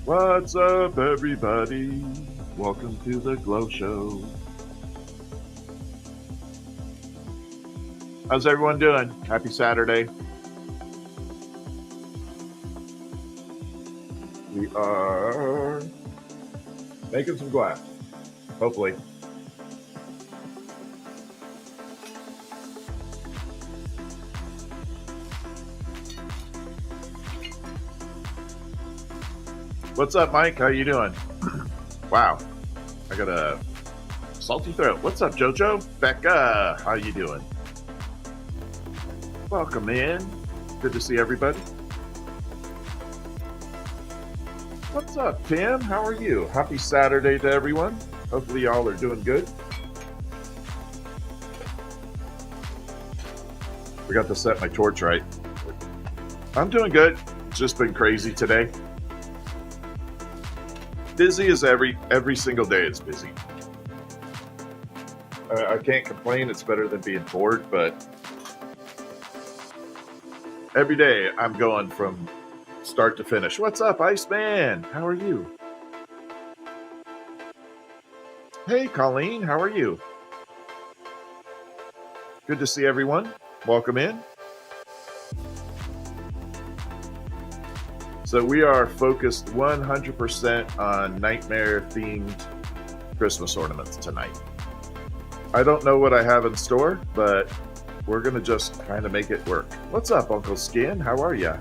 What's up, everybody? Welcome to the Glow Show. How's everyone doing? Happy Saturday. We are making some glass, hopefully. What's up, Mike? How you doing? Wow, I got a salty throat. What's up, Jojo? Becca, how you doing? Welcome in. Good to see everybody. What's up, Tim? How are you? Happy Saturday to everyone. Hopefully y'all are doing good. We got to set my torch right. I'm doing good. It's just been crazy today. Busy as every single day is busy. I can't complain. It's better than being bored, but every day I'm going from start to finish. What's up, Iceman? How are you? Hey, Colleen, how are you? Good to see everyone. Welcome in. So we are focused 100% on nightmare-themed Christmas ornaments tonight. I don't know what I have in store, but we're going to just kind of make it work. What's up, Uncle Skin? How are ya?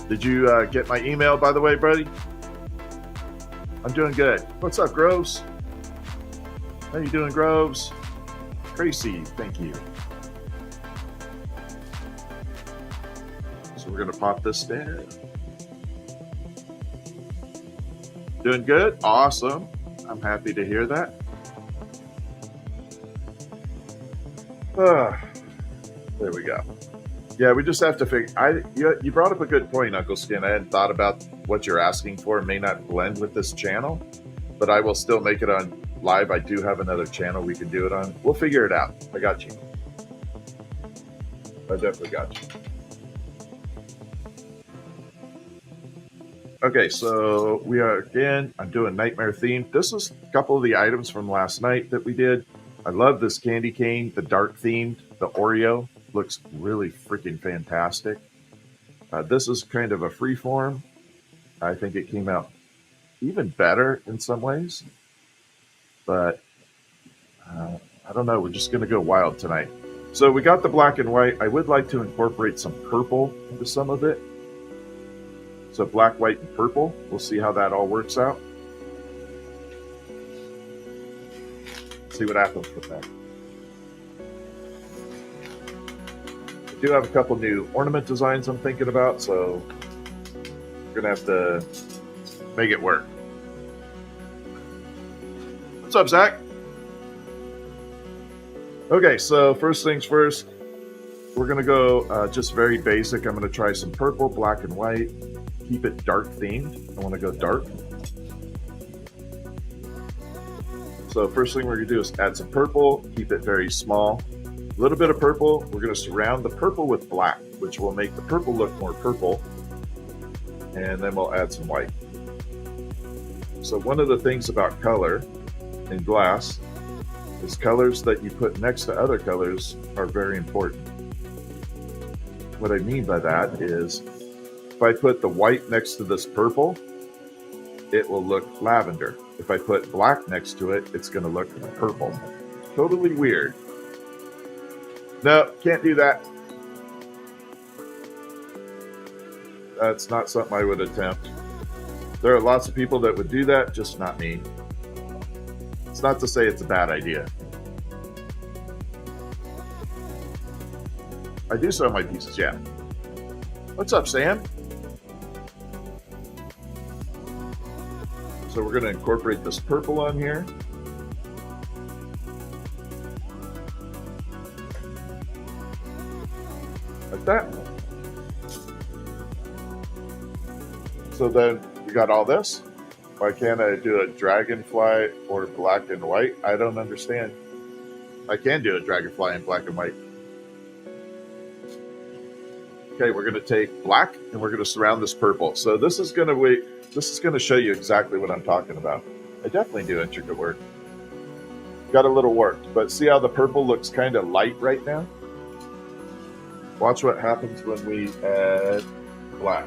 Did you get my email, by the way, buddy? I'm doing good. What's up, Groves? How you doing, Groves? Tracy, thank you. So we're going to pop this down. Doing good? Awesome. I'm happy to hear that. There we go. Yeah, we just have to figure. You brought up a good point, Uncle Skin. I hadn't thought about what you're asking for. It may not blend with this channel, but I will still make it on live. I do have another channel we can do it on. We'll figure it out. I got you. I definitely got you. Okay, so we are again. I'm doing nightmare themed. This is a couple of the items from last night that we did. I love this candy cane, the dark themed, the Oreo. Looks really freaking fantastic. This is kind of a free form. I think it came out even better in some ways. But I don't know. We're just going to go wild tonight. So we got the black and white. I would like to incorporate some purple into some of it. So black, white, and purple. We'll see how that all works out. See what happens with that. I do have a couple new ornament designs I'm thinking about, so we're going to have to make it work. What's up, Zach? Okay, so first things first, we're going to go just very basic. I'm going to try some purple, black, and white. Keep it dark themed. I want to go dark. So first thing we're going to do is add some purple, keep it very small. A little bit of purple. We're going to surround the purple with black, which will make the purple look more purple. And then we'll add some white. So one of the things about color in glass is colors that you put next to other colors are very important. What I mean by that is if I put the white next to this purple, it will look lavender. If I put black next to it, it's going to look purple. Totally weird. No, can't do that. That's not something I would attempt. There are lots of people that would do that, just not me. It's not to say it's a bad idea. I do sell my pieces, yeah. What's up, Sam? So we're going to incorporate this purple on here. Like that. So then we got all this. Why can't I do a dragonfly or black and white? I don't understand. I can do a dragonfly in black and white. Okay, we're going to take black and we're going to surround this purple. So this is going to This is going to show you exactly what I'm talking about. I definitely do intricate work. Got a little work, but see how the purple looks kind of light right now? Watch what happens when we add black.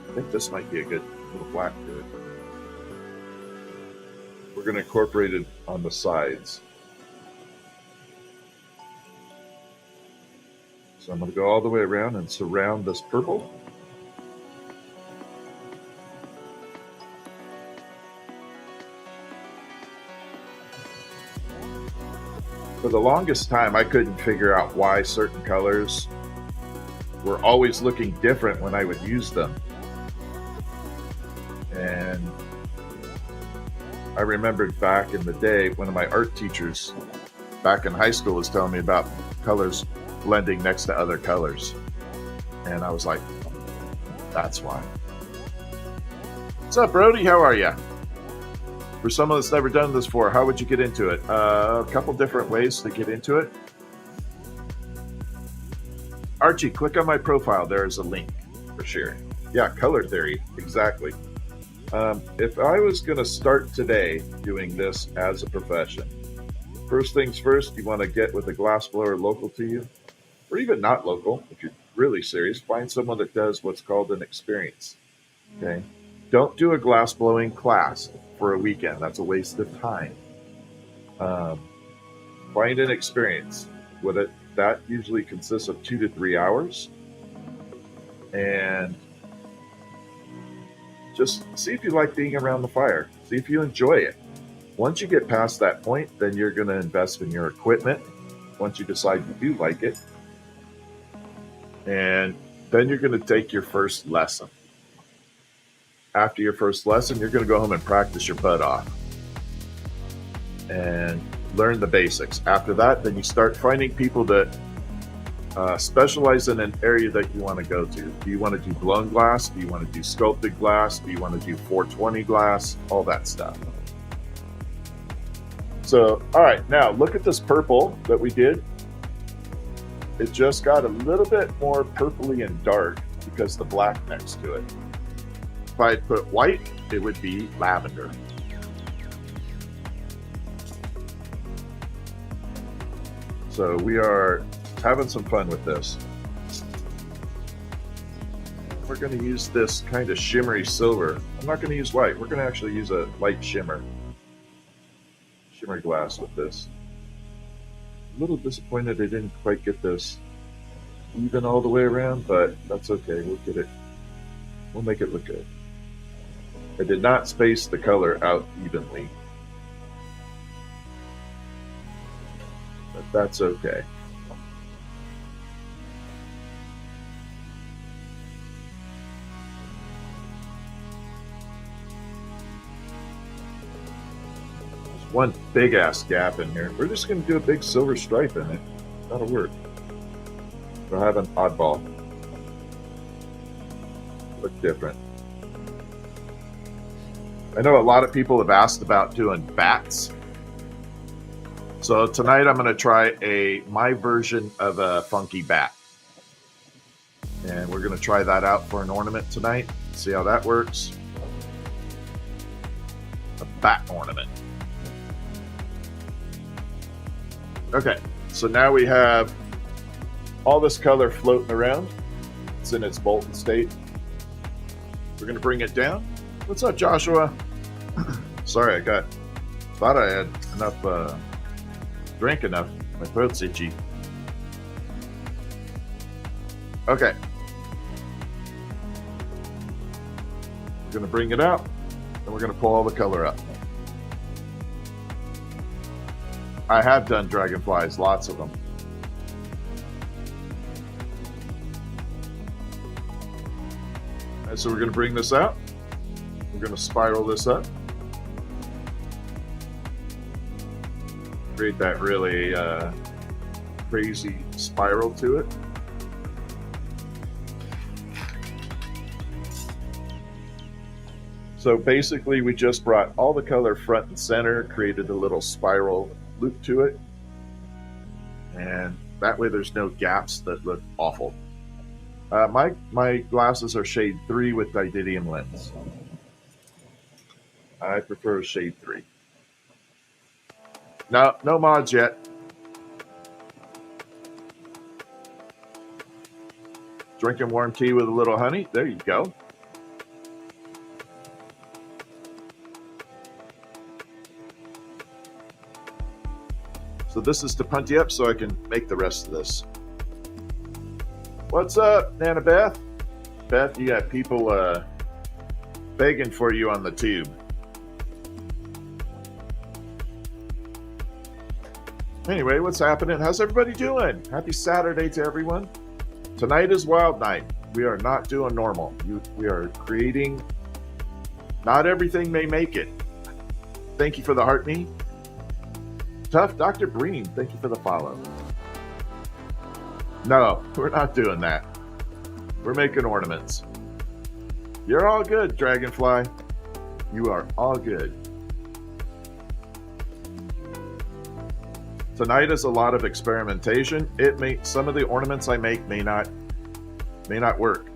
I think this might be a good little black to it. We're going to incorporate it on the sides. So I'm going to go all the way around and surround this purple. For the longest time, I couldn't figure out why certain colors were always looking different when I would use them. And I remembered back in the day, one of my art teachers back in high school was telling me about colors blending next to other colors. And I was like, that's why. What's up, Brody? How are you? For someone that's never done this before, how would you get into it? A couple different ways to get into it. Archie, click on my profile. There is a link for sharing. Yeah, color theory. Exactly. If I was going to start today doing this as a profession, first things first, you want to get with a glass blower local to you, or even not local. If you're really serious, find someone that does what's called an experience. Okay. Don't do a glass blowing class for a weekend. That's a waste of time. Find an experience with it. That usually consists of 2 to 3 hours. And just see if you like being around the fire. See if you enjoy it. Once you get past that point, then you're going to invest in your equipment. Once you decide you do like it. And then you're going to take your first lesson. After your first lesson, you're going to go home and practice your butt off and learn the basics. After that, then you start finding people that specialize in an area that you want to go to. Do you want to do blown glass? Do you want to do sculpted glass? Do you want to do 420 glass? All that stuff. So, all right, now look at this purple that we did. It just got a little bit more purpley and dark because the black next to it. If I put white, it would be lavender. So we are having some fun with this. We're going to use this kind of shimmery silver. I'm not going to use white. We're going to actually use a light shimmer glass with this. A little disappointed I didn't quite get this even all the way around, but that's okay. We'll get it. We'll make it look good. I did not space the color out evenly, but that's okay. There's one big ass gap in here. We're just going to do a big silver stripe in it. That'll work. We'll have an oddball. Look different. I know a lot of people have asked about doing bats. So tonight I'm going to try my version of a funky bat. And we're going to try that out for an ornament tonight. See how that works. A bat ornament. Okay, so now we have all this color floating around. It's in its molten state. We're going to bring it down. What's up, Joshua? Sorry, thought I had enough, drank enough. My throat's itchy. Okay. We're going to bring it out, and we're going to pull all the color up. I have done dragonflies, lots of them. And so we're going to bring this out. We're going to spiral this up. Create that really crazy spiral to it. So basically we just brought all the color front and center, created a little spiral loop to it. And that way there's no gaps that look awful. My glasses are shade 3 with didymium lens. I prefer shade 3. No, no mods yet. Drinking warm tea with a little honey. There you go. So this is to punt you up so I can make the rest of this. What's up, Nana Beth? Beth, you got people begging for you on the tube. Anyway, what's happening? How's everybody doing? Happy Saturday to everyone. Tonight is Wild Night. We are not doing normal. We are creating. Not everything may make it. Thank you for the heart me. Tough Dr. Breen, thank you for the follow. No, we're not doing that. We're making ornaments. You're all good, Dragonfly. You are all good. Tonight is a lot of experimentation. Some of the ornaments I make may not work.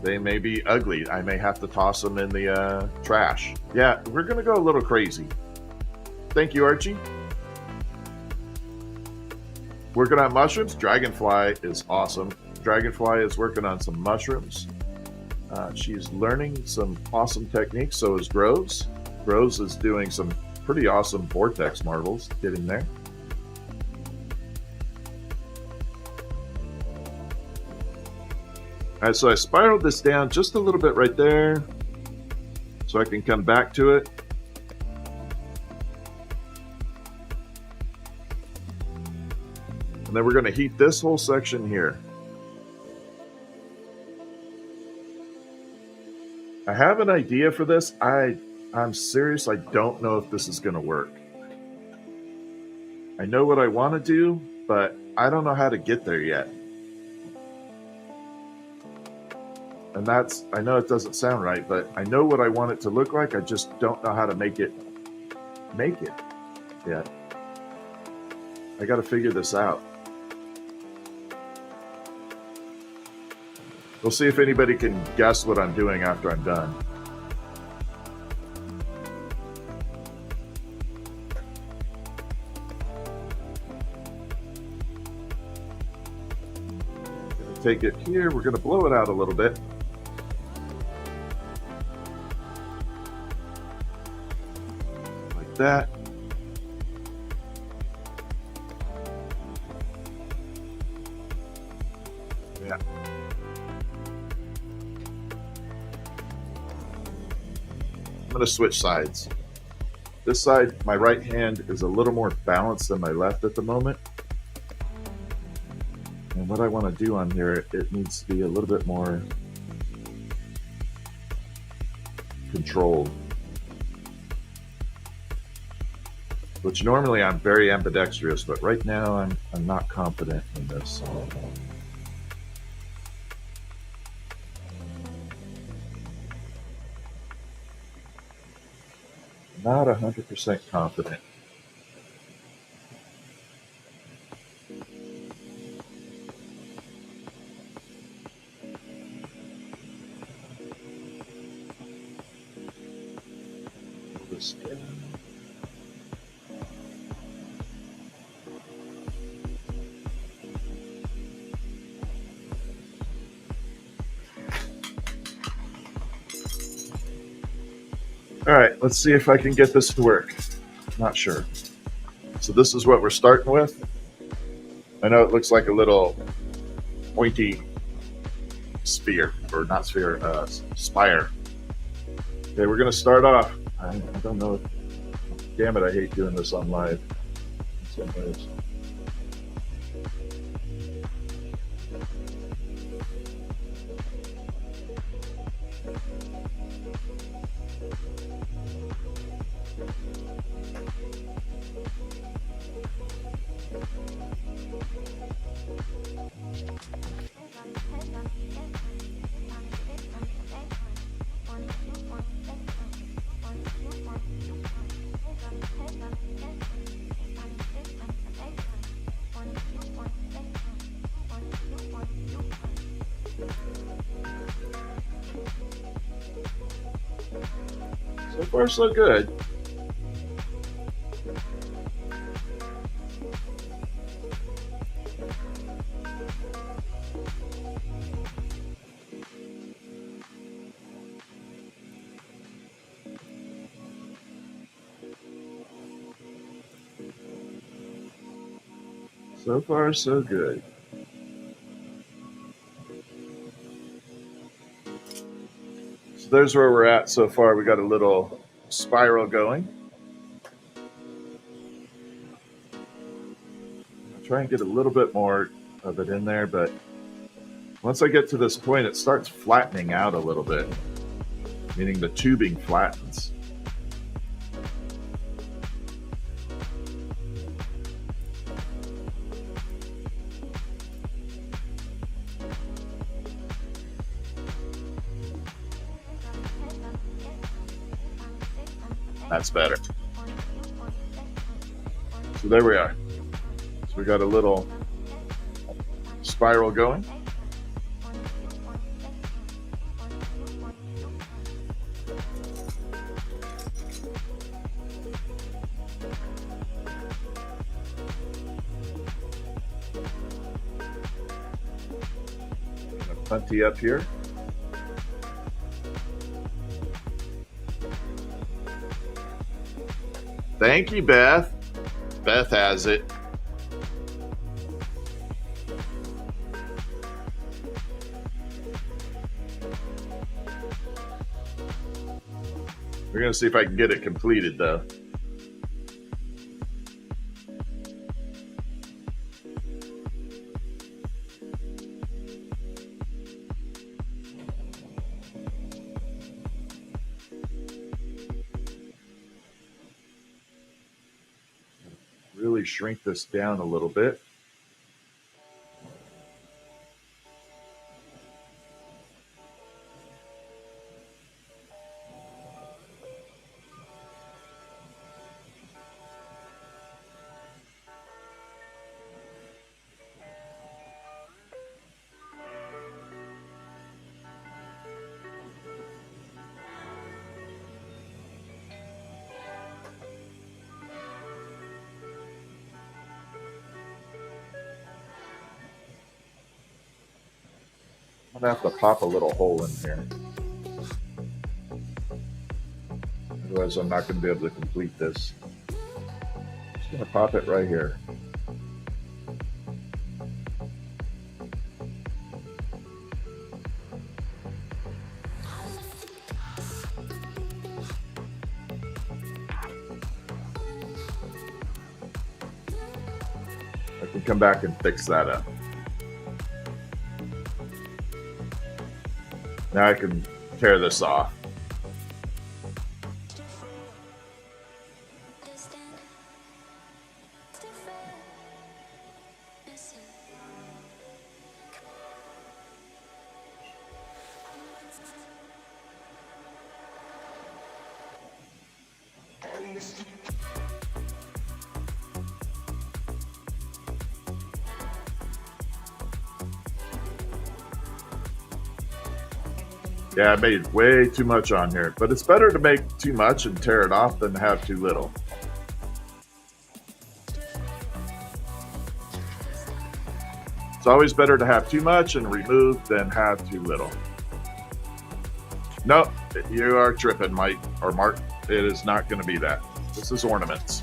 They may be ugly. I may have to toss them in the trash. Yeah, we're gonna go a little crazy. Thank you, Archie. Working on mushrooms. Dragonfly is awesome. Dragonfly is working on some mushrooms. She's learning some awesome techniques. So is Groves. Groves is doing some pretty awesome vortex marbles. Getting there. All right, so I spiraled this down just a little bit right there so I can come back to it. And then we're going to heat this whole section here. I have an idea for this. I'm serious. I don't know if this is going to work. I know what I want to do, but I don't know how to get there yet. And I know it doesn't sound right, but I know what I want it to look like. I just don't know how to make it yet. I got to figure this out. We'll see if anybody can guess what I'm doing after I'm done. Gonna take it here. We're going to blow it out a little bit. Like that. Yeah. I'm going to switch sides. This side, my right hand is a little more balanced than my left at the moment. And what I want to do on here, it needs to be a little bit more controlled. Which normally I'm very ambidextrous, but right now I'm not confident in this. Not 100% confident. This guy. All right, let's see if I can get this to work. Not sure. So this is what we're starting with. I know it looks like a little pointy sphere, or not sphere, spire. Okay, we're gonna start off. I don't know. Damn it, I hate doing this on live. In some ways. So far, so good. So far, so good. So there's where we're at so far. We got a little spiral going. I'll try and get a little bit more of it in there, but once I get to this point, it starts flattening out a little bit, meaning the tubing flattens. That's better. So there we are. So we got a little spiral going. Plenty up here. Thank you, Beth. Beth has it. We're going to see if I can get it completed, though. Really shrink this down a little bit. I'm going to have to pop a little hole in here. Otherwise, I'm not going to be able to complete this. I'm just going to pop it right here. I can come back and fix that up. Now I can tear this off. Yeah, I made way too much on here, but it's better to make too much and tear it off than have too little. It's always better to have too much and remove than have too little. Nope, you are tripping, Mike or Mark. It is not going to be that. This is ornaments.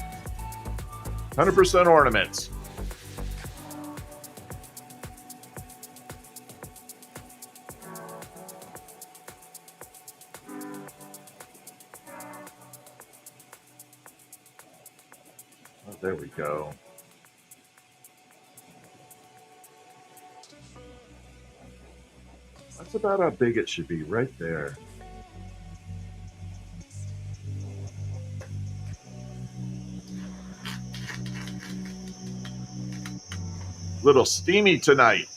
100% ornaments. Oh, there we go. That's about how big it should be, right there. Little steamy tonight.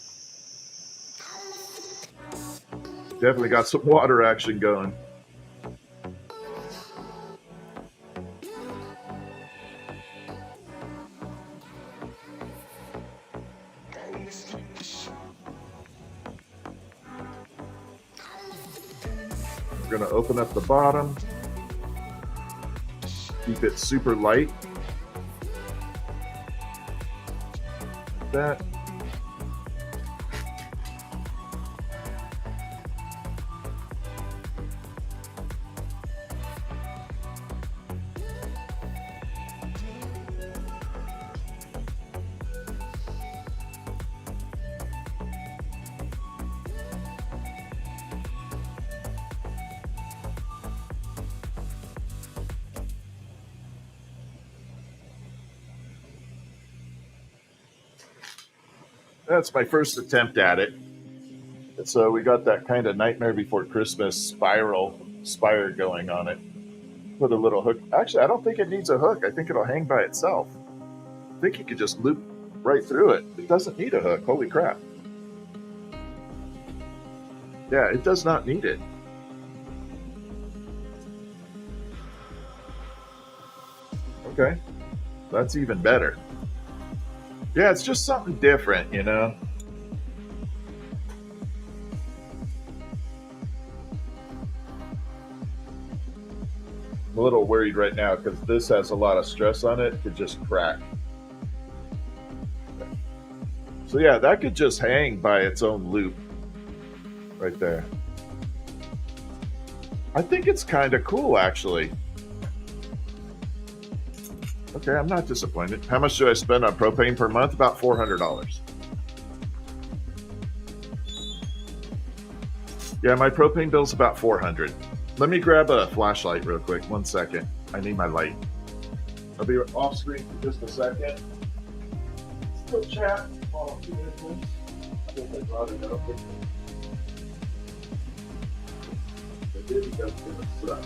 Definitely got some water action going. We're going to open up the bottom. Keep it super light. That. That's my first attempt at it. And so we got that kind of Nightmare Before Christmas spire going on it. Put a little hook. Actually, I don't think it needs a hook. I think it'll hang by itself. I think you could just loop right through it. It doesn't need a hook. Holy crap. Yeah, it does not need it. Okay, that's even better. Yeah, it's just something different, you know? I'm a little worried right now because this has a lot of stress on it to just crack. So yeah, that could just hang by its own loop right there. I think it's kind of cool, actually. Okay, I'm not disappointed. How much do I spend on propane per month? About $400. Yeah, my propane bill's about $400. Let me grab a flashlight real quick. 1 second. I need my light. I'll be off screen for just a second. Still chat. Oh, I think I brought it up. I did because it's gonna suck.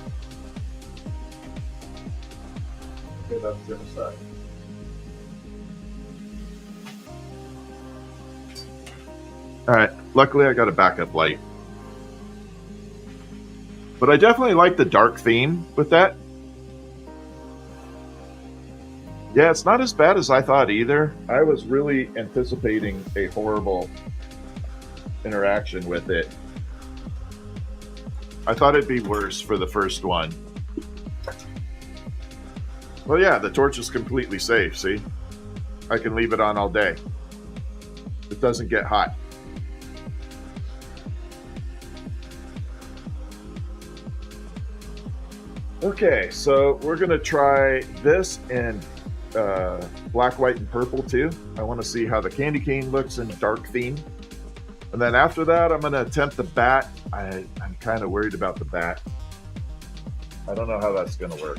Okay, that's gonna suck. All right. Luckily, I got a backup light. But I definitely like the dark theme with that. Yeah, it's not as bad as I thought either. I was really anticipating a horrible interaction with it. I thought it'd be worse for the first one. Well, yeah, the torch is completely safe, see? I can leave it on all day. It doesn't get hot. Okay, so we're gonna try this in black, white, and purple too. I want to see how the candy cane looks in dark theme. And then after that, I'm gonna attempt the bat. I'm kind of worried about the bat. I don't know how that's gonna work.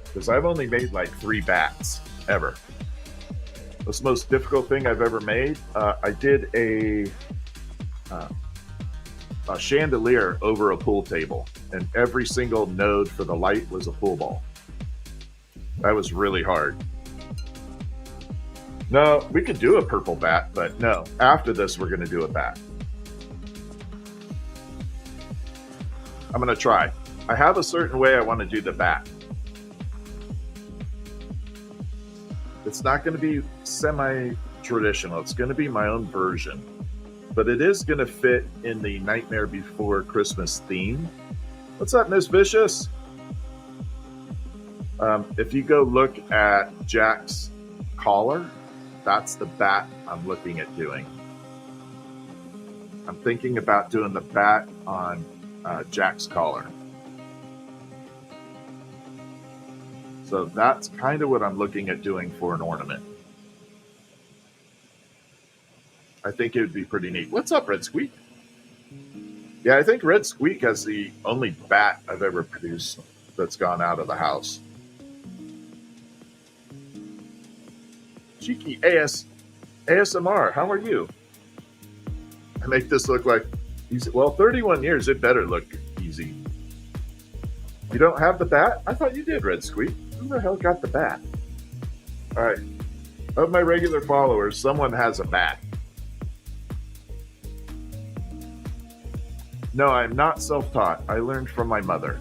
Because I've only made like 3 bats ever. That's the most difficult thing I've ever made. I did a chandelier over a pool table, and every single node for the light was a pool ball. That was really hard. No, we could do a purple bat, but no. After this, we're going to do a bat. I'm going to try. I have a certain way I want to do the bat. It's not going to be semi-traditional. It's going to be my own version. But it is going to fit in the Nightmare Before Christmas theme. What's up, Miss Vicious? If you go look at Jack's collar, that's the bat I'm looking at doing. I'm thinking about doing the bat on Jack's collar. So that's kind of what I'm looking at doing for an ornament. I think it would be pretty neat. What's up, Red Squeak? Yeah, I think Red Squeak has the only bat I've ever produced that's gone out of the house. Cheeky ASMR, how are you? I make this look like easy. Well, 31 years, it better look easy. You don't have the bat? I thought you did, Red Squeak. Who the hell got the bat? All right. Of my regular followers, someone has a bat. No, I'm not self-taught. I learned from my mother.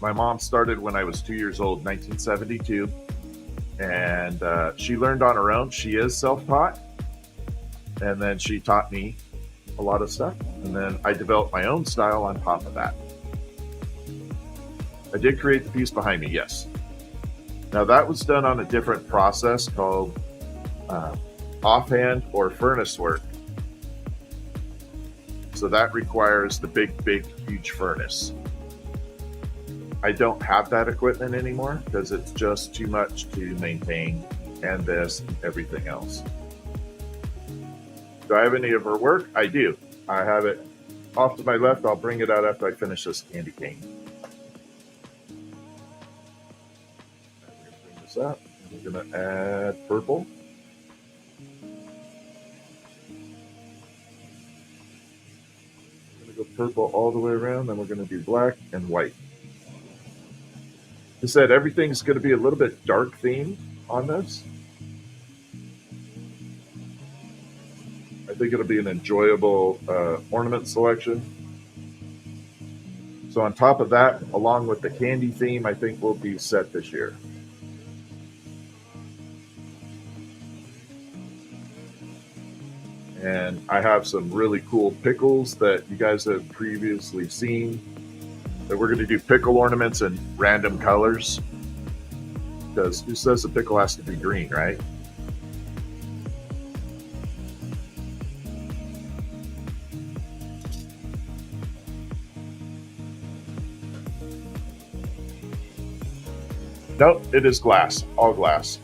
My mom started when I was 2 years old, 1972. And she learned on her own. She is self-taught. And then she taught me a lot of stuff. And then I developed my own style on top of that. I did create the piece behind me, yes. Now that was done on a different process called offhand or furnace work. So that requires the big, huge furnace. I don't have that equipment anymore because it's just too much to maintain, and this and everything else. Do I have any of her work? I do. I have it off to my left. I'll bring it out after I finish this candy cane. Bring this up. We're going to add purple. We're going to go purple all the way around. Then we're going to do black and white. I said everything's going to be a little bit dark themed on this. I think it'll be an enjoyable ornament selection. So on top of that, along with the candy theme, I think we'll be set this year. And I have some really cool pickles that you guys have previously seen. That we're going to do pickle ornaments in random colors. Because who says the pickle has to be green, right? Nope, it is glass, all glass.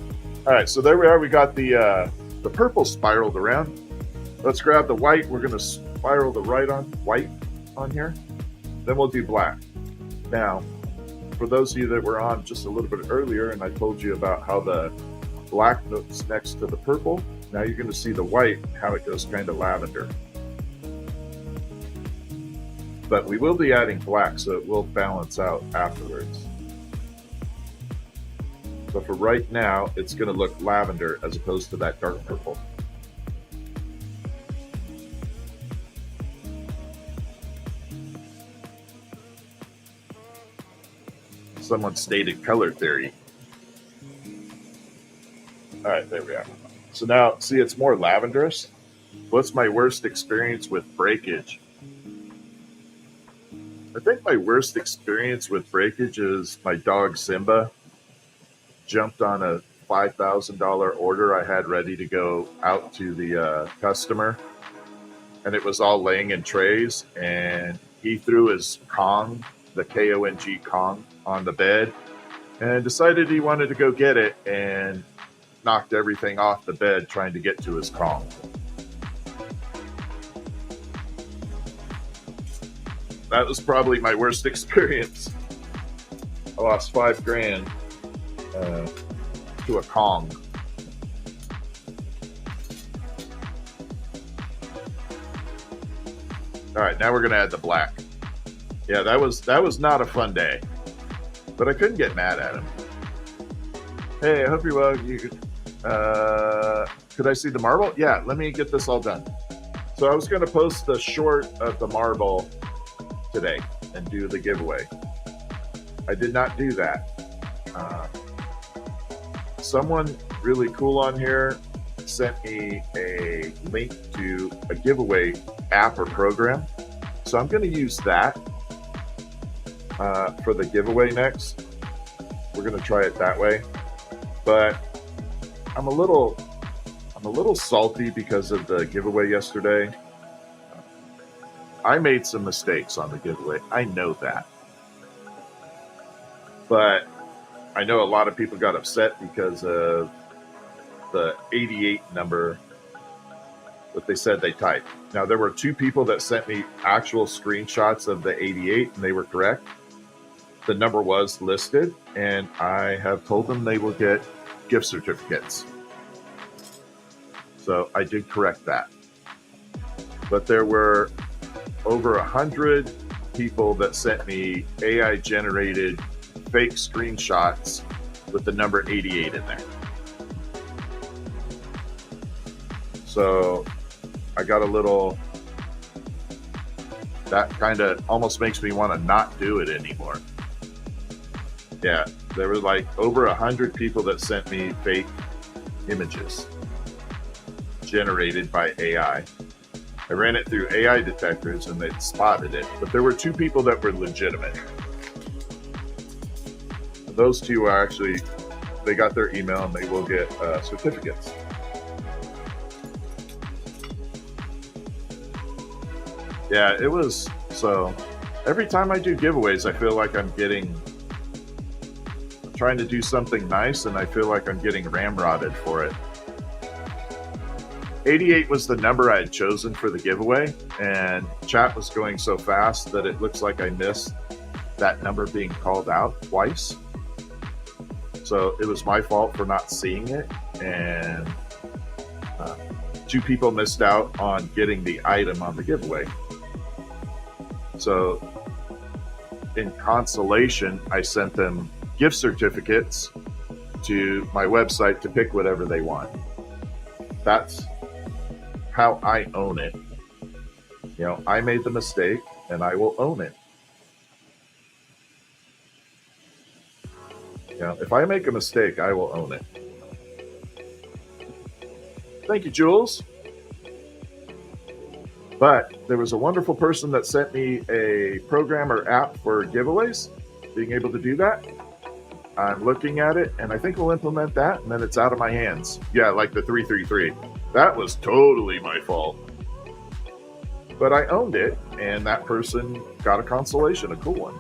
All right, so there we are. We got the purple spiraled around. Let's grab the white. We're going to spiral the white on here. Then we'll do black. Now, for those of you that were on just a little bit earlier, and I told you about how the black looks next to the purple, now you're going to see the white, how it goes kind of lavender. But we will be adding black, so it will balance out afterwards. So for right now, it's going to look lavender as opposed to that dark purple. Someone stated color theory. All right, there we are. So now, see, it's more lavenderous. What's my worst experience with breakage? I think my worst experience with breakage is my dog Simba jumped on a $5,000 order I had ready to go out to the customer, and it was all laying in trays, and he threw his Kong, the K-O-N-G Kong, on the bed and decided he wanted to go get it and knocked everything off the bed trying to get to his Kong. That was probably my worst experience. I lost $5,000 to a Kong. All right, now we're going to add the black. Yeah, that was not a fun day, but I couldn't get mad at him. Hey, I hope you're well. Could I see the marble? Yeah, let me get this all done. So I was going to post the short of the marble today and do the giveaway. I did not do that. Someone really cool on here sent me a link to a giveaway app or program. So I'm going to use that for the giveaway next. We're going to try it that way. But I'm a little salty because of the giveaway yesterday. I made some mistakes on the giveaway. I know that. But I know a lot of people got upset because of the 88 number that they said they typed. Now, there were 2 people that sent me actual screenshots of the 88, and they were correct. The number was listed, and I have told them they will get gift certificates. So I did correct that. But there were over 100 people that sent me AI-generated fake screenshots with the number 88 in there. So I got a little, that kind of almost makes me want to not do it anymore. Yeah, there were like over 100 people that sent me fake images generated by AI. I ran it through AI detectors and they spotted it, but there were 2 people that were legitimate. those two are actually, they got their email and they will get certificates. Yeah, it was, so every time I do giveaways, I feel like I'm trying to do something nice, and I feel like I'm getting ramrodded for it. 88 was the number I had chosen for the giveaway, and chat was going so fast that it looks like I missed that number being called out twice. So it was my fault for not seeing it, and 2 people missed out on getting the item on the giveaway. So in consolation, I sent them gift certificates to my website to pick whatever they want. That's how I own it. You know, I made the mistake and I will own it. You know, if I make a mistake, I will own it. Thank you, Jules. But there was a wonderful person that sent me a program or app for giveaways, being able to do that. I'm looking at it, and I think we'll implement that, and then it's out of my hands. Yeah, like the 333. That was totally my fault. But I owned it, and that person got a consolation, a cool one.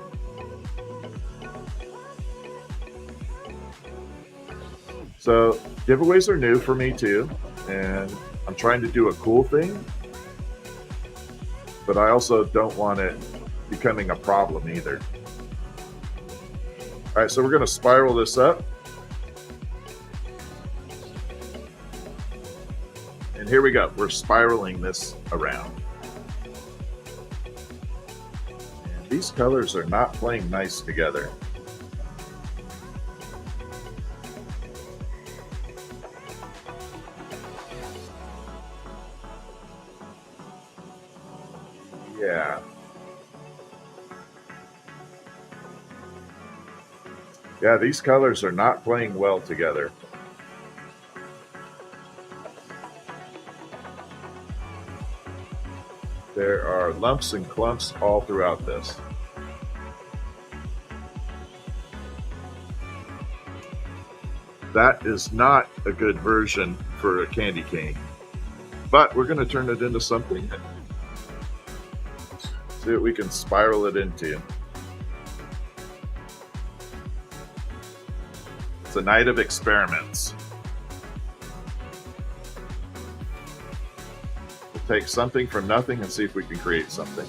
So giveaways are new for me too, and I'm trying to do a cool thing, but I also don't want it becoming a problem either. All right, so we're going to spiral this up. And here we go. We're spiraling this around. And these colors are not playing nice together. Yeah. Yeah, these colors are not playing well together. There are lumps and clumps all throughout this. That is not a good version for a candy cane. But we're going to turn it into something. See what we can spiral it into. It's a night of experiments. We'll take something from nothing and see if we can create something.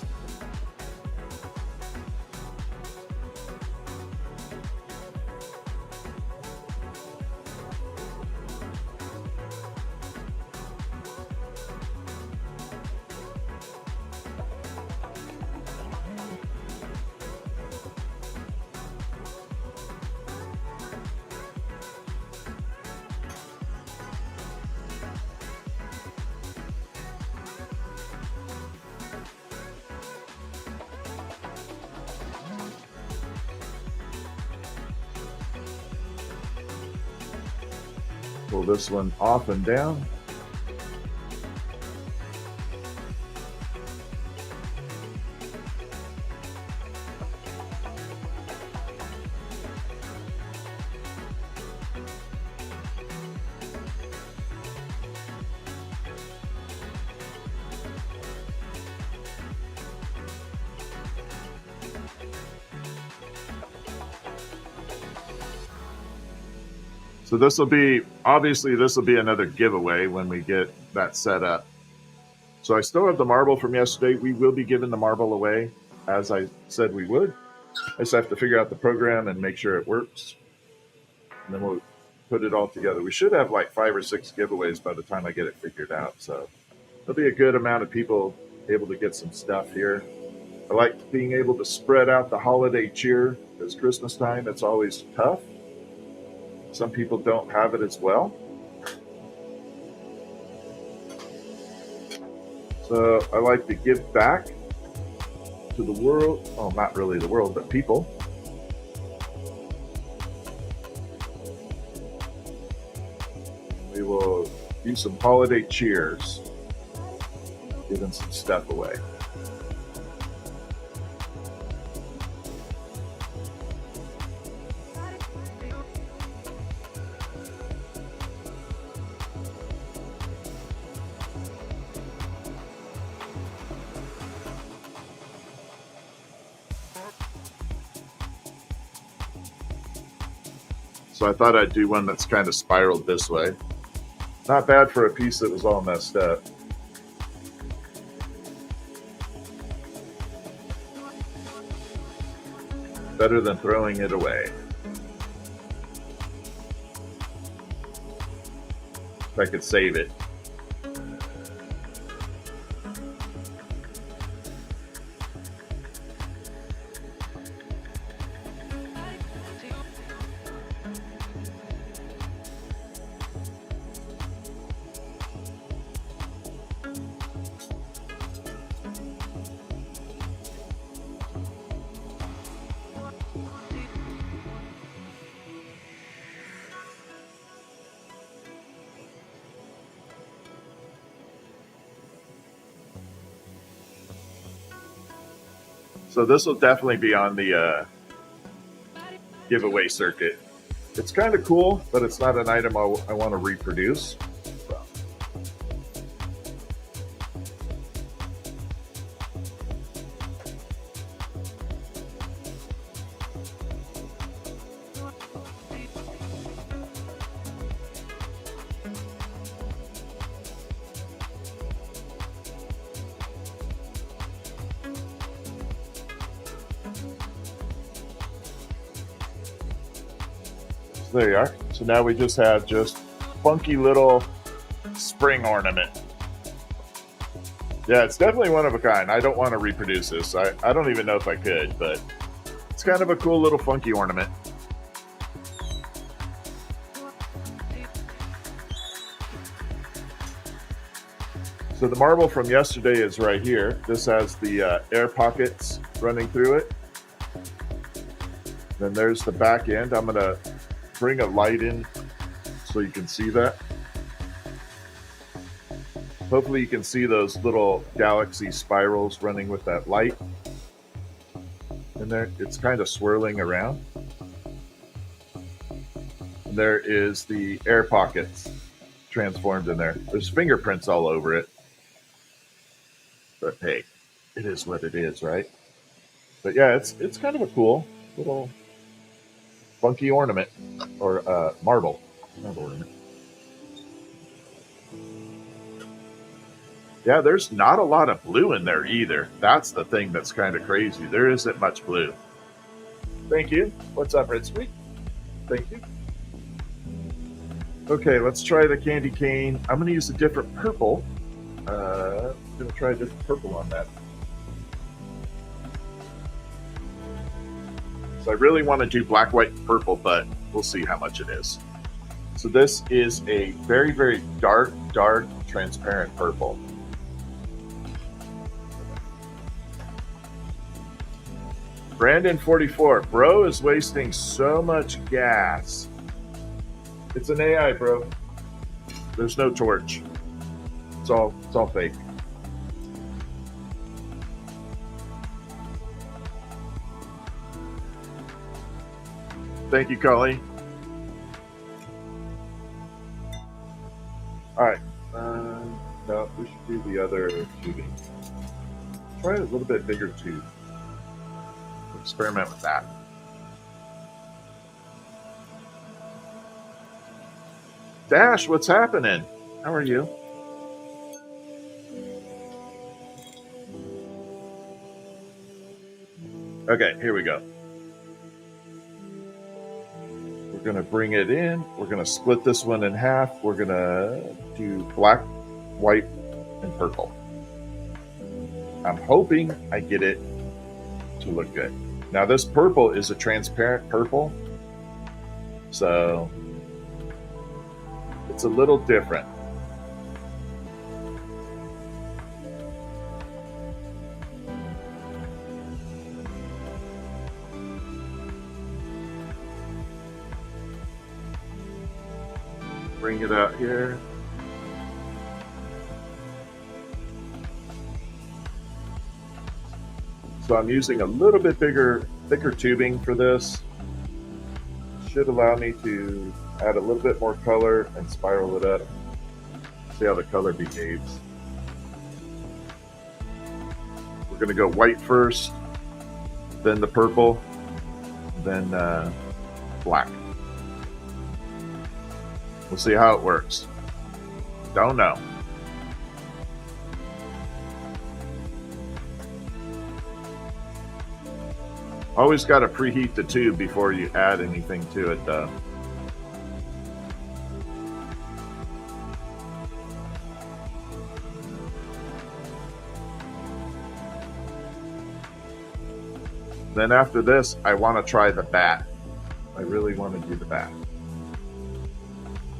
Pull this one off and down. So this will be, obviously this will be another giveaway when we get that set up. So I still have the marble from yesterday. We will be giving the marble away as I said we would. I just have to figure out the program and make sure it works. And then we'll put it all together. We should have like 5 or 6 giveaways by the time I get it figured out. So there'll be a good amount of people able to get some stuff here. I like being able to spread out the holiday cheer because Christmas time, it's always tough. Some people don't have it as well. So I like to give back to the world. Well, not really the world, but people. We will do some holiday cheers, giving some stuff away. So I thought I'd do one that's kind of spiraled this way. Not bad for a piece that was all messed up. Better than throwing it away. If I could save it. So this will definitely be on the giveaway circuit. It's kind of cool, but it's not an item I want to reproduce. So there you are. So now we just have just funky little spring ornament. Yeah, it's definitely one of a kind. I don't want to reproduce this. I don't even know if I could, but it's kind of a cool little funky ornament. So the marble from yesterday is right here. This has the air pockets running through it. Then there's the back end. I'm gonna bring a light in so you can see that. Hopefully you can see those little galaxy spirals running with that light. And there, it's kind of swirling around. And there is the air pockets transformed in there. There's fingerprints all over it. But hey, it is what it is, right? But yeah, it's kind of a cool little funky ornament, or marble, not ornament. Yeah, there's not a lot of blue in there either. That's the thing that's kind of crazy. There isn't much blue. Thank you. What's up, Red Sweet? Thank you. Okay, let's try the candy cane. I'm going to use a different purple. I'm going to try a different purple on that. So I really want to do black, white, and purple, but we'll see how much it is. So this is a very, very dark, transparent purple. Brandon44, bro is wasting so much gas. It's an AI, bro. There's no torch. It's all fake. Thank you, Colleen. All right. No, we should do the other tubing. Try a little bit bigger tube. Experiment with that. Dash, what's happening? How are you? Okay, here we go. We're going to bring it in. We're going to split this one in half. We're going to do black, white, and purple. I'm hoping I get it to look good. Now this purple is a transparent purple, so it's a little different. Bring it out here. So I'm using a little bit bigger, thicker tubing for this. Should allow me to add a little bit more color and spiral it up. See how the color behaves. We're going to go white first, then the purple, then black. We'll see how it works. Don't know. Always got to preheat the tube before you add anything to it, though. Then after this, I want to try the bat. I really want to do the bat.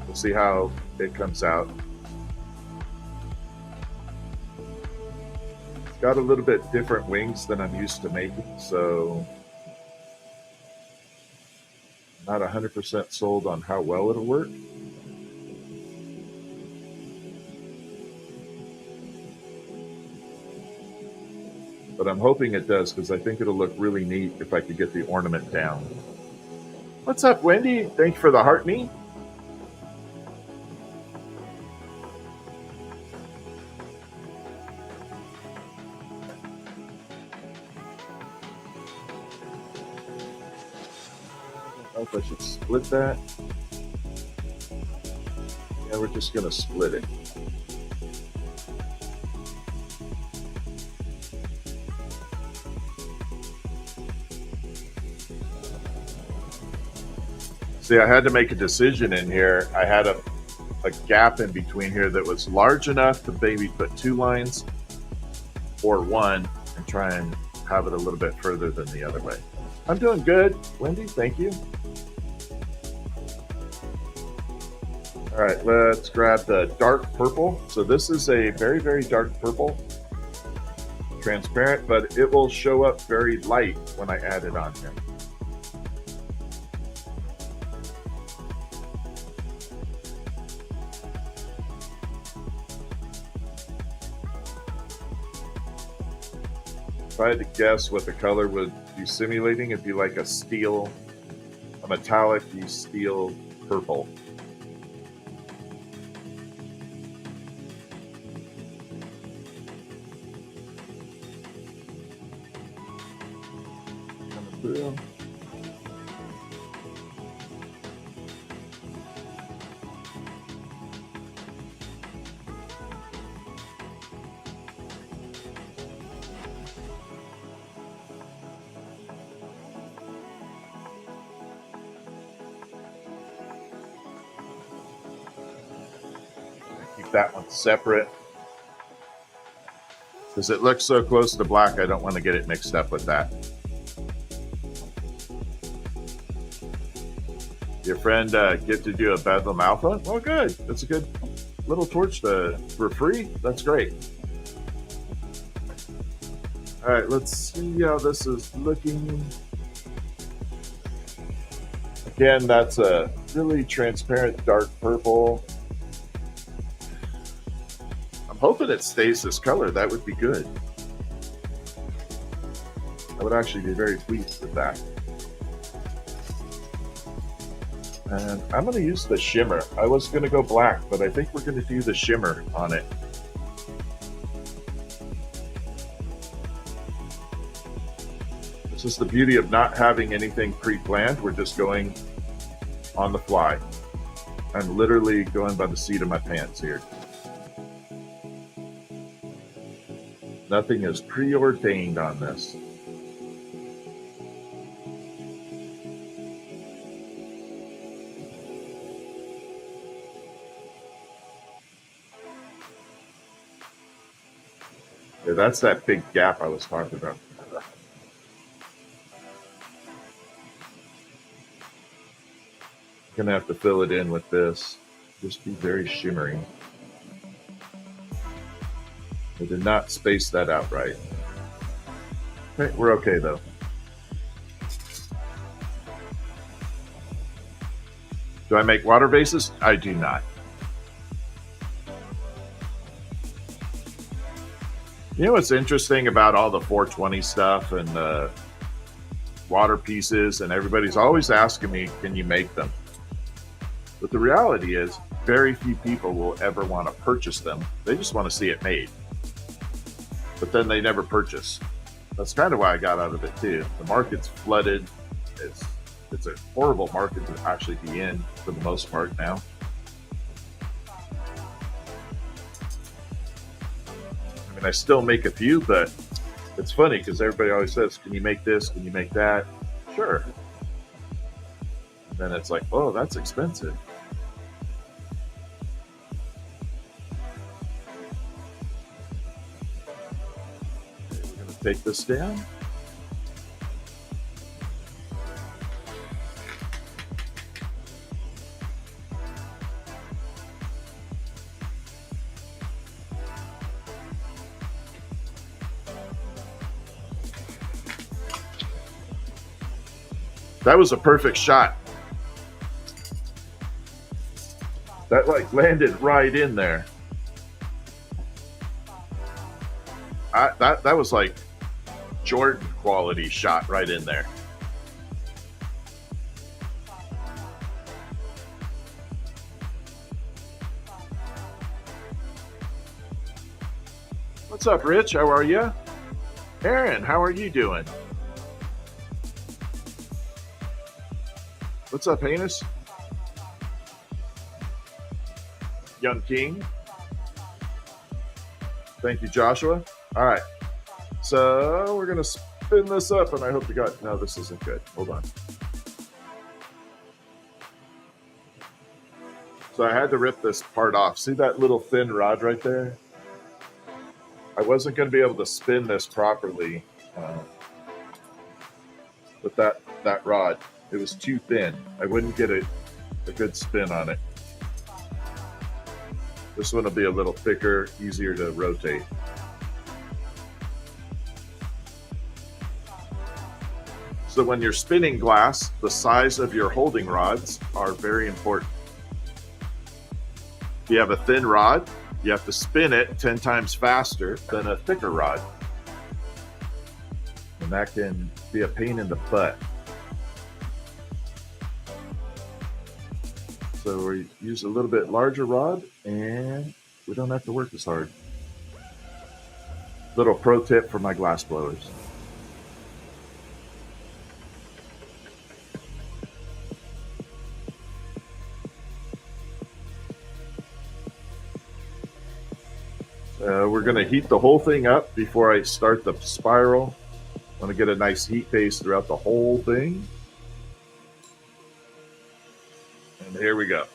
We'll see how it comes out. It's got a little bit different wings than I'm used to making, so not 100% sold on how well it'll work. But I'm hoping it does, because I think it'll look really neat if I could get the ornament down. What's up, Wendy? Thank you for the heart me. I don't know if I should split that. Yeah, we're just going to split it. See, I had to make a decision in here. I had a gap in between here that was large enough to maybe put 2 lines or 1 and try and have it a little bit further than the other way. I'm doing good, Wendy. Thank you. All right, let's grab the dark purple. So this is a very, very dark purple. Transparent, but it will show up very light when I add it on here. If I had to guess what the color would be simulating, it'd be like a steel, a metallic steel purple. Coming through. That one separate, because it looks so close to black. I don't want to get it mixed up with that. Your friend gifted you a Bedlam Alpha. Oh, good. That's a good little torch for free. That's great. All right, let's see how this is looking. Again, that's a really transparent dark purple. Hoping it stays this color. That would be good. I would actually be very pleased with that. And I'm going to use the shimmer. I was going to go black, but I think we're going to do the shimmer on it. This is the beauty of not having anything pre-planned. We're just going on the fly. I'm literally going by the seat of my pants here. Nothing is preordained on this. Yeah, that's that big gap I was talking about. Gonna have to fill it in with this. Just be very shimmery. I did not space that out right. Okay, we're okay though. Do I make water bases? I do not. You know what's interesting about all the 420 stuff and the water pieces, and everybody's always asking me, can you make them? But the reality is, very few people will ever want to purchase them. They just want to see it made. But then they never purchase. That's kind of why I got out of it too. The market's flooded. It's a horrible market to actually be in for the most part now. And I still make a few, but it's funny because everybody always says, can you make this? Can you make that? Sure. And then it's like, oh, that's expensive. Okay, we're going to take this down. That was a perfect shot. That like landed right in there. That was like Jordan quality shot right in there. What's up, Rich? How are you? Aaron, how are you doing? What's up, Heinous? Young King. Thank you, Joshua. All right. So we're going to spin this up, and I hope you got... No, this isn't good. Hold on. So I had to rip this part off. See that little thin rod right there? I wasn't going to be able to spin this properly with that rod. It was too thin. I wouldn't get a good spin on it. This one will be a little thicker, easier to rotate. So when you're spinning glass, the size of your holding rods are very important. If you have a thin rod, you have to spin it 10 times faster than a thicker rod. And that can be a pain in the butt. So we use a little bit larger rod and we don't have to work as hard. Little pro tip for my glass blowers. We're going to heat the whole thing up before I start the spiral. I want to get a nice heat base throughout the whole thing. And here we go.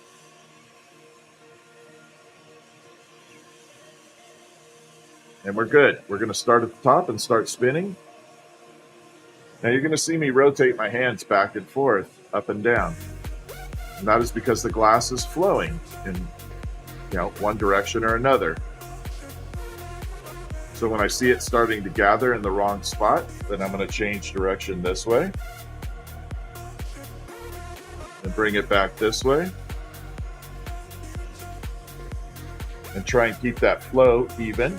And we're good. We're going to start at the top and start spinning. Now you're going to see me rotate my hands back and forth, up and down. And that is because the glass is flowing in one direction or another. So when I see it starting to gather in the wrong spot, then I'm going to change direction this way. And bring it back this way. And try and keep that flow even.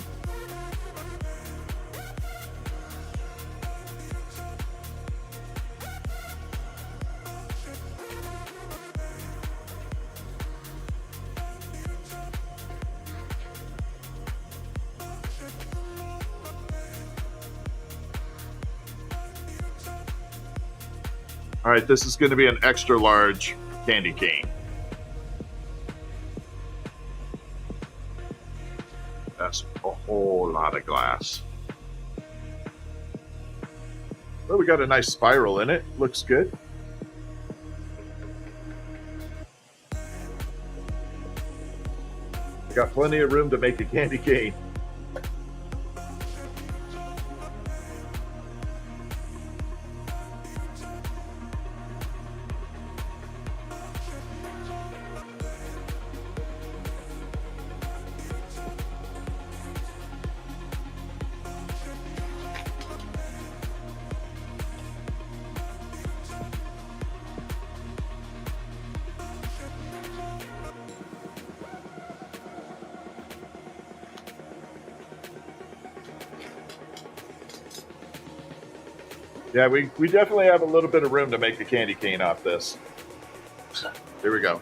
All right, this is going to be an extra large candy cane. That's a whole lot of glass. Well, we got a nice spiral in it. Looks good. We got plenty of room to make a candy cane. Yeah, we definitely have a little bit of room to make a candy cane off this. Here we go.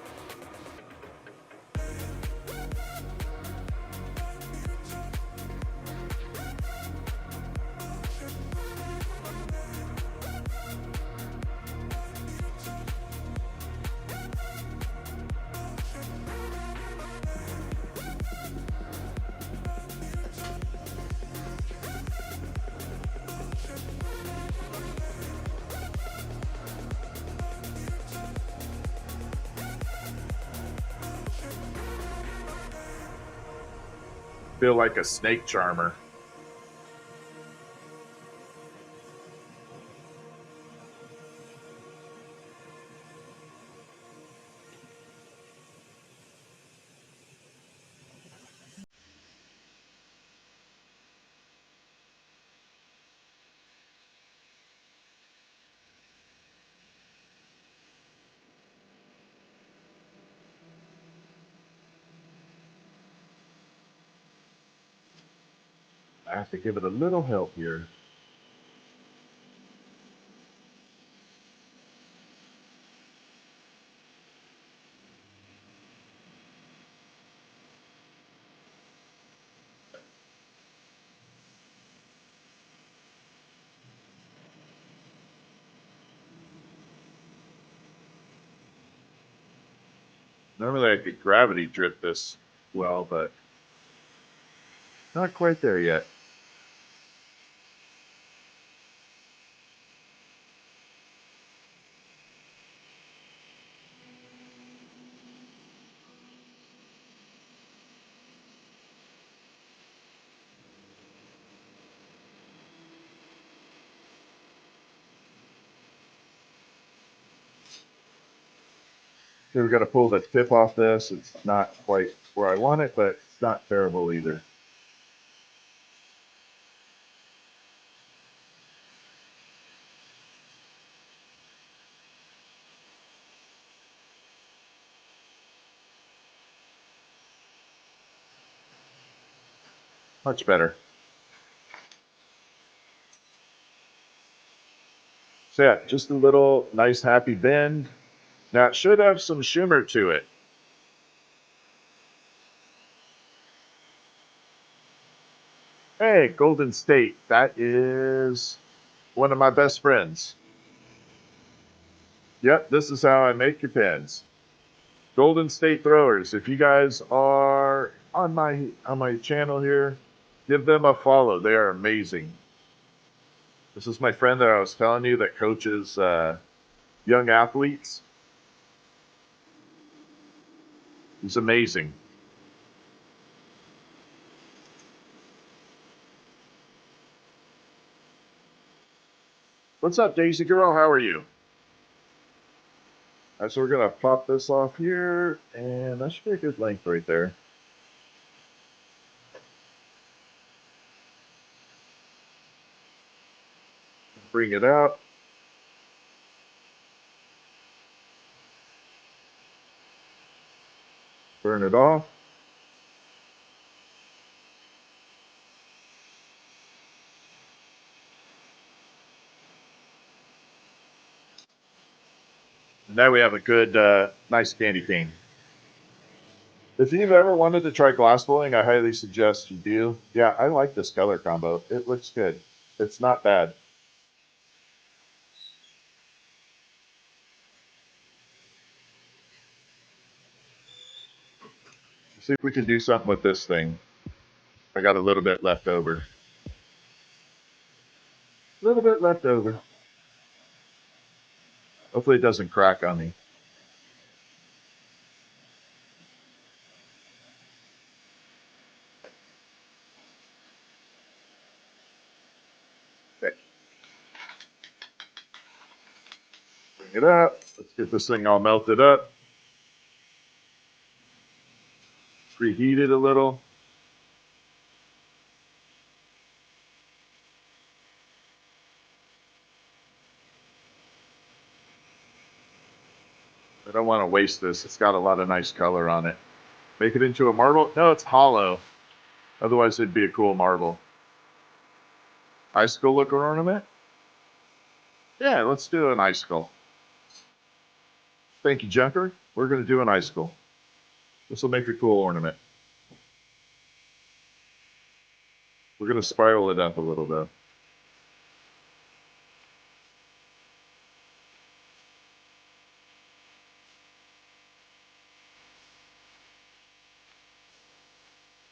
Feel like a snake charmer. I have to give it a little help here. Normally I could gravity drip this well, but not quite there yet. So we've got to pull the tip off this. It's not quite where I want it, but it's not terrible either. Much better. So yeah, just a little nice happy bend. Now it should have some shimmer to it. Hey, Golden State, that is one of my best friends. Yep, this is how I make your pins. Golden State Throwers. If you guys are on my channel here, give them a follow. They are amazing. This is my friend that I was telling you that coaches young athletes. He's amazing. What's up, Daisy Girl? How are you? So we're gonna pop this off here, and that should be a good length right there. Bring it out. Burn it off. And now we have a good, nice candy cane. If you've ever wanted to try glassblowing, I highly suggest you do. Yeah, I like this color combo. It looks good. It's not bad. See if we can do something with this thing. I got a little bit left over. A little bit left over. Hopefully it doesn't crack on me. Okay, bring it up. Let's get this thing all melted up. Preheat it a little. I don't want to waste this. It's got a lot of nice color on it. Make it into a marble? No, it's hollow. Otherwise, it'd be a cool marble. Icicle looking ornament? Yeah, let's do an icicle. Thank you, Junker. We're going to do an icicle. This will make a cool ornament. We're going to spiral it up a little bit.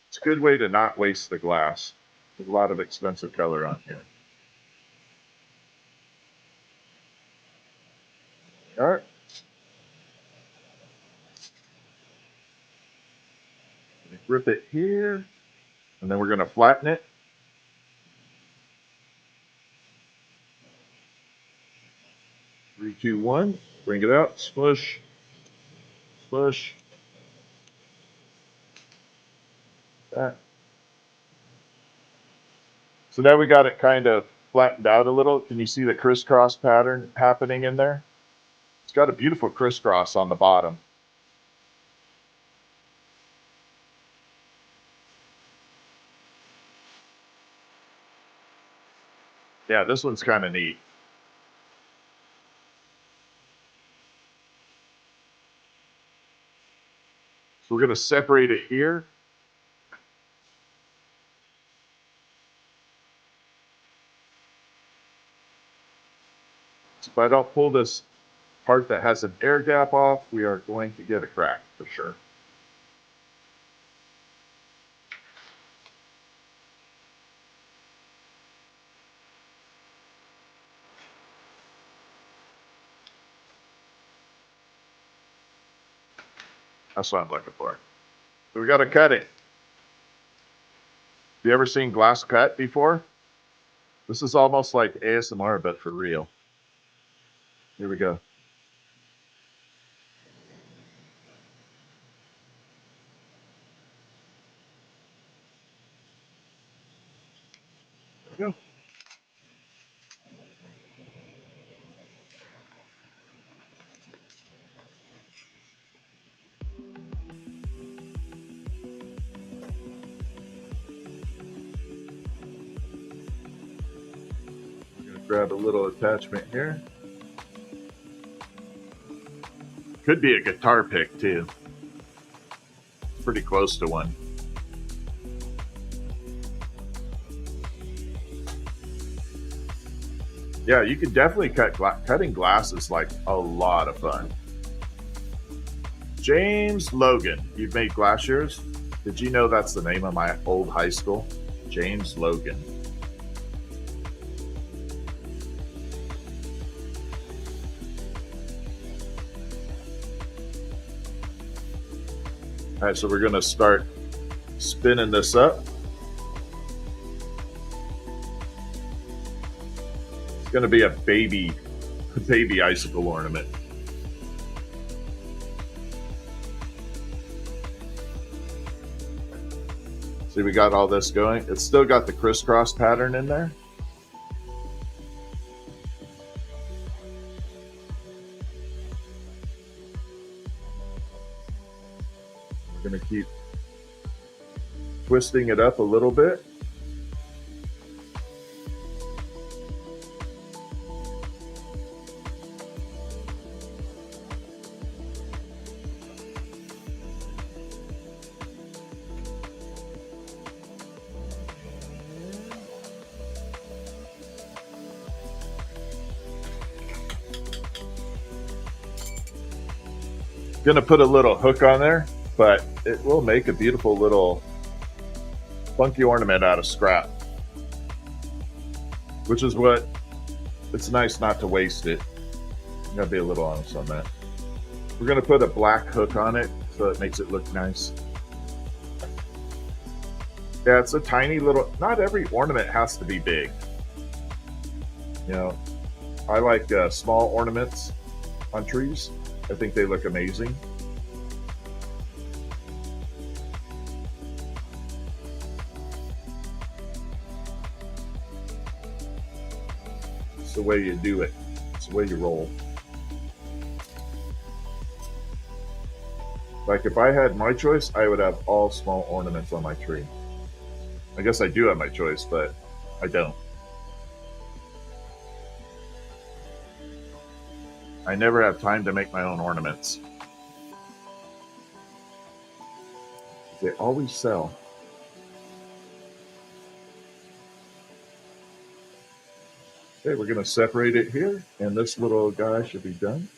It's a good way to not waste the glass. There's a lot of expensive color on here. All right. Grip it here. And then we're going to flatten it. Three, two, one. Bring it out. Smush. Smush. That. So now we got it kind of flattened out a little. Can you see the crisscross pattern happening in there? It's got a beautiful crisscross on the bottom. Yeah, this one's kind of neat. So we're going to separate it here. So if I don't pull this part that has an air gap off, we are going to get a crack for sure. That's what I'm looking for. So we got to cut it. Have you ever seen glass cut before? This is almost like ASMR, but for real. Here we go. There we go. I'm going to grab a little attachment here. Could be a guitar pick too. It's pretty close to one. Yeah, you can definitely cut cutting glass is like a lot of fun. James Logan, you've made glass yours? Did you know that's the name of my old high school? James Logan. All right, so we're going to start spinning this up. It's going to be a baby icicle ornament. See, we got all this going. It's still got the crisscross pattern in there. We're going to keep twisting it up a little bit. Going to put a little hook on there, but it will make a beautiful little funky ornament out of scrap, which is what it's nice not to waste it. I'm gonna be a little honest on that. We're gonna put a black hook on it so it makes it look nice. Yeah, it's a tiny little, not every ornament has to be big. You know, I like small ornaments on trees. I think they look amazing. It's the way you do it. It's the way you roll. Like if I had my choice, I would have all small ornaments on my tree. I guess I do have my choice, but I don't. I never have time to make my own ornaments. They always sell. Okay, we're going to separate it here, and this little guy should be done.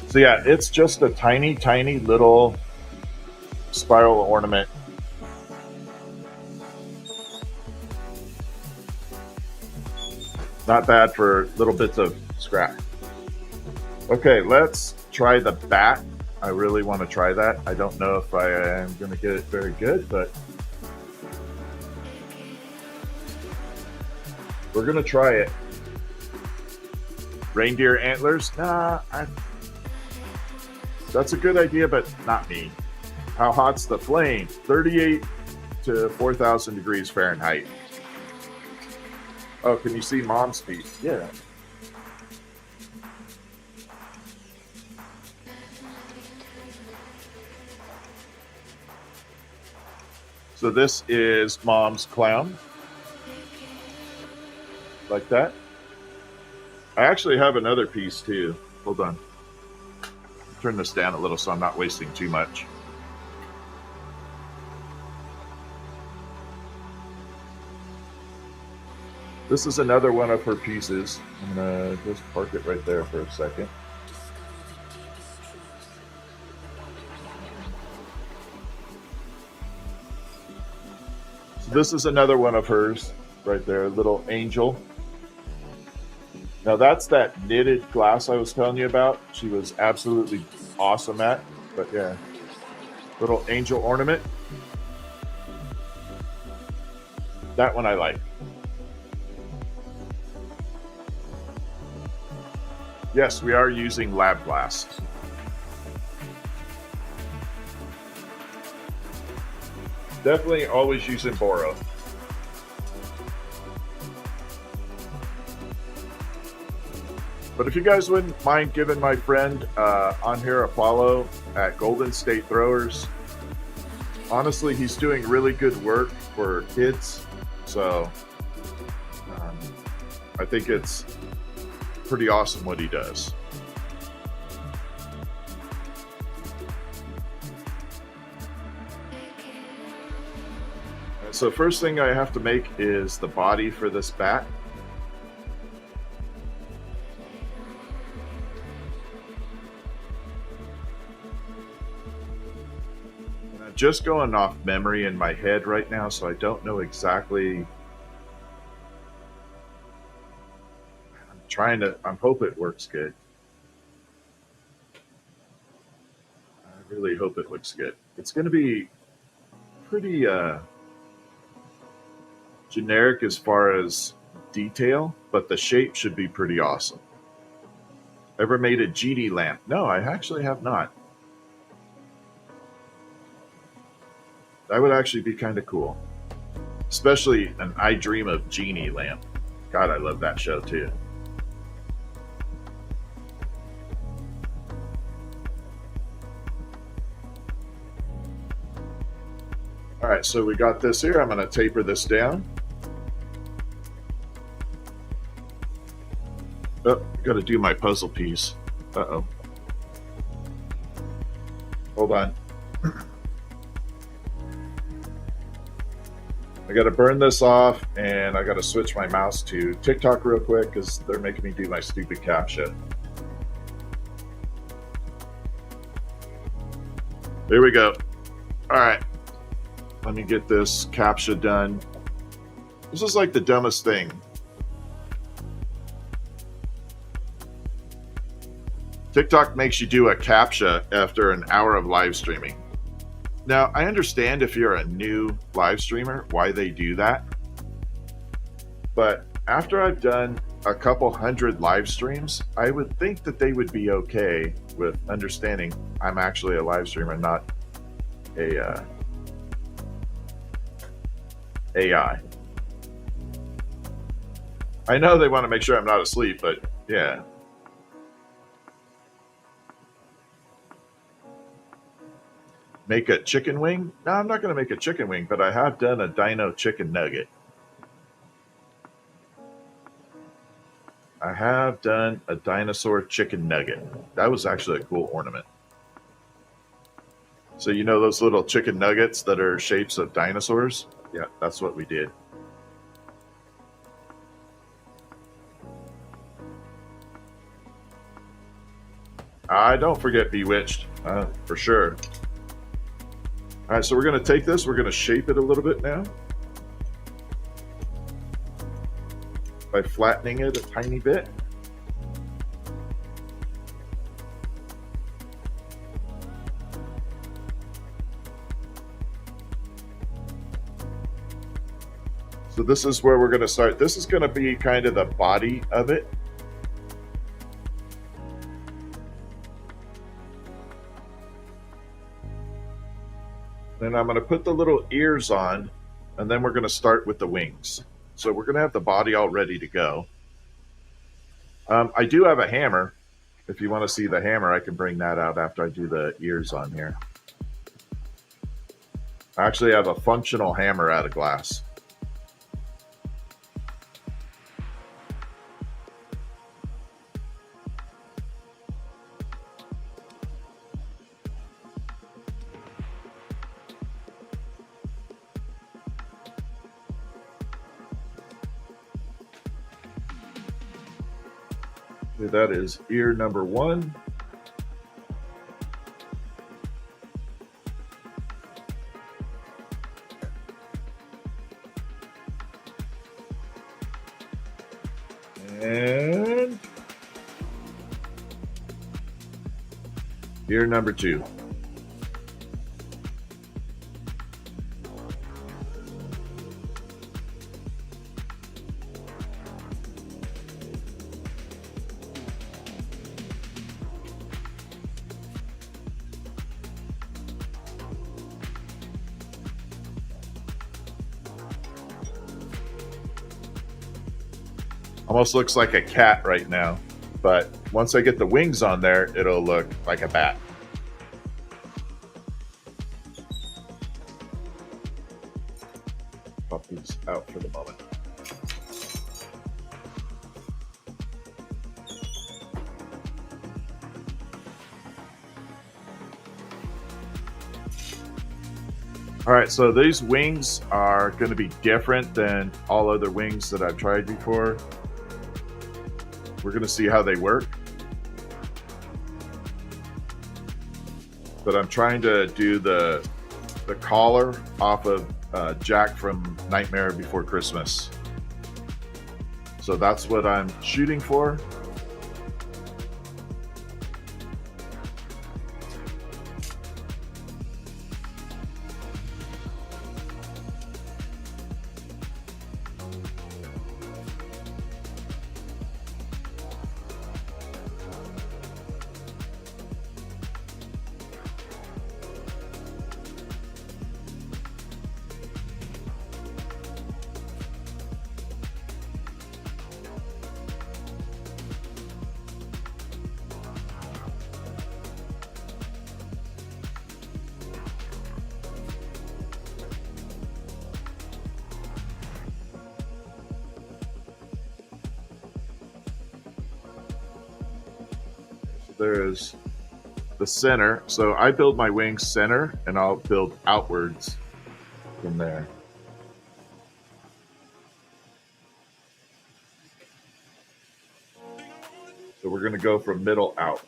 So yeah, it's just a tiny, tiny little spiral ornament. Not bad for little bits of scrap. Okay, let's try the bat. I really want to try that. I don't know if I am going to get it very good, but we're going to try it. Reindeer antlers? Nah, that's a good idea, but not me. How hot's the flame? 38 to 4,000 degrees Fahrenheit. Oh, can you see Mom's feet? Yeah. So this is Mom's clown. Like that. I actually have another piece too. Hold on. Turn this down a little so I'm not wasting too much. This is another one of her pieces. I'm going to just park it right there for a second. So this is another one of hers right there, little angel. Now that's that knitted glass I was telling you about. She was absolutely awesome at. But yeah, little angel ornament. That one I like. Yes, we are using lab glass. Definitely always using boro. But if you guys wouldn't mind giving my friend on here a follow at Golden State Throwers. Honestly, he's doing really good work for kids. So I think it's pretty awesome what he does. And so first thing I have to make is the body for this bat. Just going off memory in my head right now, so I don't know exactly. I hope it works good. I really hope it looks good. It's going to be pretty generic as far as detail, but the shape should be pretty awesome. Ever made a genie lamp? No, I actually have not. That would actually be kind of cool. Especially an I Dream of Genie lamp. God, I love that show too. All right, so we got this here. I'm going to taper this down. Oh, got to do my puzzle piece. Uh-oh. Hold on. I got to burn this off, and I got to switch my mouse to TikTok real quick because they're making me do my stupid CAPTCHA. There we go. All right. Let me get this CAPTCHA done. This is like the dumbest thing. TikTok makes you do a CAPTCHA after an hour of live streaming. Now, I understand if you're a new live streamer, why they do that. But after I've done a couple hundred live streams, I would think that they would be okay with understanding I'm actually a live streamer, not a AI. I know they want to make sure I'm not asleep, but yeah. Make a chicken wing? No, I'm not going to make a chicken wing, but I have done a dino chicken nugget. I have done a dinosaur chicken nugget. That was actually a cool ornament. So you know those little chicken nuggets that are shapes of dinosaurs? Yeah, that's what we did. Don't forget Bewitched, for sure. All right, so we're going to take this, we're going to shape it a little bit now. by flattening it a tiny bit. So this is where we're going to start. This is going to be kind of the body of it. Then I'm going to put the little ears on, and then we're going to start with the wings. So we're going to have the body all ready to go. I do have a hammer. If you want to see the hammer, I can bring that out after I do the ears on here. I actually have a functional hammer out of glass. That is ear number 1. And ear number 2. Almost looks like a cat right now, but once I get the wings on there, it'll look like a bat. Pop these out for the moment. All right, so these wings are going to be different than all other wings that I've tried before. We're going to see how they work. But I'm trying to do the collar off of Jack from Nightmare Before Christmas. So that's what I'm shooting for. There's the center. So I build my wings center, and I'll build outwards from there. So we're going to go from middle out.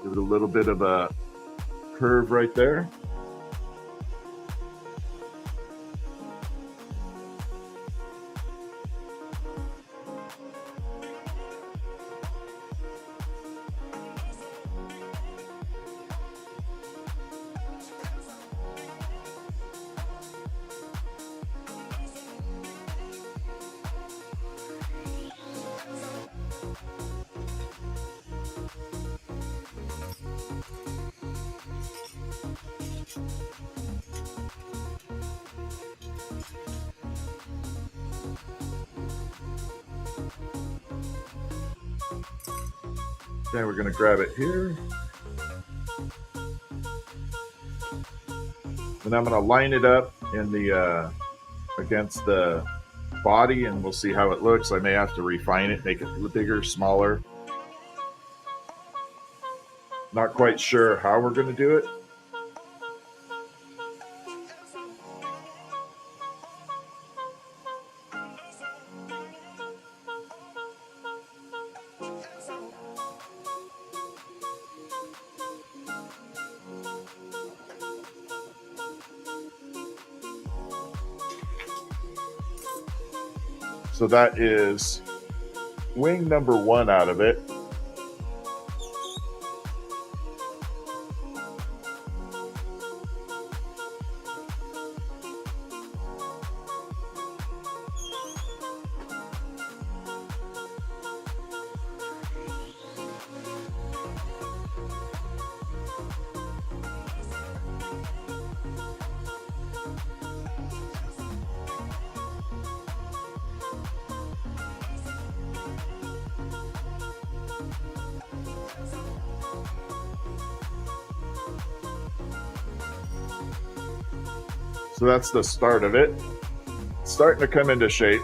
Give it a little bit of a curve right there. Okay, we're going to grab it here. And I'm going to line it up in the against the body, and we'll see how it looks. I may have to refine it, make it bigger, smaller. Not quite sure how we're going to do it. So that is wing number 1 out of it. So that's the start of it. It's starting to come into shape.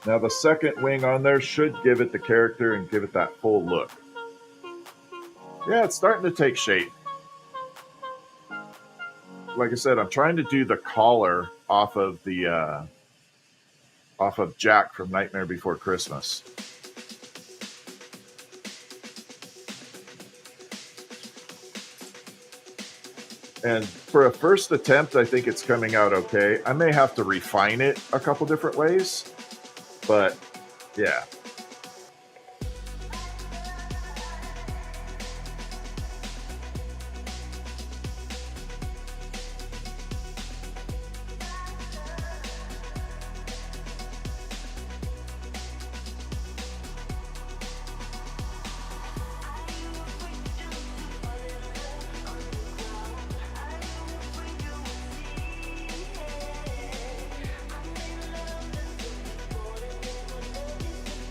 Now the second wing on there should give it the character and give it that full look. Yeah, it's starting to take shape. Like I said, I'm trying to do the collar off of the off of Jack from Nightmare Before Christmas. And for a first attempt, I think it's coming out okay. I may have to refine it a couple different ways, but yeah.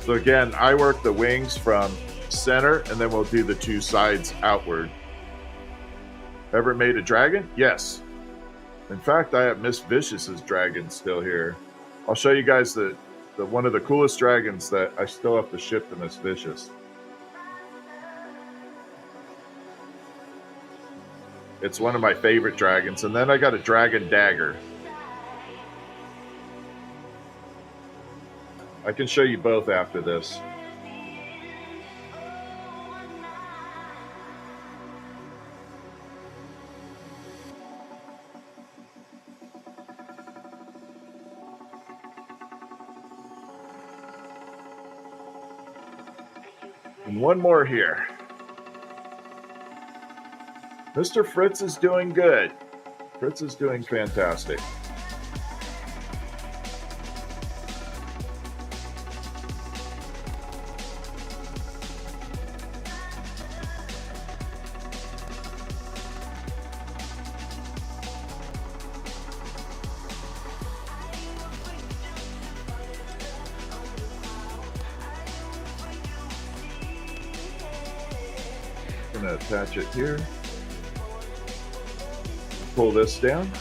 So again, I work the wings from center, and then we'll do the 2 sides outward. Ever made a dragon? Yes. In fact, I have Miss Vicious's dragon still here. I'll show you guys the one of the coolest dragons that I still have to ship to Miss Vicious. It's one of my favorite dragons. And then I got a dragon dagger. I can show you both after this. And one more here. Mr. Fritz is doing good. Fritz is doing fantastic. I'm going to attach it here. Pull this down.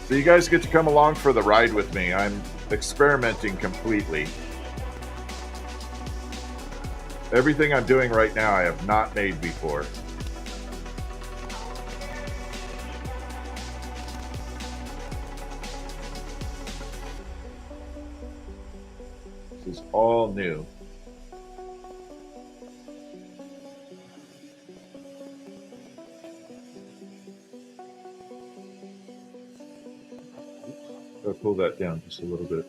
So you guys get to come along for the ride with me. I'm experimenting completely. Everything I'm doing right now I have not made before. This is all new. I'll pull that down just a little bit.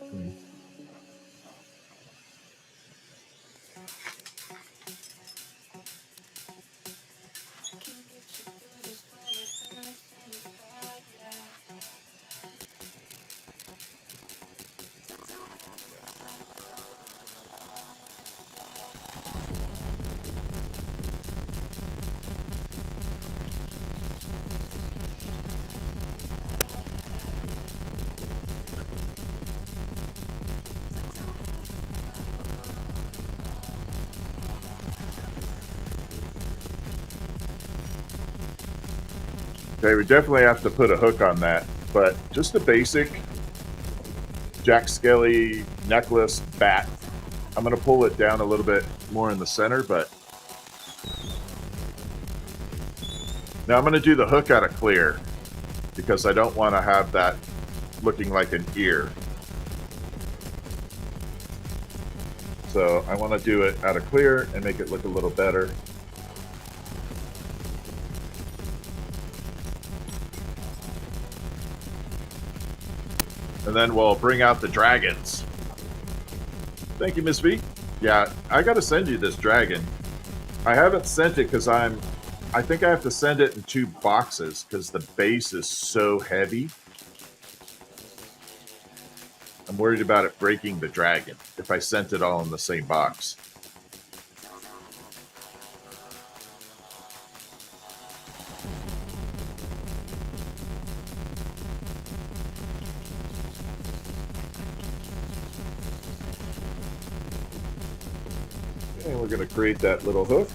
Okay, we definitely have to put a hook on that, but just a basic Jack Skelly necklace bat. I'm going to pull it down a little bit more in the center, but now I'm going to do the hook out of clear because I don't want to have that looking like an ear. So I want to do it out of clear and make it look a little better. And then we'll bring out the dragons. Thank you, Miss V. Yeah, I gotta send you this dragon. I haven't sent it because I think I have to send it in 2 boxes because the base is so heavy. I'm worried about it breaking the dragon if I sent it all in the same box. And we're going to create that little hook.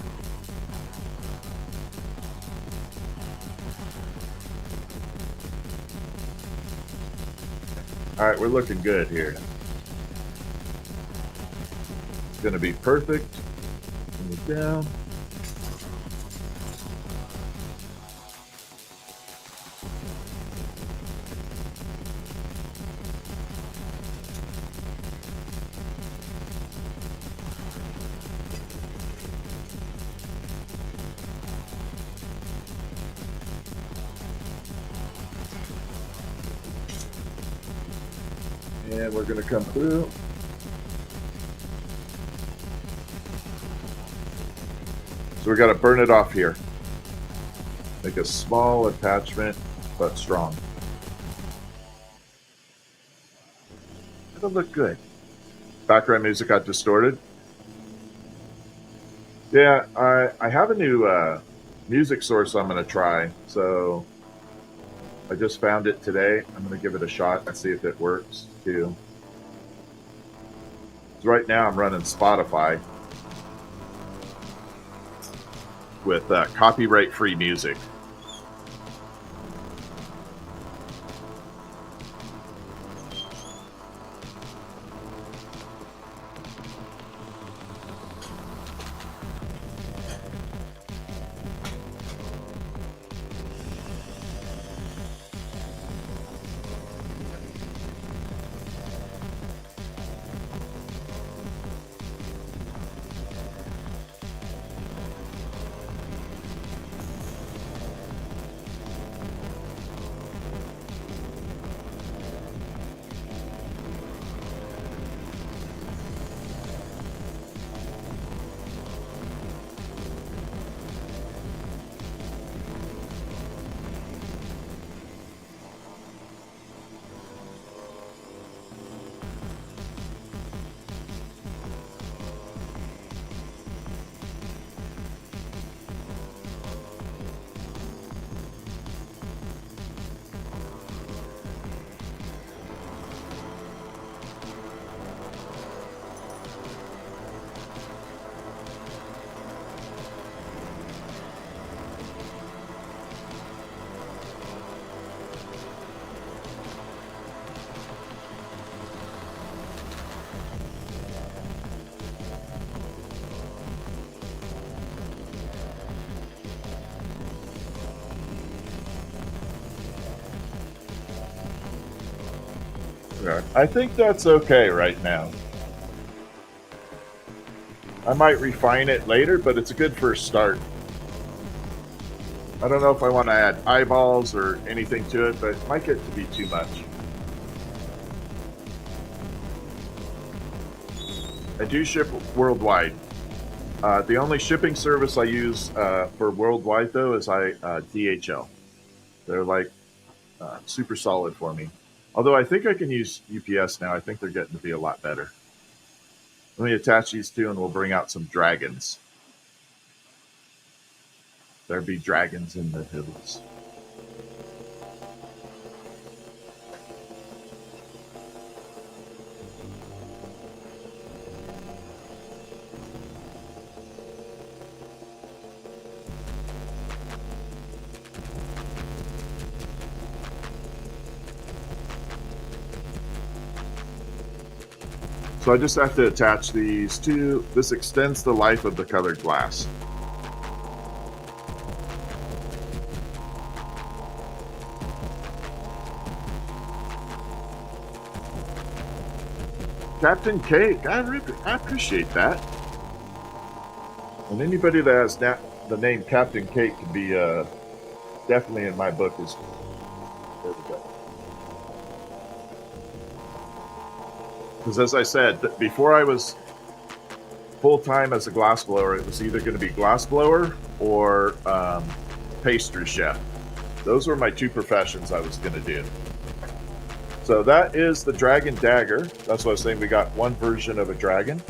All right, we're looking good here. It's going to be perfect. Bring it down. And we're going to come through. So we got to burn it off here. Make a small attachment, but strong. It'll look good. Background music got distorted. Yeah, I have a new music source I'm going to try. So I just found it today. I'm going to give it a shot and see if it works too. Right now I'm running Spotify with copyright-free music. I think that's okay right now. I might refine it later, but it's a good first start. I don't know if I want to add eyeballs or anything to it, but it might get to be too much. I do ship worldwide. The only shipping service I use for worldwide, though, is DHL. They're like super solid for me. Although I think I can use UPS now. I think they're getting to be a lot better. Let me attach these two and we'll bring out some dragons. There be dragons in the hills. So I just have to attach these two. This extends the life of the colored glass. Captain Cake, I appreciate that. And anybody that has the name Captain Cake can be definitely in my book. There we go. Because as I said, before I was full-time as a glass blower, it was either going to be glass blower or pastry chef. Those were my two professions I was going to do. So that is the dragon dagger. That's what I was saying. We got one version of a dragon.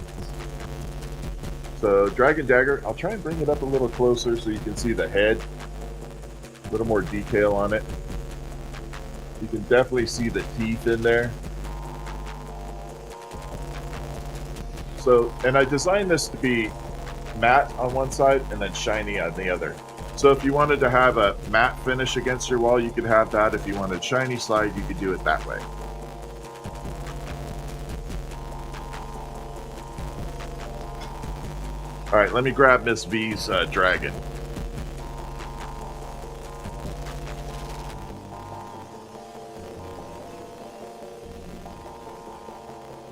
So dragon dagger, I'll try and bring it up a little closer so you can see the head. A little more detail on it. You can definitely see the teeth in there. So, and I designed this to be matte on one side and then shiny on the other. So if you wanted to have a matte finish against your wall, you could have that. If you wanted shiny slide, you could do it that way. All right, let me grab Miss V's dragon.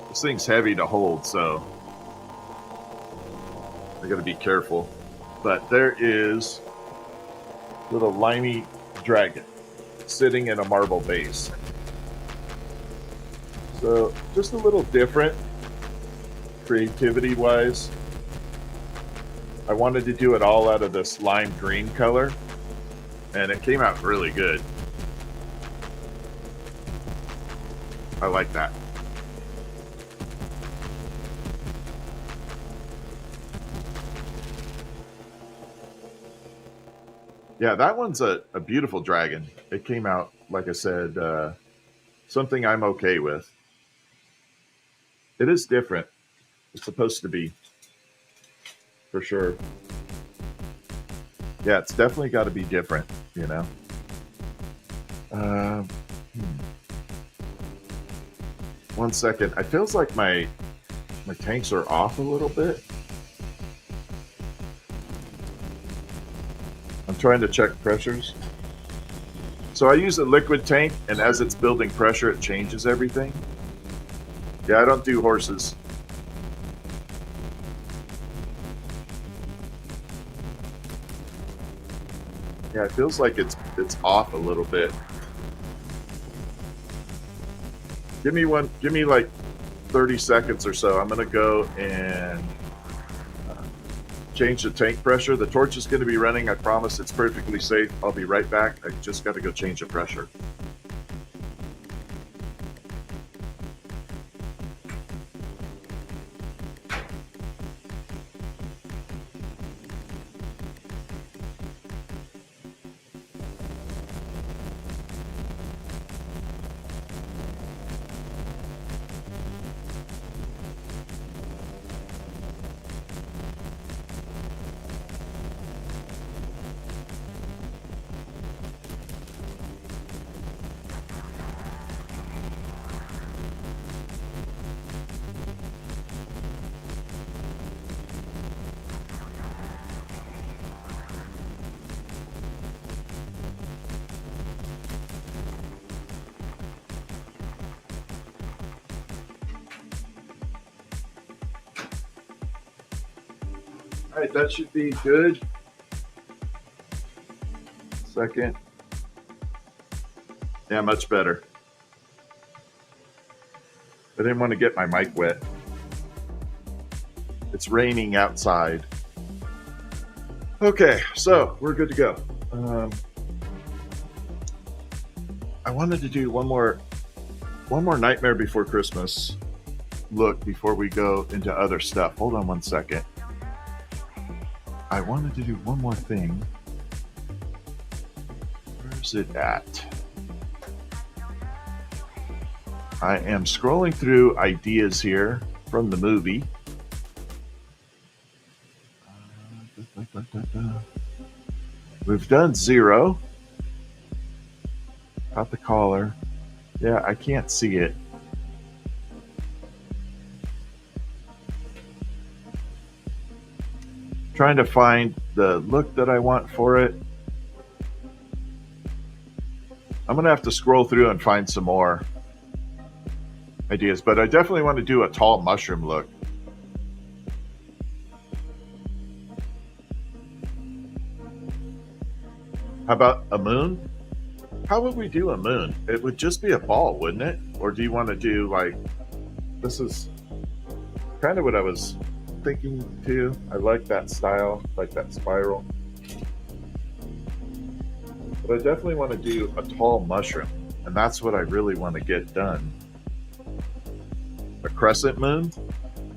This thing's heavy to hold, so I gotta be careful. But there is a little limey dragon sitting in a marble base. So just a little different creativity wise. I wanted to do it all out of this lime green color, and it came out really good. I like that. Yeah, that one's a beautiful dragon. It came out, like I said, something I'm okay with. It is different. It's supposed to be, for sure. Yeah, it's definitely got to be different, you know. Uh, 1 second. It feels like my tanks are off a little bit. I'm trying to check pressures. So I use a liquid tank, and as it's building pressure, it changes everything. Yeah, I don't do horses. Yeah, it feels like it's off a little bit. Give me like 30 seconds or so. I'm gonna go and change the tank pressure. The torch is gonna be running. I promise it's perfectly safe. I'll be right back. I just gotta go change the pressure. All right, that should be good. Second. Yeah, much better. I didn't want to get my mic wet. It's raining outside. Okay, so we're good to go. I wanted to do one more Nightmare Before Christmas look before we go into other stuff. Hold on 1 second. I wanted to do one more thing. Where's it at? I am scrolling through ideas here from the movie. We've done 0. Got the collar. Yeah, I can't see it. Trying to find the look that I want for it. I'm gonna have to scroll through and find some more ideas, but I definitely want to do a tall mushroom look. How about a moon? How would we do a moon? It would just be a ball, wouldn't it? Or do you want to do like this is kind of what I was thinking too. I like that style, like that spiral. But I definitely want to do a tall mushroom, and that's what I really want to get done. A crescent moon?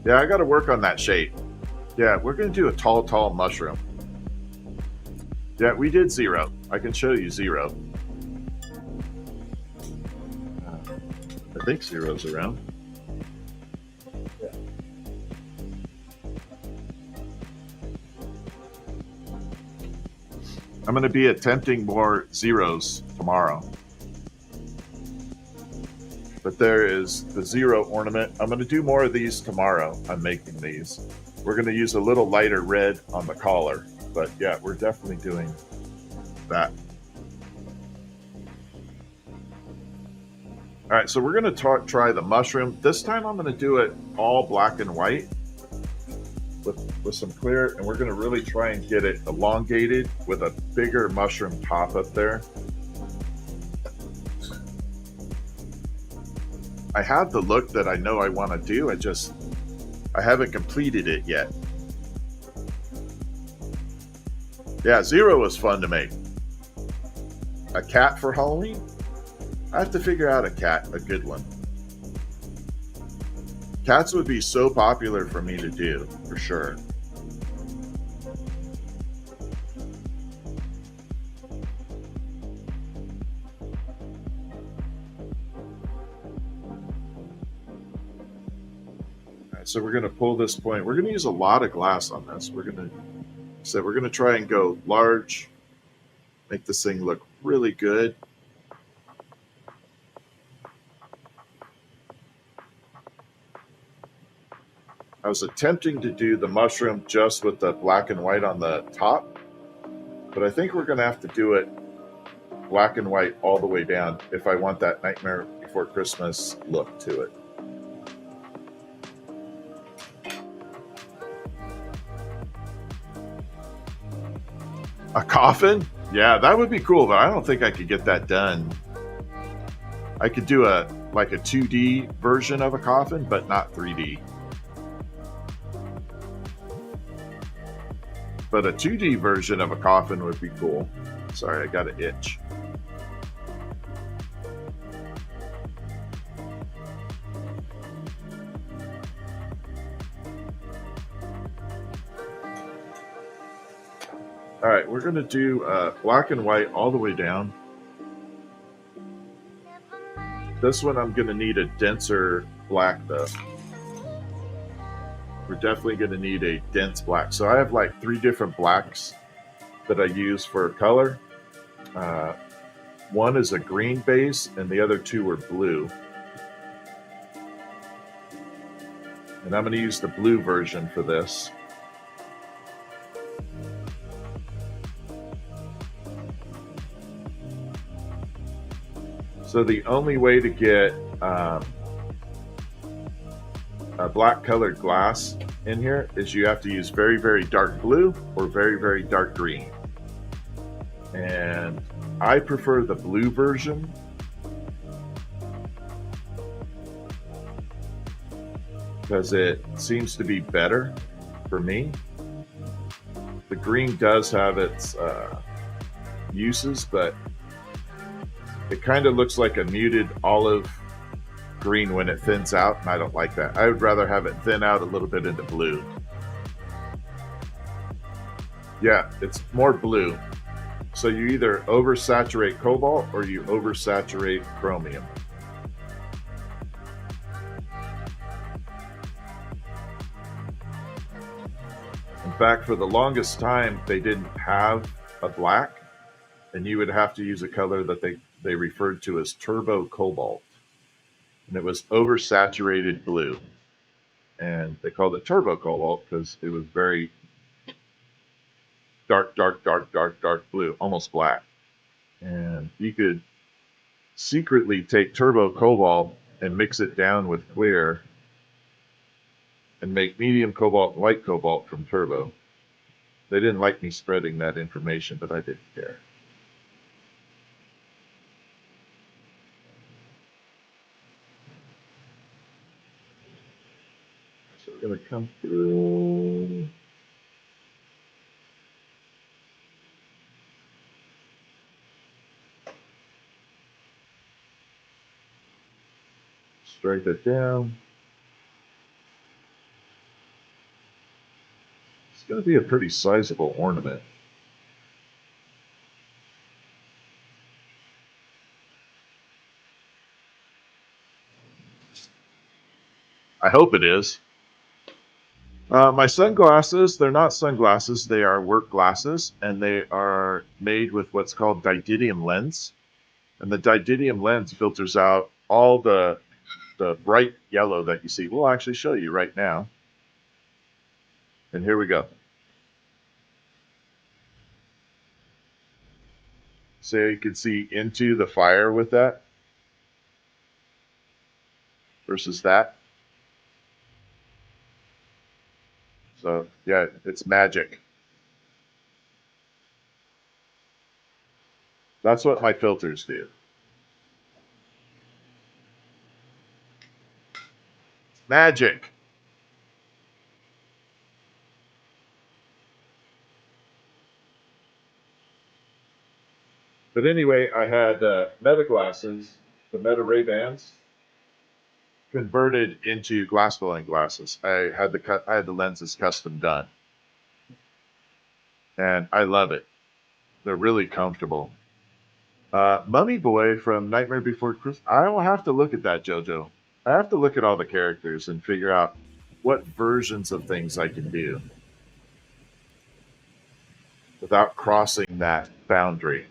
Yeah, I got to work on that shape. Yeah, we're going to do a tall mushroom. Yeah, we did 0. I can show you 0. I think 0's around. Yeah. I'm going to be attempting more 0's tomorrow. But there is the 0 ornament. I'm going to do more of these tomorrow. I'm making these. We're going to use a little lighter red on the collar. But yeah, we're definitely doing that. All right, so we're going to try the mushroom. This time I'm going to do it all black and white with some clear, and we're going to really try and get it elongated with a bigger mushroom top up there. I have the look that I know I want to do. I haven't completed it yet. Yeah, 0 was fun to make. A cat for Halloween? I have to figure out a good one. Cats would be so popular for me to do, for sure. So we're going to pull this point. We're going to use a lot of glass on this. We're going to try and go large, make this thing look really good. I was attempting to do the mushroom just with the black and white on the top, but I think we're going to have to do it black and white all the way down if I want that Nightmare Before Christmas look to it. A coffin? Yeah, that would be cool, but I don't think I could get that done. I could do a 2D version of a coffin, but not 3D. But a 2D version of a coffin would be cool. Sorry, I got an itch. All right, we're going to do black and white all the way down. This one I'm going to need a denser black though. We're definitely going to need a dense black. So I have like 3 different blacks that I use for color. One is a green base and the other 2 are blue. And I'm going to use the blue version for this. So the only way to get a black colored glass in here is you have to use very, very dark blue or very, very dark green. And I prefer the blue version because it seems to be better for me. The green does have its uses, but it kind of looks like a muted olive green when it thins out, and I don't like that. I would rather have it thin out a little bit into blue. Yeah, it's more blue. So you either oversaturate cobalt or you oversaturate chromium. In fact, for the longest time, they didn't have a black, and you would have to use a color that they referred to as turbo cobalt. And it was oversaturated blue. And they called it turbo cobalt because it was very dark blue, almost black. And you could secretly take turbo cobalt and mix it down with clear and make medium cobalt and white cobalt from turbo. They didn't like me spreading that information, but I didn't care. So we're going to come through. Strike that down. It's going to be a pretty sizable ornament. I hope it is. My sunglasses, they're not sunglasses, they are work glasses, and they are made with what's called didymium lens. And the didymium lens filters out all the bright yellow that you see. We'll actually show you right now. And here we go. So you can see into the fire with that versus that. So yeah, it's magic. That's what my filters do. Magic. But anyway, I had Meta glasses, the Meta Ray-Bans, converted into glassblowing glasses. I had the lenses custom done, and I love it. They're really comfortable. Mummy Boy from Nightmare Before Christmas. I will have to look at that, JoJo. I have to look at all the characters and figure out what versions of things I can do without crossing that boundary.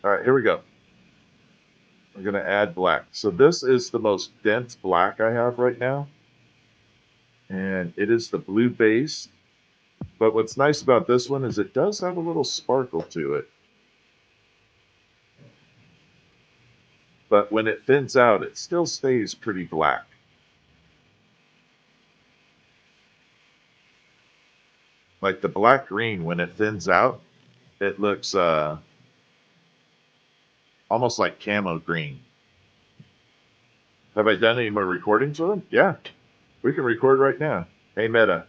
All right, here we go. We're going to add black. So this is the most dense black I have right now. And it is the blue base. But what's nice about this one is it does have a little sparkle to it. But when it thins out, it still stays pretty black. Like the black green, when it thins out, it looks almost like camo green. Have I done any more recordings with them? Yeah, we can record right now. Hey, Meta,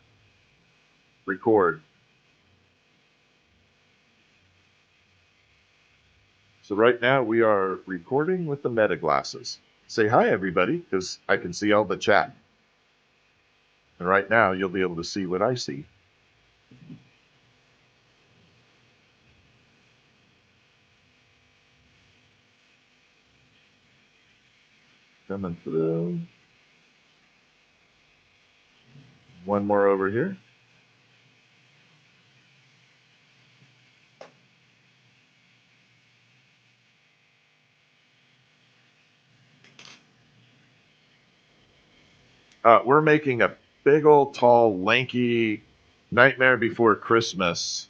record. So right now we are recording with the Meta glasses. Say hi, everybody, because I can see all the chat. And right now you'll be able to see what I see. Coming through. One more over here. We're making a big old tall lanky Nightmare Before Christmas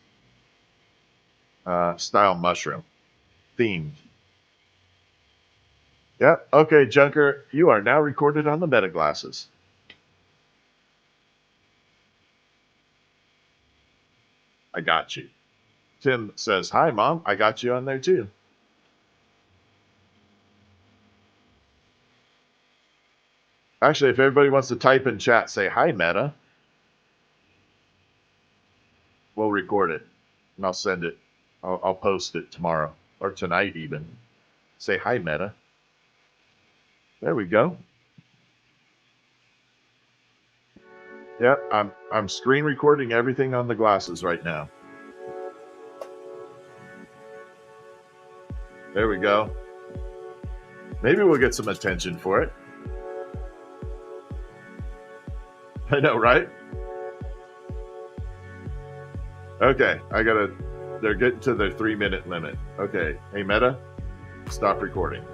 style mushroom themed. Yep. Okay, Junker, you are now recorded on the Meta glasses. I got you. Tim says, hi, Mom. I got you on there too. Actually, if everybody wants to type in chat, say, hi, Meta. We'll record it and I'll send it. I'll post it tomorrow or tonight even. Say, hi, Meta. There we go. Yep, I'm screen recording everything on the glasses right now. There we go. Maybe we'll get some attention for it. I know, right? Okay, they're getting to their 3-minute limit. Okay, hey Meta, stop recording.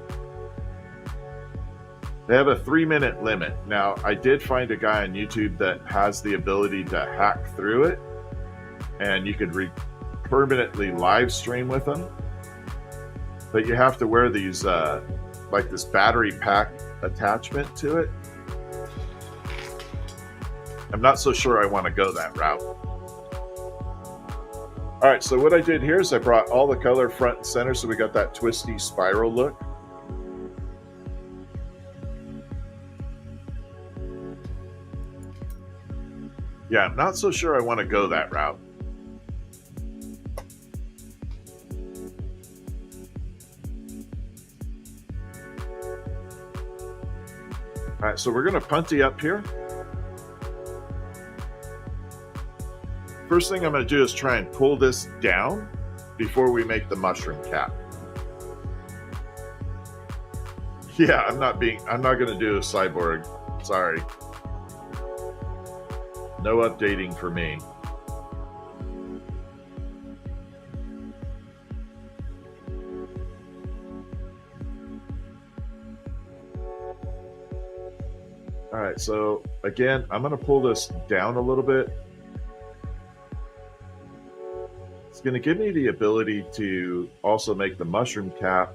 They have a 3-minute limit. Now, I did find a guy on YouTube that has the ability to hack through it, and you could permanently live stream with them. But you have to wear these, like this battery pack attachment to it. I'm not so sure I want to go that route. All right, so what I did here is I brought all the color front and center, so we got that twisty spiral look. Yeah, I'm not so sure I want to go that route. All right, so we're going to punty up here. First thing I'm going to do is try and pull this down before we make the mushroom cap. Yeah, I'm not going to do a cyborg. Sorry. No updating for me. All right, so again, I'm going to pull this down a little bit. It's going to give me the ability to also make the mushroom cap,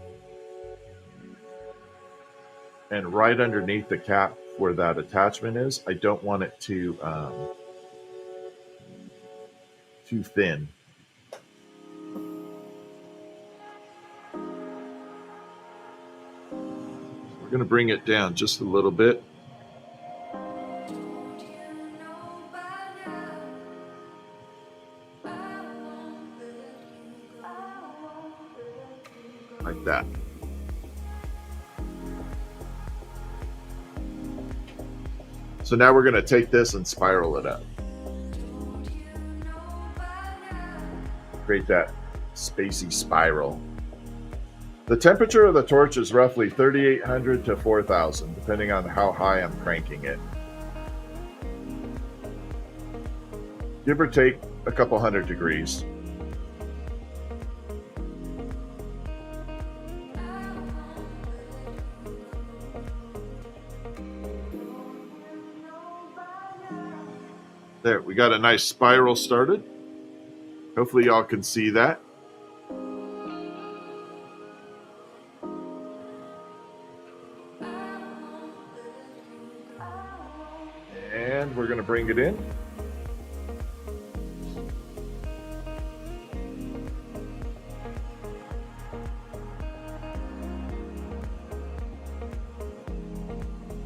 and right underneath the cap where that attachment is, I don't want it too thin. We're going to bring it down just a little bit. Like that. So now we're going to take this and spiral it up. Create that spacey spiral. The temperature of the torch is roughly 3,800 to 4,000, depending on how high I'm cranking it. Give or take a couple hundred degrees. There, we got a nice spiral started. Hopefully y'all can see that. And we're going to bring it in.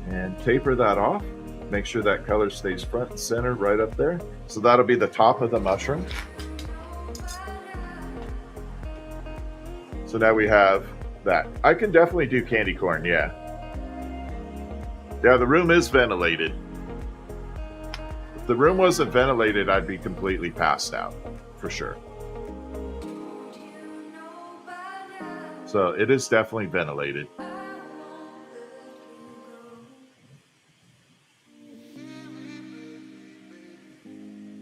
And taper that off. Make sure that color stays front and center right up there. So that'll be the top of the mushroom. So now we have that. I can definitely do candy corn, yeah. Yeah, the room is ventilated. If the room wasn't ventilated, I'd be completely passed out, for sure. So it is definitely ventilated.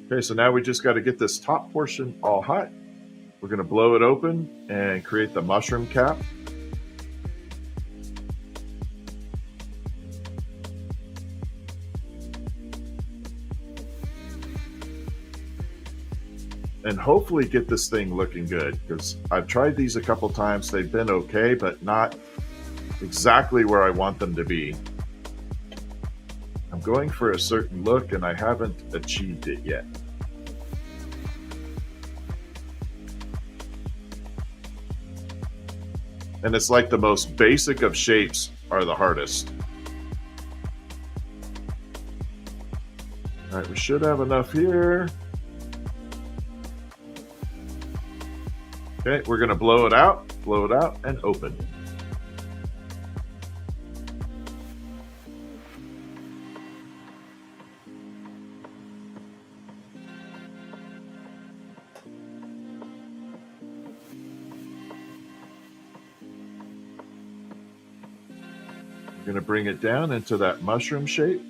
Okay, so now we just got to get this top portion all hot. We're going to blow it open and create the mushroom cap. And hopefully get this thing looking good, because I've tried these a couple times. They've been okay, but not exactly where I want them to be. I'm going for a certain look and I haven't achieved it yet. And it's like the most basic of shapes are the hardest. All right, we should have enough here. Okay, we're gonna blow it out, and open. We're gonna bring it down into that mushroom shape.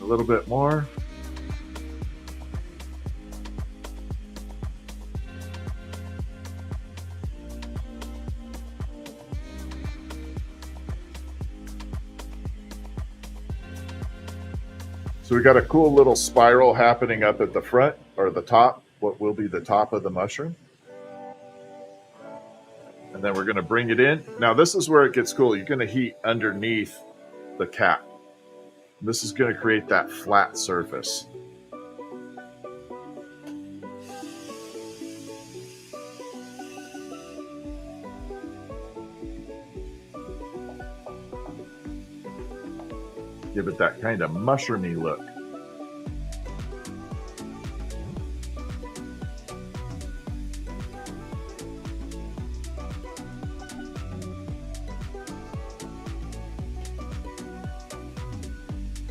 A little bit more. So we got a cool little spiral happening up at the front, or the top, what will be the top of the mushroom. And then we're going to bring it in. Now this is where it gets cool. You're going to heat underneath the cap. This is going to create that flat surface. Give it that kind of mushroomy look.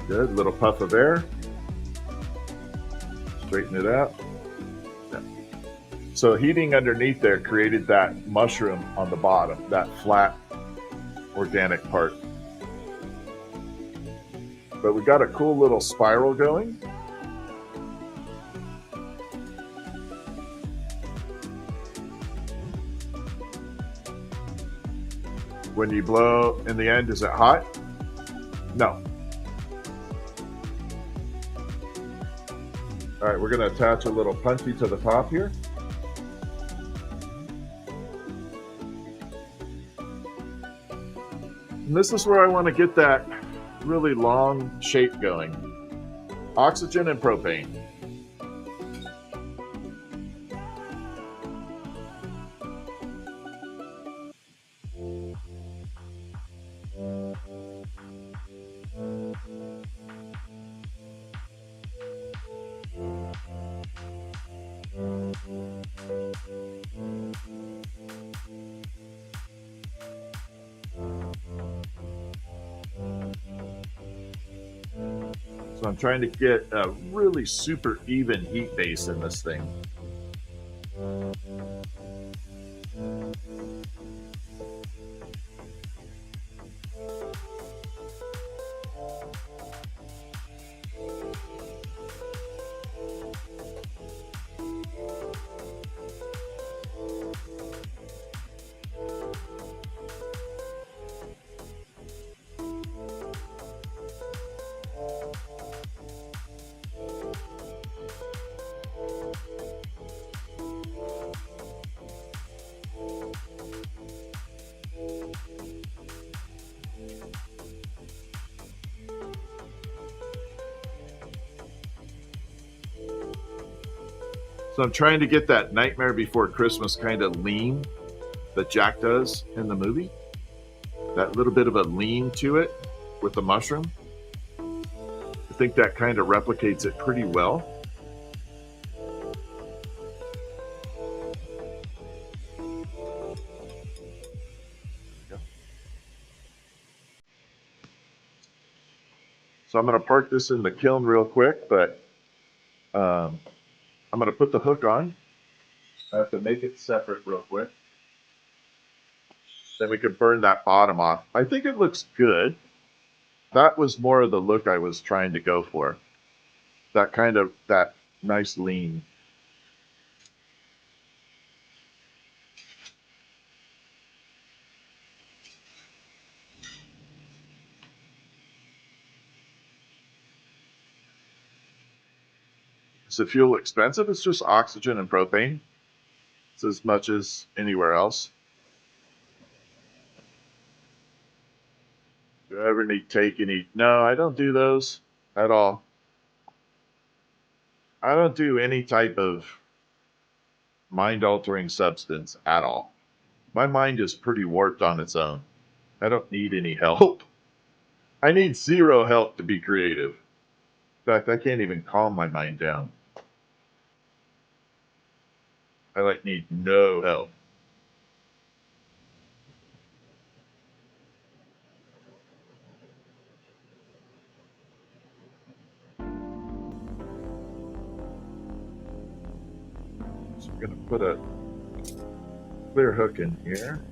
Good, little puff of air. Straighten it out. Yeah. So heating underneath there created that mushroom on the bottom, that flat organic part. But we got a cool little spiral going. When you blow in the end, is it hot? No. All right, we're going to attach a little punchy to the top here. And this is where I want to get that really long shape going. Oxygen and propane. So I'm trying to get a really super even heat base in this thing. So I'm trying to get that Nightmare Before Christmas kind of lean that Jack does in the movie. That little bit of a lean to it with the mushroom. I think that kind of replicates it pretty well. So I'm going to park this in the kiln real quick, but I'm going to put the hook on. I have to make it separate real quick. Then we can burn that bottom off. I think it looks good. That was more of the look I was trying to go for. That kind of, that nice lean. Is the fuel expensive? It's just oxygen and propane. It's as much as anywhere else. Do I ever need take any? No, I don't do those at all. I don't do any type of mind-altering substance at all. My mind is pretty warped on its own. I don't need any help. I need zero help to be creative. In fact, I can't even calm my mind down. I need no help. So I'm going to put a clear hook in here.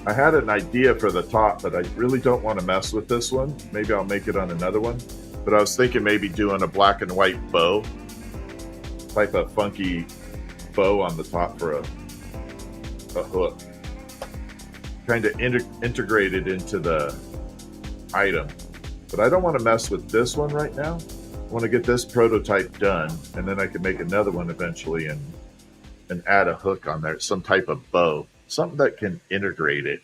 I had an idea for the top, but I really don't want to mess with this one. Maybe I'll make it on another one. But I was thinking maybe doing a black and white bow, type of funky bow on the top for a hook. Kind of integrated into the item. But I don't want to mess with this one right now. I want to get this prototype done, and then I can make another one eventually and add a hook on there, some type of bow, something that can integrate it,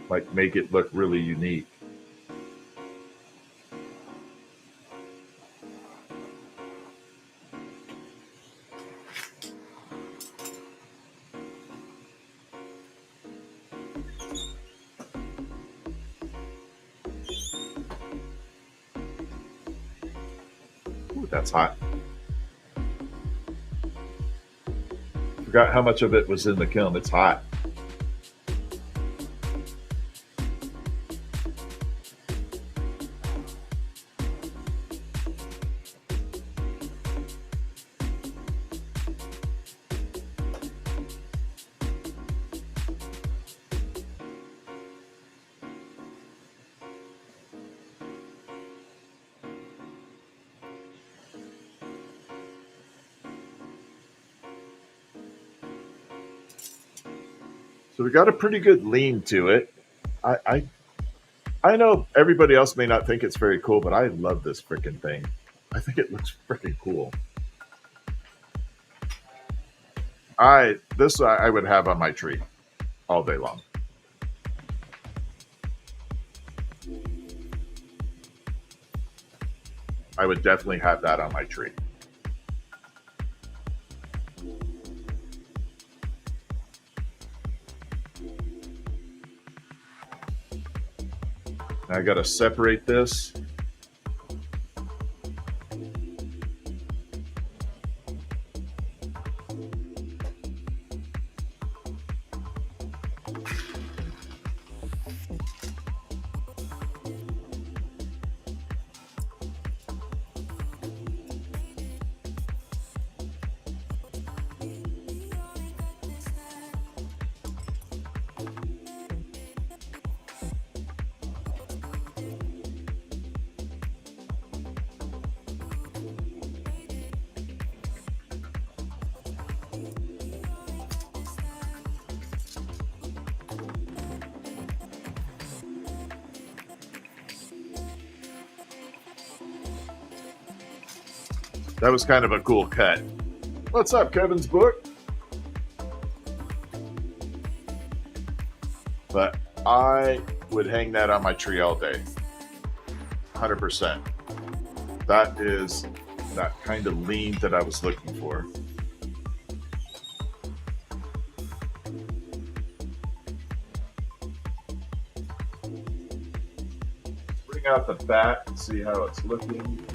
like make it look really unique. Ooh, that's hot. Forgot how much of it was in the kiln. It's hot. So we got a pretty good lean to it. I know everybody else may not think it's very cool, but I love this freaking thing. I think it looks freaking cool. This I would have on my tree all day long. I would definitely have that on my tree. I got to separate this. That was kind of a cool cut. What's up, Kevin's book? But I would hang that on my tree all day. 100%. That is that kind of lean that I was looking for. Bring out the bat and see how it's looking.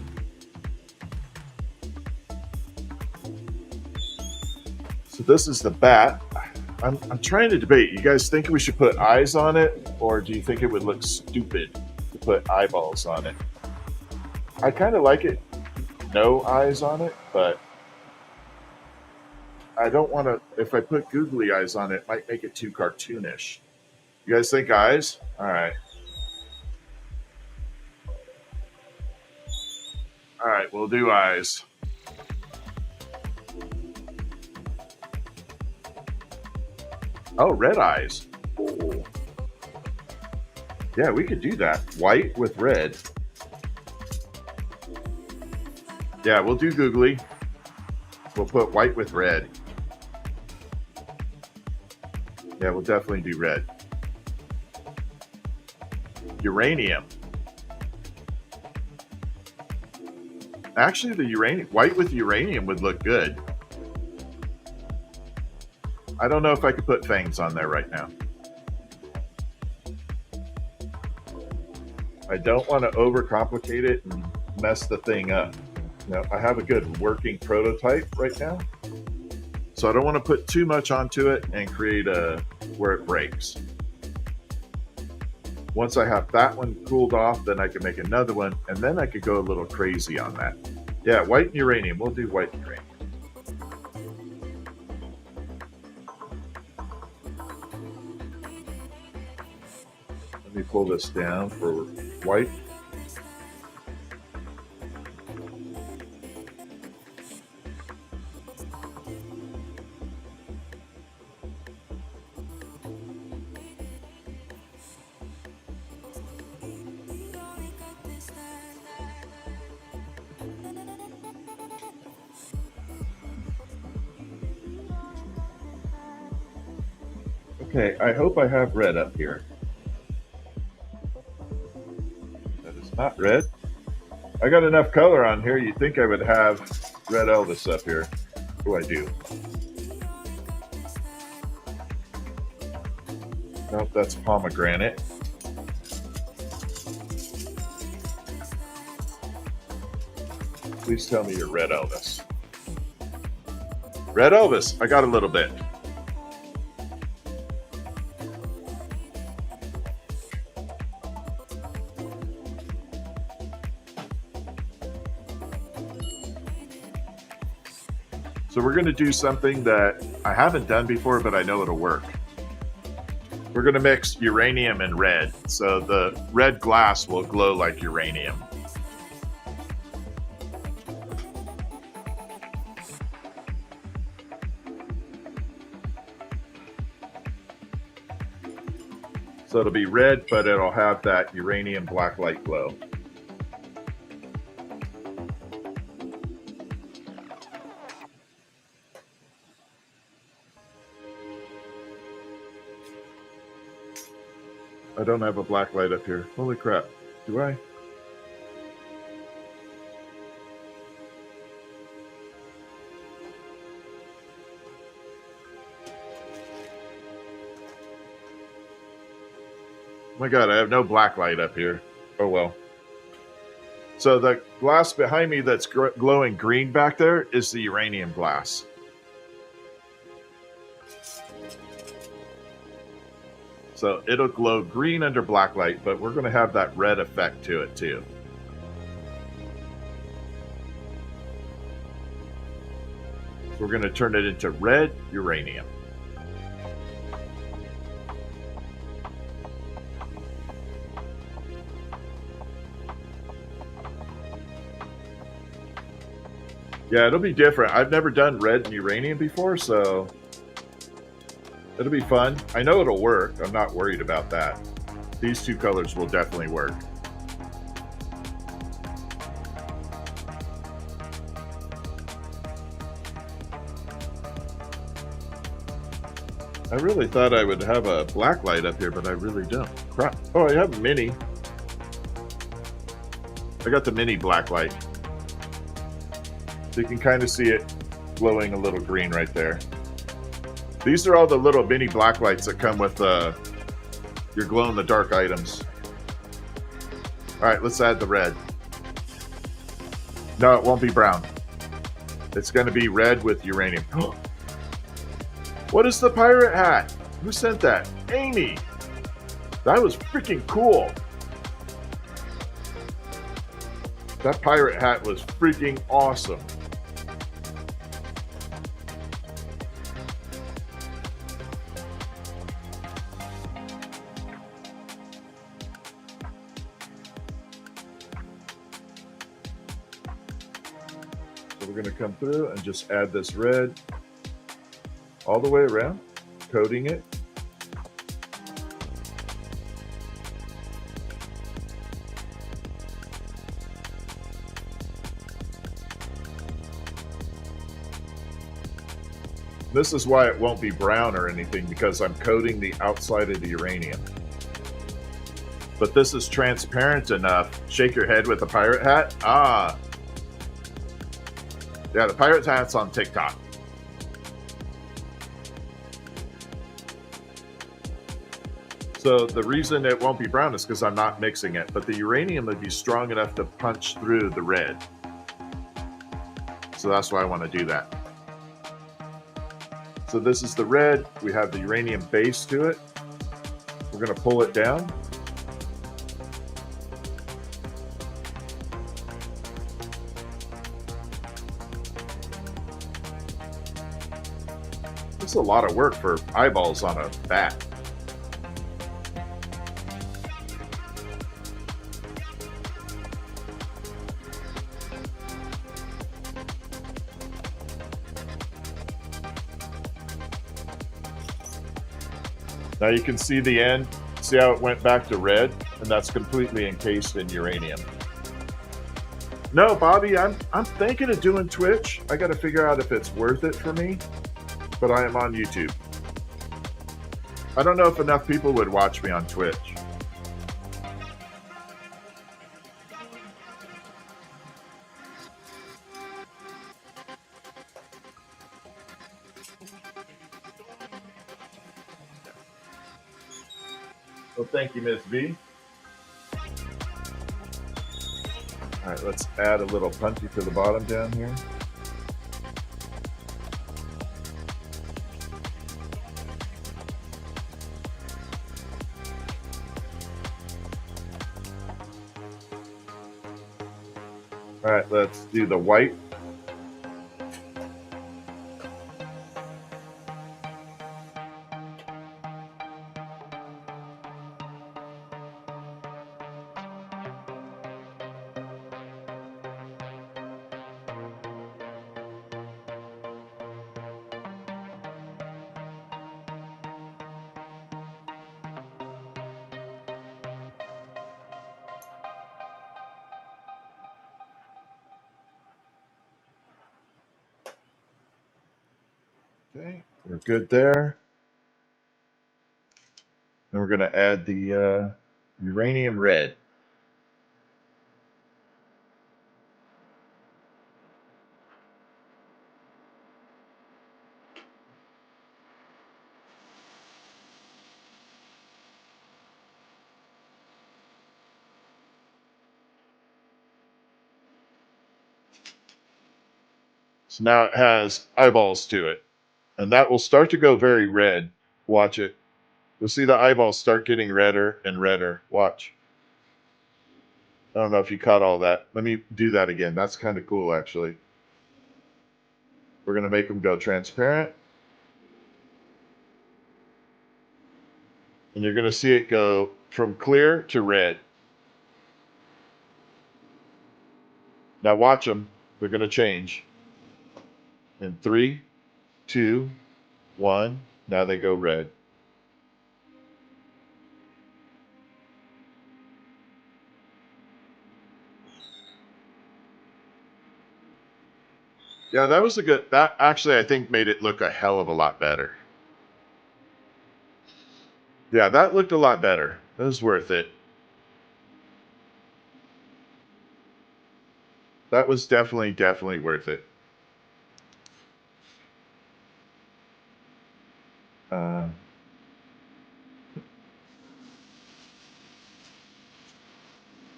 So this is the bat. I'm trying to debate. You guys think we should put eyes on it, or do you think it would look stupid to put eyeballs on it? I kind of like it, no eyes on it, but I don't want to. If I put googly eyes on it, it might make it too cartoonish. You guys think eyes? All right. All right, we'll do eyes. Oh, red eyes. Ooh. Yeah, we could do that. White with red. Yeah, we'll do googly. We'll put white with red. Yeah, we'll definitely do red. Uranium. Actually, the uranium, white with uranium would look good. I don't know if I could put fangs on there right now. I don't want to overcomplicate it and mess the thing up. You know, I have a good working prototype right now, so I don't want to put too much onto it and create where it breaks. Once I have that one cooled off, then I can make another one, and then I could go a little crazy on that. Yeah, white and uranium. We'll do white and uranium. Let me pull this down for white. Okay, I hope I have red up here. That is not red. I got enough color on here. You'd think I would have red Elvis up here. Oh, I do. Nope, that's pomegranate. Please tell me you're red Elvis. Red Elvis, I got a little bit. So we're going to do something that I haven't done before, but I know it'll work. We're going to mix uranium and red, so the red glass will glow like uranium. So it'll be red, but it'll have that uranium black light glow. I don't have a black light up here. Holy crap. Do I? Oh my god, I have no black light up here. Oh well. So the glass behind me that's glowing green back there is the uranium glass. So it'll glow green under black light, but we're going to have that red effect to it too. So we're going to turn it into red uranium. Yeah, it'll be different. I've never done red and uranium before, so it'll be fun. I know it'll work. I'm not worried about that. These two colors will definitely work. I really thought I would have a black light up here, but I really don't. Crap. Oh, I have a mini. I got the mini black light. So you can kind of see it glowing a little green right there. These are all the little mini black lights that come with your glow-in-the-dark items. All right, let's add the red. No, it won't be brown. It's going to be red with uranium. What is the pirate hat? Who sent that? Amy! That was freaking cool. That pirate hat was freaking awesome. So we're going to come through and just add this red all the way around, coating it. This is why it won't be brown or anything, because I'm coating the outside of the uranium. But this is transparent enough. Shake your head with a pirate hat. Ah. Yeah, the pirate hat's on TikTok. So the reason it won't be brown is because I'm not mixing it, but the uranium would be strong enough to punch through the red. So that's why I want to do that. So this is the red. We have the uranium base to it. We're going to pull it down. It's a lot of work for eyeballs on a bat. Now you can see the end. See how it went back to red? And that's completely encased in uranium. No, Bobby, I'm thinking of doing Twitch. I got to figure out if it's worth it for me. But I am on YouTube. I don't know if enough people would watch me on Twitch. Well, thank you, Miss B. All right, let's add a little punchy to the bottom down here. All right, let's do the white. Okay, we're good there. Then we're going to add the uranium red. So now it has eyeballs to it. And that will start to go very red. Watch it. You'll see the eyeballs start getting redder and redder. Watch. I don't know if you caught all that. Let me do that again. That's kind of cool, actually. We're going to make them go transparent. And you're going to see it go from clear to red. Now watch them. They're going to change. In 3, 2, 1. Now they go red. Yeah, that was a good. That actually, I think, made it look a hell of a lot better. Yeah, that looked a lot better. That was worth it. That was definitely worth it. Uh,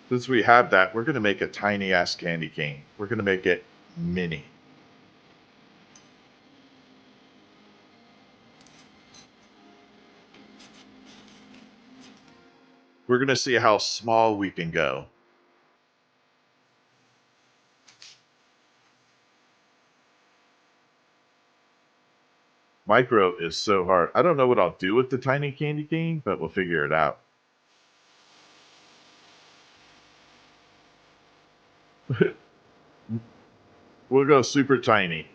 since we have that, we're going to make a tiny ass candy cane. We're going to make it mini. We're going to see how small we can go. Micro is so hard. I don't know what I'll do with the tiny candy cane, but we'll figure it out. We'll go super tiny.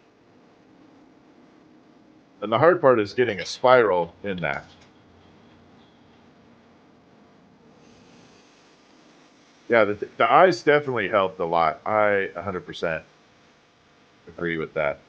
And the hard part is getting a spiral in that. Yeah, the eyes definitely helped a lot. I 100% agree with that.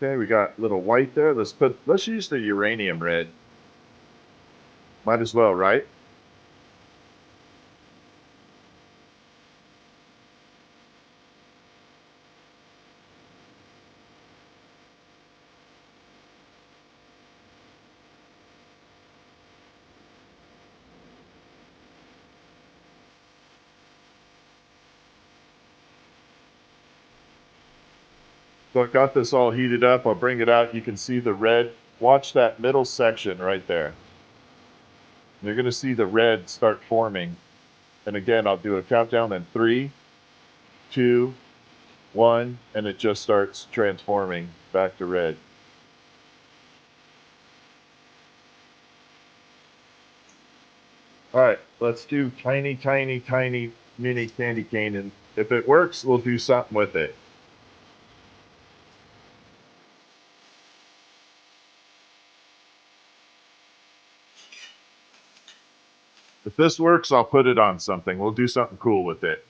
Okay, we got a little white there. Let's use the uranium red. Might as well, right? So I've got this all heated up. I'll bring it out. You can see the red. Watch that middle section right there. You're going to see the red start forming. And again, I'll do a countdown in 3, 2, 1, and it just starts transforming back to red. All right, Let's do tiny, tiny, tiny mini candy cane, and if it works, we'll do something with it. If this works, I'll put it on something. We'll do something cool with it.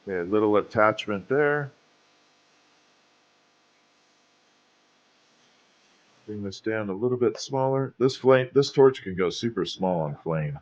Okay, a little attachment there. Bring this down a little bit smaller. This torch can go super small on flame.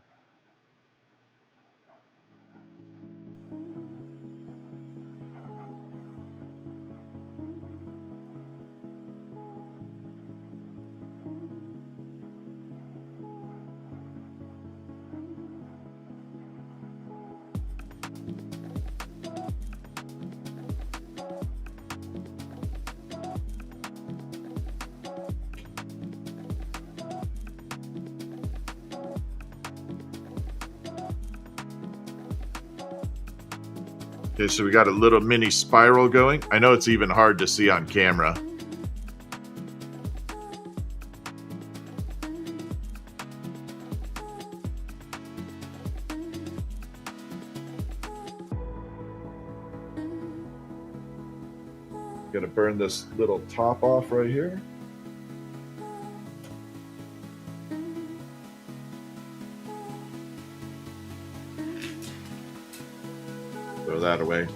Okay, so we got a little mini spiral going. I know it's even hard to see on camera. Gonna burn this little top off right here. Throw that away.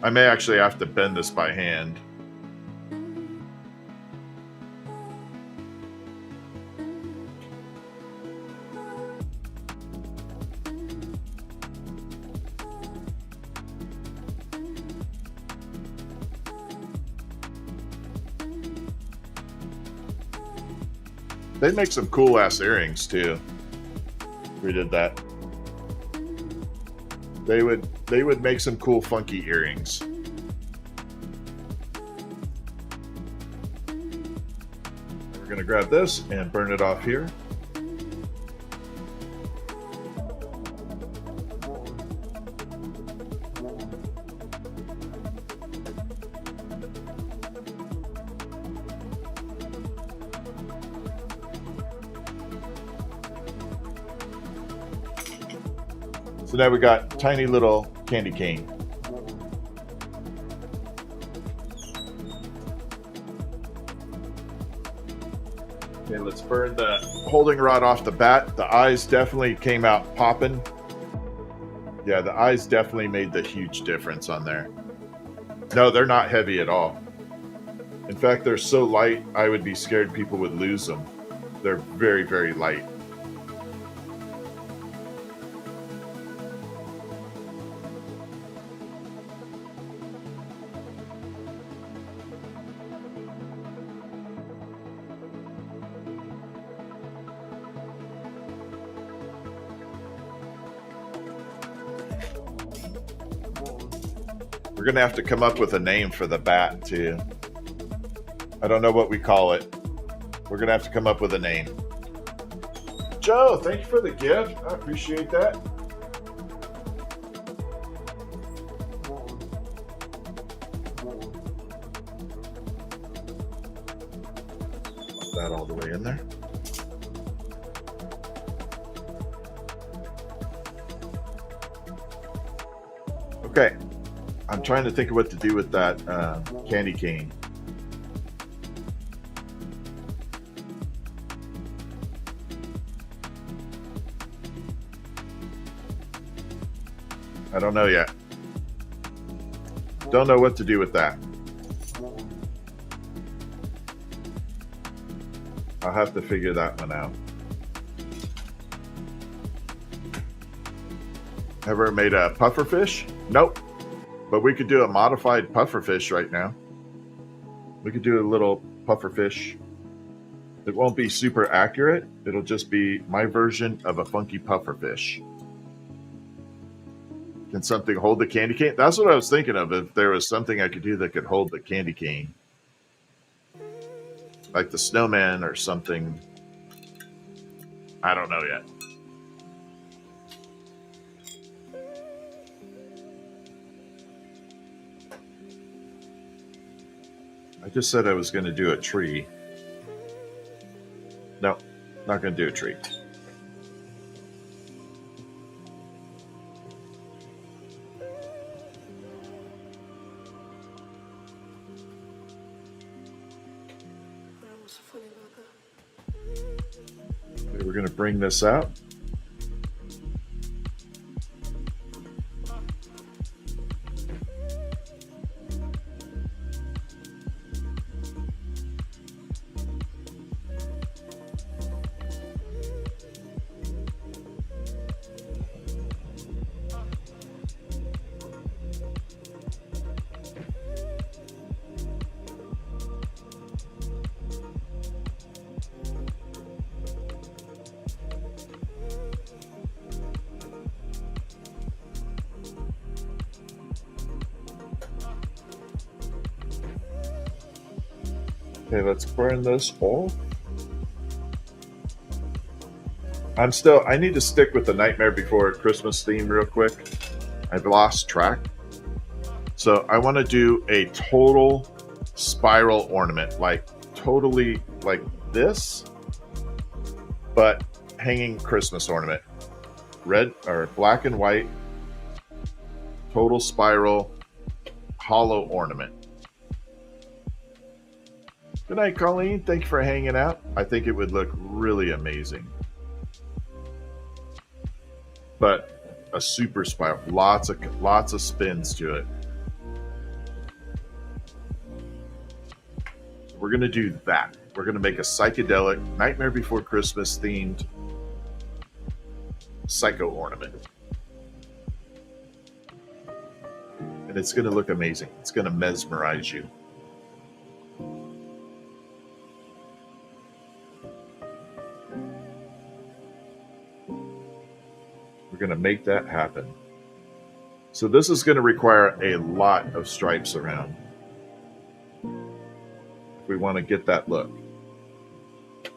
I may actually have to bend this by hand. They make some cool ass earrings too. We did that. They would make some cool funky earrings. We're gonna grab this and burn it off here. So now we got tiny little candy cane. Okay, let's burn the holding rod off the bat. The eyes definitely came out popping. Yeah, the eyes definitely made the huge difference on there. No, they're not heavy at all. In fact, they're so light, I would be scared people would lose them. They're very, very light. We're going to have to come up with a name for the bat, too. I don't know what we call it. We're going to have to come up with a name. Joe, thank you for the gift. I appreciate that. Put that all the way in there. Okay. I'm trying to think of what to do with that candy cane. I don't know yet. Don't know what to do with that. I'll have to figure that one out. Ever made a pufferfish? Nope. But we could do a modified pufferfish right now. We could do a little pufferfish. It won't be super accurate. It'll just be my version of a funky pufferfish. Can something hold the candy cane? That's what I was thinking of. If there was something I could do that could hold the candy cane. like the snowman or something. I don't know yet. I just said I was going to do a tree. No, not going to do a tree. Okay, we're going to bring this out. Okay, let's burn this off. I need to stick with the Nightmare Before Christmas theme real quick. I've lost track. So I want to do a total spiral ornament, like totally like this, but hanging Christmas ornament. Red or black and white, total spiral, hollow ornament. Good night, Colleen. Thank you for hanging out. I think it would look really amazing. But a super spiral, lots of spins to it. So we're gonna do that. We're gonna make a psychedelic Nightmare Before Christmas themed psycho ornament. And it's gonna look amazing. It's gonna mesmerize you. We're going to make that happen. So this is going to require a lot of stripes around if we want to get that look. So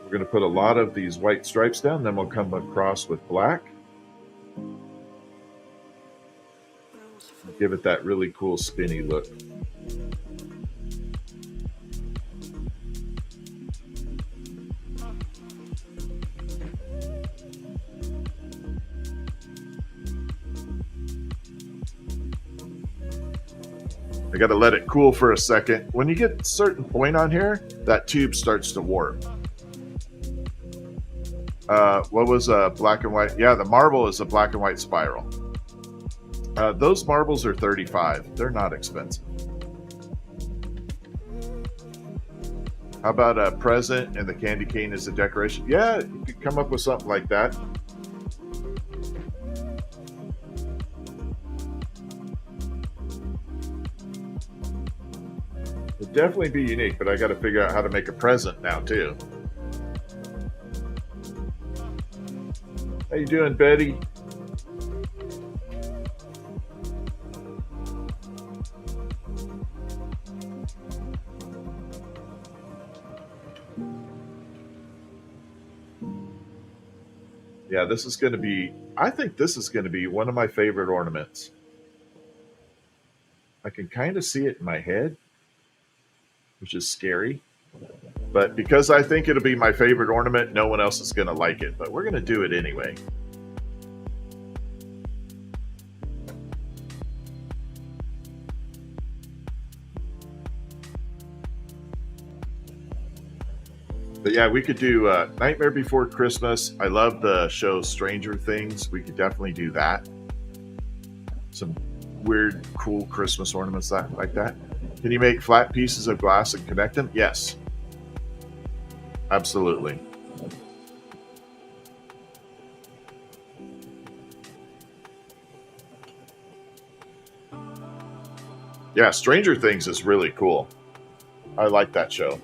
we're going to put a lot of these white stripes down, then we'll come across with black. Give it that really cool spinny look. I got to let it cool for a second. When you get a certain point on here, that tube starts to warp. What was black and white? Yeah, the marble is a black and white spiral. Those marbles are $35. They're not expensive. How about a present and the candy cane as a decoration? Yeah, you could come up with something like that. It'd definitely be unique, but I got to figure out how to make a present now too. How you doing, Betty? Yeah, this is going to be, I think this is going to be one of my favorite ornaments. I can kind of see it in my head, which is scary. But because I think it'll be my favorite ornament, no one else is going to like it. But we're going to do it anyway. But yeah, we could do Nightmare Before Christmas. I love the show Stranger Things. We could definitely do that. Some weird, cool Christmas ornaments like that. Can you make flat pieces of glass and connect them? Yes. Absolutely. Yeah, Stranger Things is really cool. I like that show.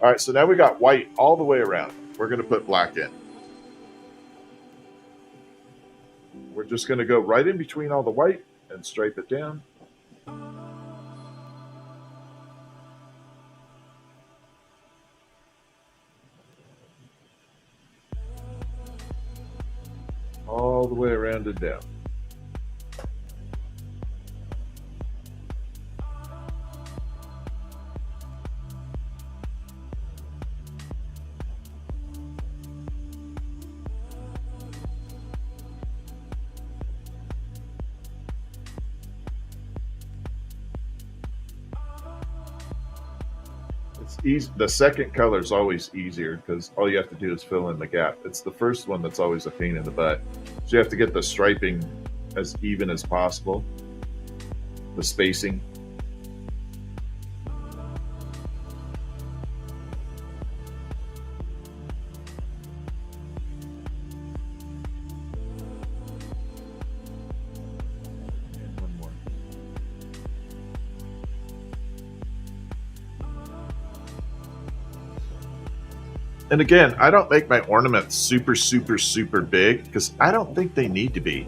All right, so now we got white all the way around. We're going to put black in. We're just going to go right in between all the white and stripe it down. sanded down. It's easy. The second color is always easier because all you have to do is fill in the gap. It's the first one that's always a pain in the butt. So you have to get the striping as even as possible, the spacing. And one more. And again, I don't make my ornaments super, super, super big because I don't think they need to be.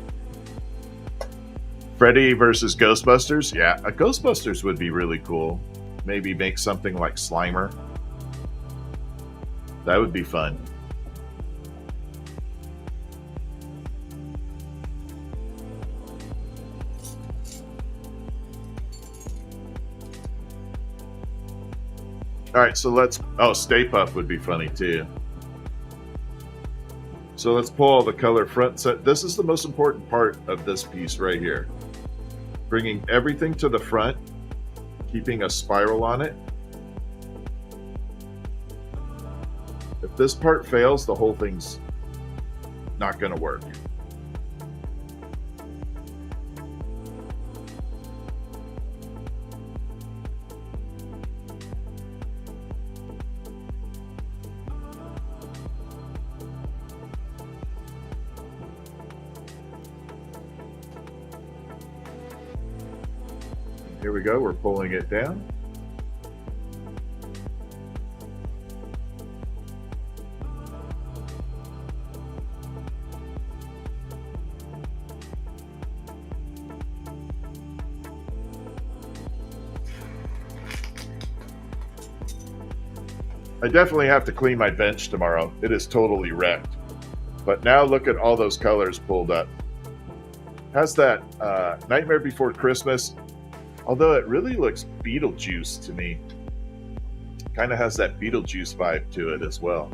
Freddy versus Ghostbusters? Yeah, a Ghostbusters would be really cool. Maybe make something like Slimer. That would be fun. All right, so let's... Oh, Stay Puft would be funny too. So let's pull all the color front set. This is the most important part of this piece right here. Bringing everything to the front, keeping a spiral on it. If this part fails, the whole thing's not going to work. Here we go, we're pulling it down. I definitely have to clean my bench tomorrow. It is totally wrecked. But now look at all those colors pulled up. Has that Nightmare Before Christmas, although it really looks Beetlejuice to me. Kind of has that Beetlejuice vibe to it as well.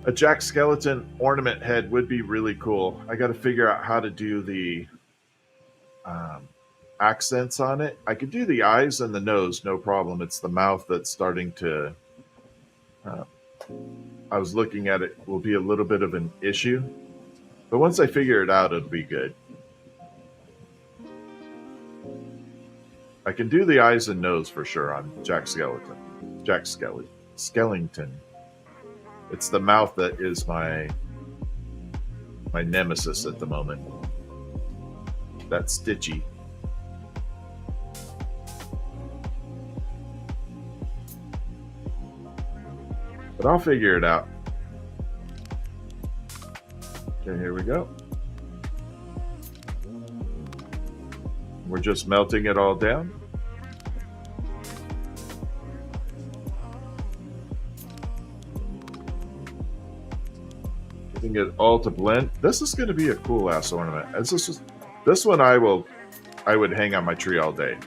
A Jack Skeleton ornament head would be really cool. I got to figure out how to do the accents on it. I could do the eyes and the nose, no problem. It's the mouth that's starting to... I was looking at it, will be a little bit of an issue. But once I figure it out, it'll be good. I can do the eyes and nose for sure on Jack Skeleton. Jack Skellington. It's the mouth that is my nemesis at the moment. That's Stitchy. But I'll figure it out. Okay, here we go. We're just melting it all down. Getting it all to blend. This is going to be a cool ass ornament. This one I would hang on my tree all day.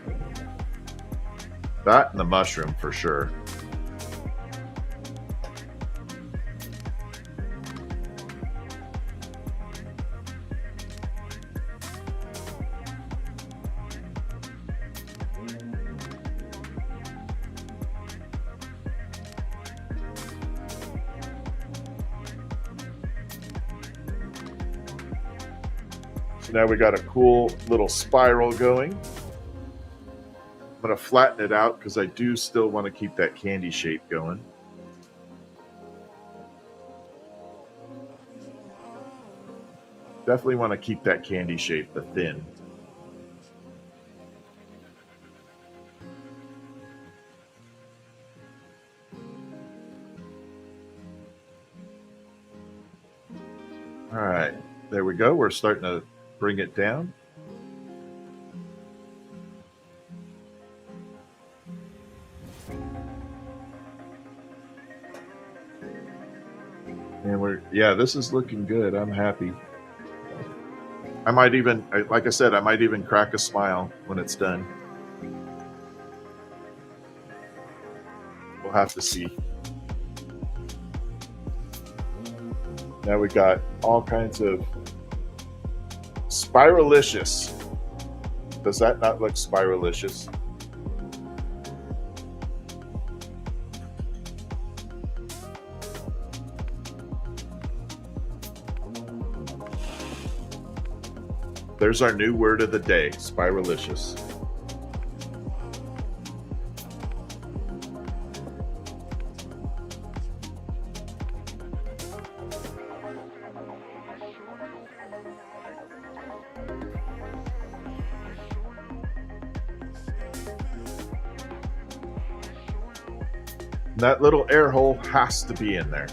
That and the mushroom for sure. So now we got a cool little spiral going. I'm going to flatten it out because I do still want to keep that candy shape going. Definitely want to keep that candy shape, the thin. All right, there we go. We're starting to bring it down. Yeah, this is looking good. I'm happy. I might even, like I said, I might even crack a smile when it's done. We'll have to see. Now we got all kinds of spiralicious. Does that not look spiralicious? There's our new word of the day, spiralicious. That little air hole has to be in there.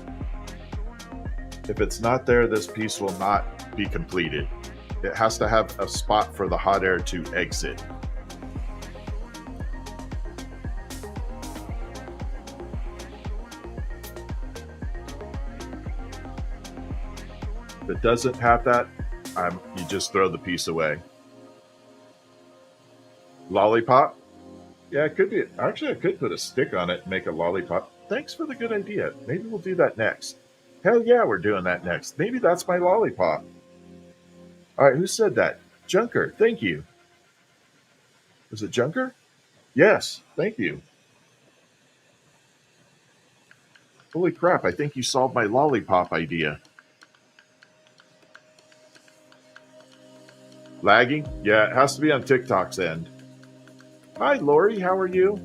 If it's not there, this piece will not be completed. It has to have a spot for the hot air to exit. If it doesn't have that, you just throw the piece away. Lollipop? Yeah, it could be. Actually, I could put a stick on it and make a lollipop. Thanks for the good idea. Maybe we'll do that next. Hell yeah, we're doing that next. Maybe that's my lollipop. All right, who said that? Junker, thank you. Was it Junker? Yes, thank you. Holy crap, I think you solved my lollipop idea. Lagging? Yeah, it has to be on TikTok's end. Hi, Lori, how are you?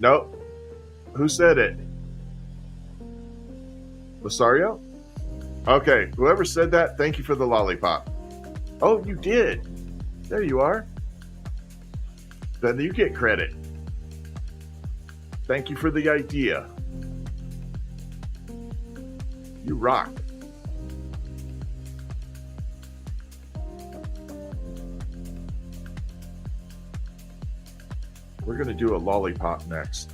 No. Who said it? Rosario? Okay, whoever said that, thank you for the lollipop. Oh, you did. There you are. Then you get credit. Thank you for the idea. You rock. We're going to do a lollipop next.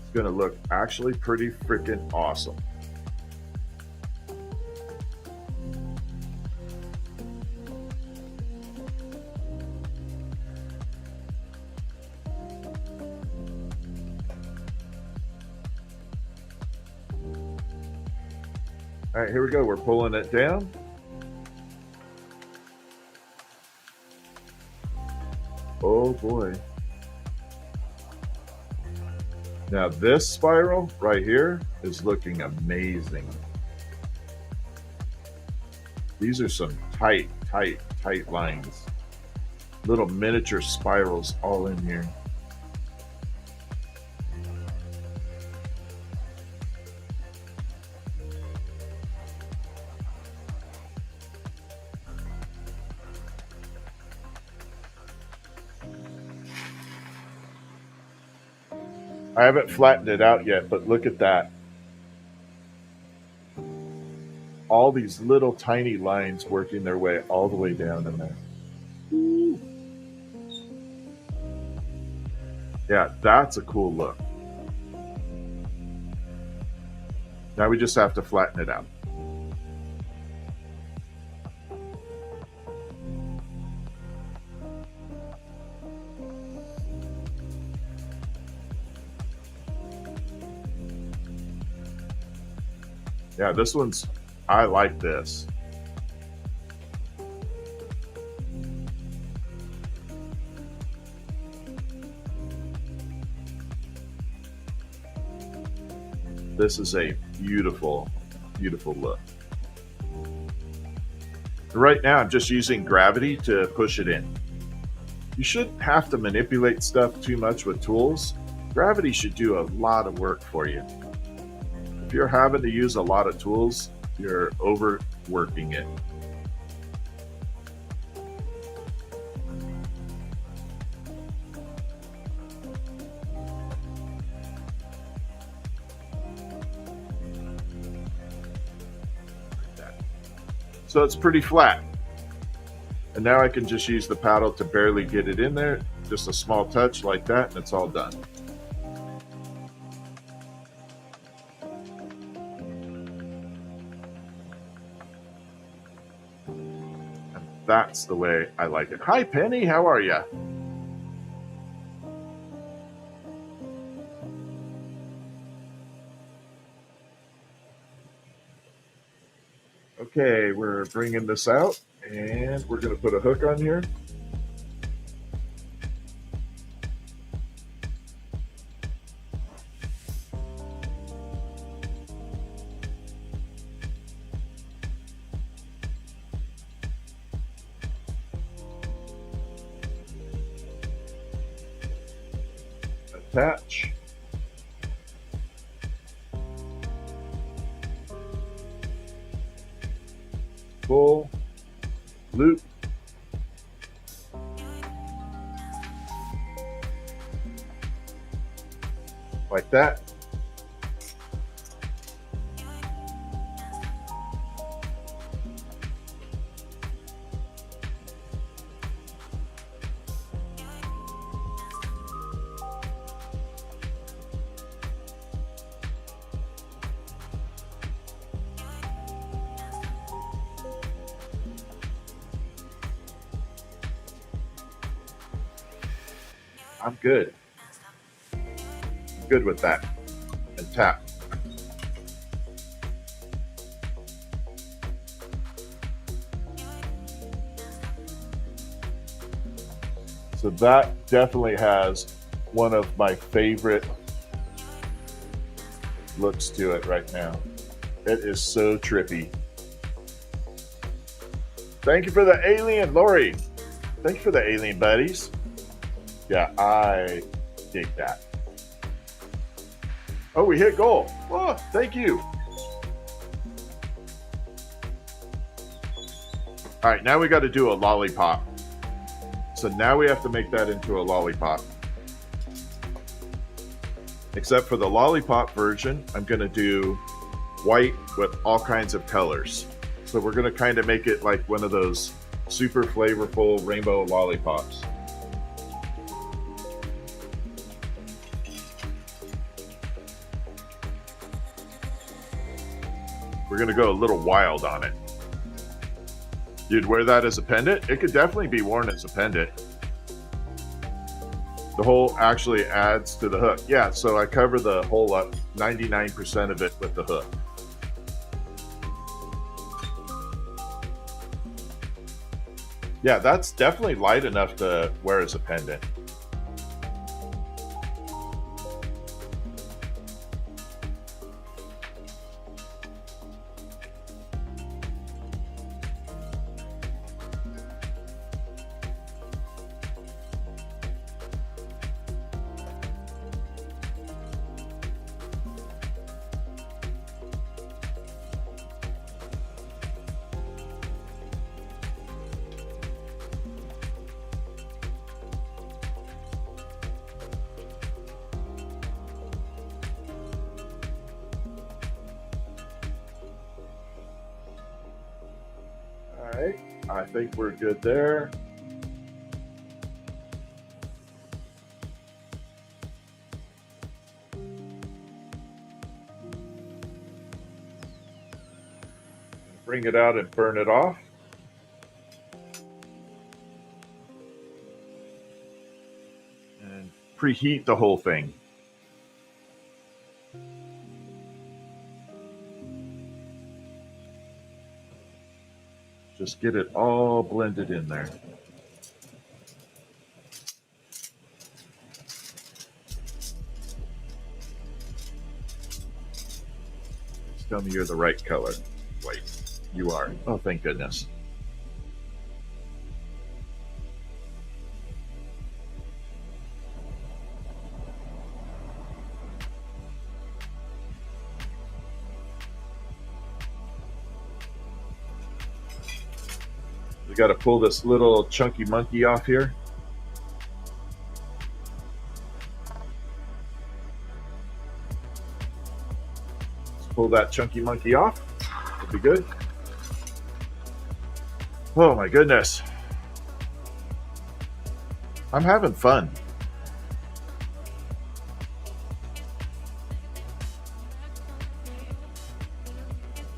It's going to look actually pretty freaking awesome. All right, here we go. We're pulling it down. Oh boy. Now this spiral right here is looking amazing. These are some tight lines. Little miniature spirals all in here. I haven't flattened it out yet, but look at that. All these little tiny lines working their way all the way down in there. Ooh. Yeah, that's a cool look. Now we just have to flatten it out. Yeah, this one's, I like this. This is a beautiful, beautiful look. Right now, I'm just using gravity to push it in. You shouldn't have to manipulate stuff too much with tools. Gravity should do a lot of work for you. If you're having to use a lot of tools, you're overworking it. So it's pretty flat. And now I can just use the paddle to barely get it in there. Just a small touch like that, and it's all done. And that's the way I like it. Hi, Penny. How are you? Okay, we're bringing this out, and we're going to put a hook on here. Attach. Pull. Loop. Like that. I'm good. I'm good with that. And tap. So that definitely has one of my favorite looks to it right now. It is so trippy. Thank you for the alien, Lori. Thank you for the alien buddies. Yeah, I dig that. Oh, we hit goal. Oh, thank you. All right, now we got to do a lollipop. So now we have to make that into a lollipop. Except for the lollipop version, I'm going to do white with all kinds of colors. So we're going to kind of make it like one of those super flavorful rainbow lollipops. We're going to go a little wild on it. You'd wear that as a pendant? It could definitely be worn as a pendant. The hole actually adds to the hook. Yeah, so I cover the hole up 99% of it with the hook. Yeah, that's definitely light enough to wear as a pendant. I think we're good there. Bring it out and burn it off. And preheat the whole thing. Just get it all blended in there. Just tell me you're the right color. Wait, you are. Oh, thank goodness. We got to pull this little chunky monkey off here. Let's pull that chunky monkey off. It'll be good. Oh my goodness. I'm having fun.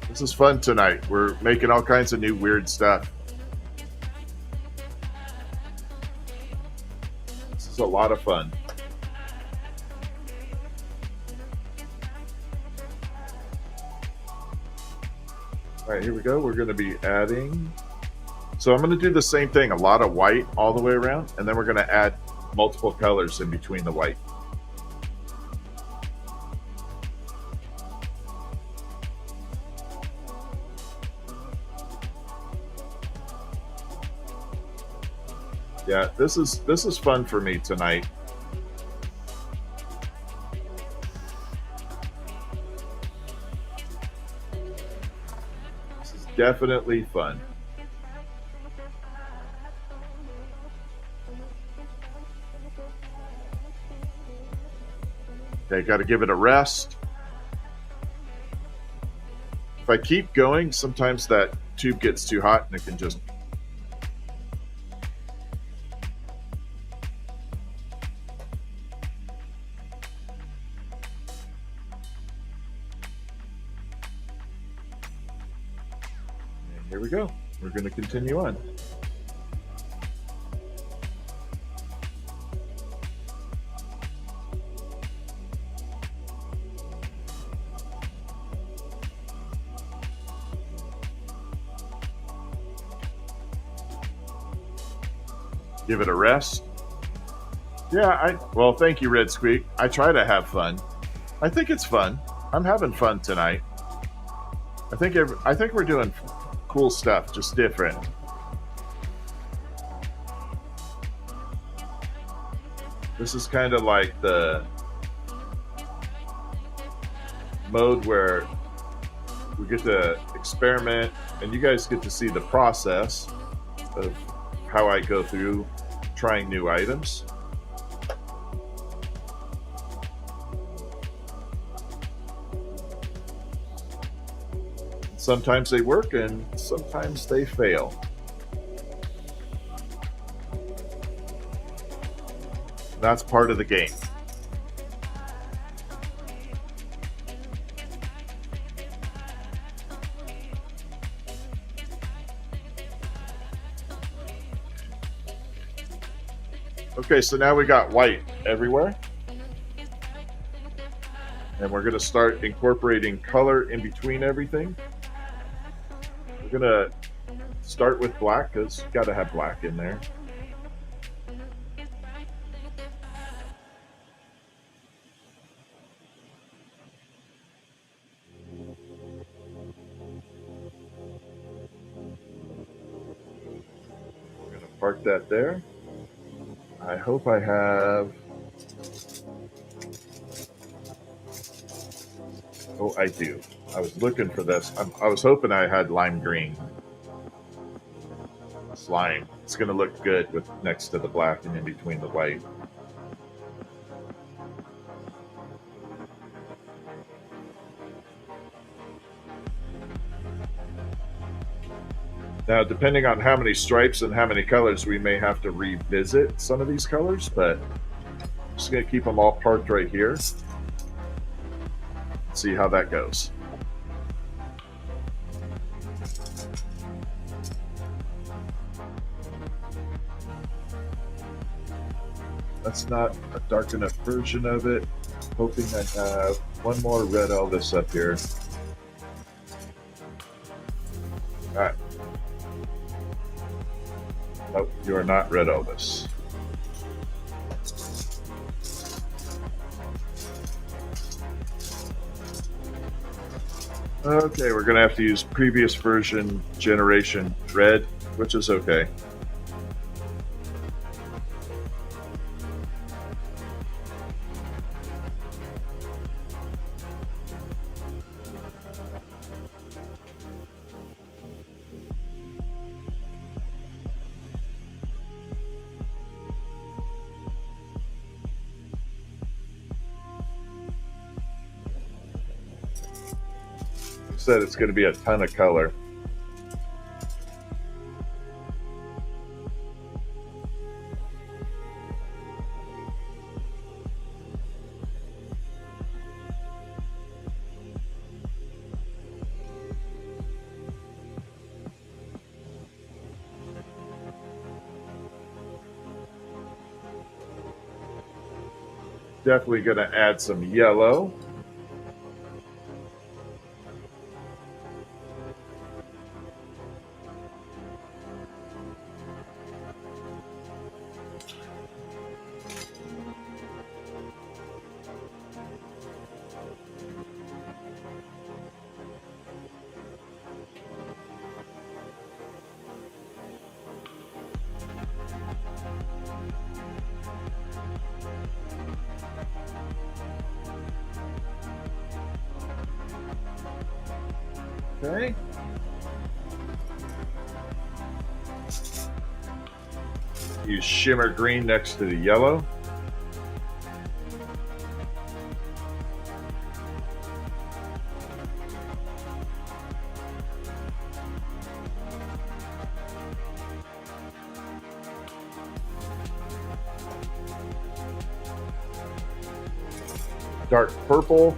This is fun tonight. We're making all kinds of new weird stuff. This is a lot of fun. All right, here we go. We're going to be adding. So I'm going to do the same thing, a lot of white all the way around, and then we're going to add multiple colors in between the white. Yeah, this is fun for me tonight. This is definitely fun. Okay, got to give it a rest. If I keep going, sometimes that tube gets too hot and it can just. And here we go. We're going to continue on. Give it a rest. Yeah, well, thank you, Red Squeak. I try to have fun. I think it's fun. I'm having fun tonight. I think we're doing cool stuff, just different. This is kind of like the mode where we get to experiment and you guys get to see the process of how I go through trying new items. Sometimes they work and sometimes they fail. That's part of the game. Okay, so now we got white everywhere. And we're going to start incorporating color in between everything. We're going to start with black because you got to have black in there. We're going to park that there. I hope I have. Oh, I do. I was looking for this. I was hoping I had lime green slime. It's going to look good with next to the black and in between the white. Now, depending on how many stripes and how many colors, we may have to revisit some of these colors, but I'm just going to keep them all parked right here. See how that goes. That's not a dark enough version of it. Hoping I have one more red Elvis up here. All right. Nope, you are not red Elvis. Okay, we're going to have to use previous version generation red, which is okay. Said it's going to be a ton of color. Definitely going to add some yellow. Okay. Use shimmer green next to the yellow. Dark purple.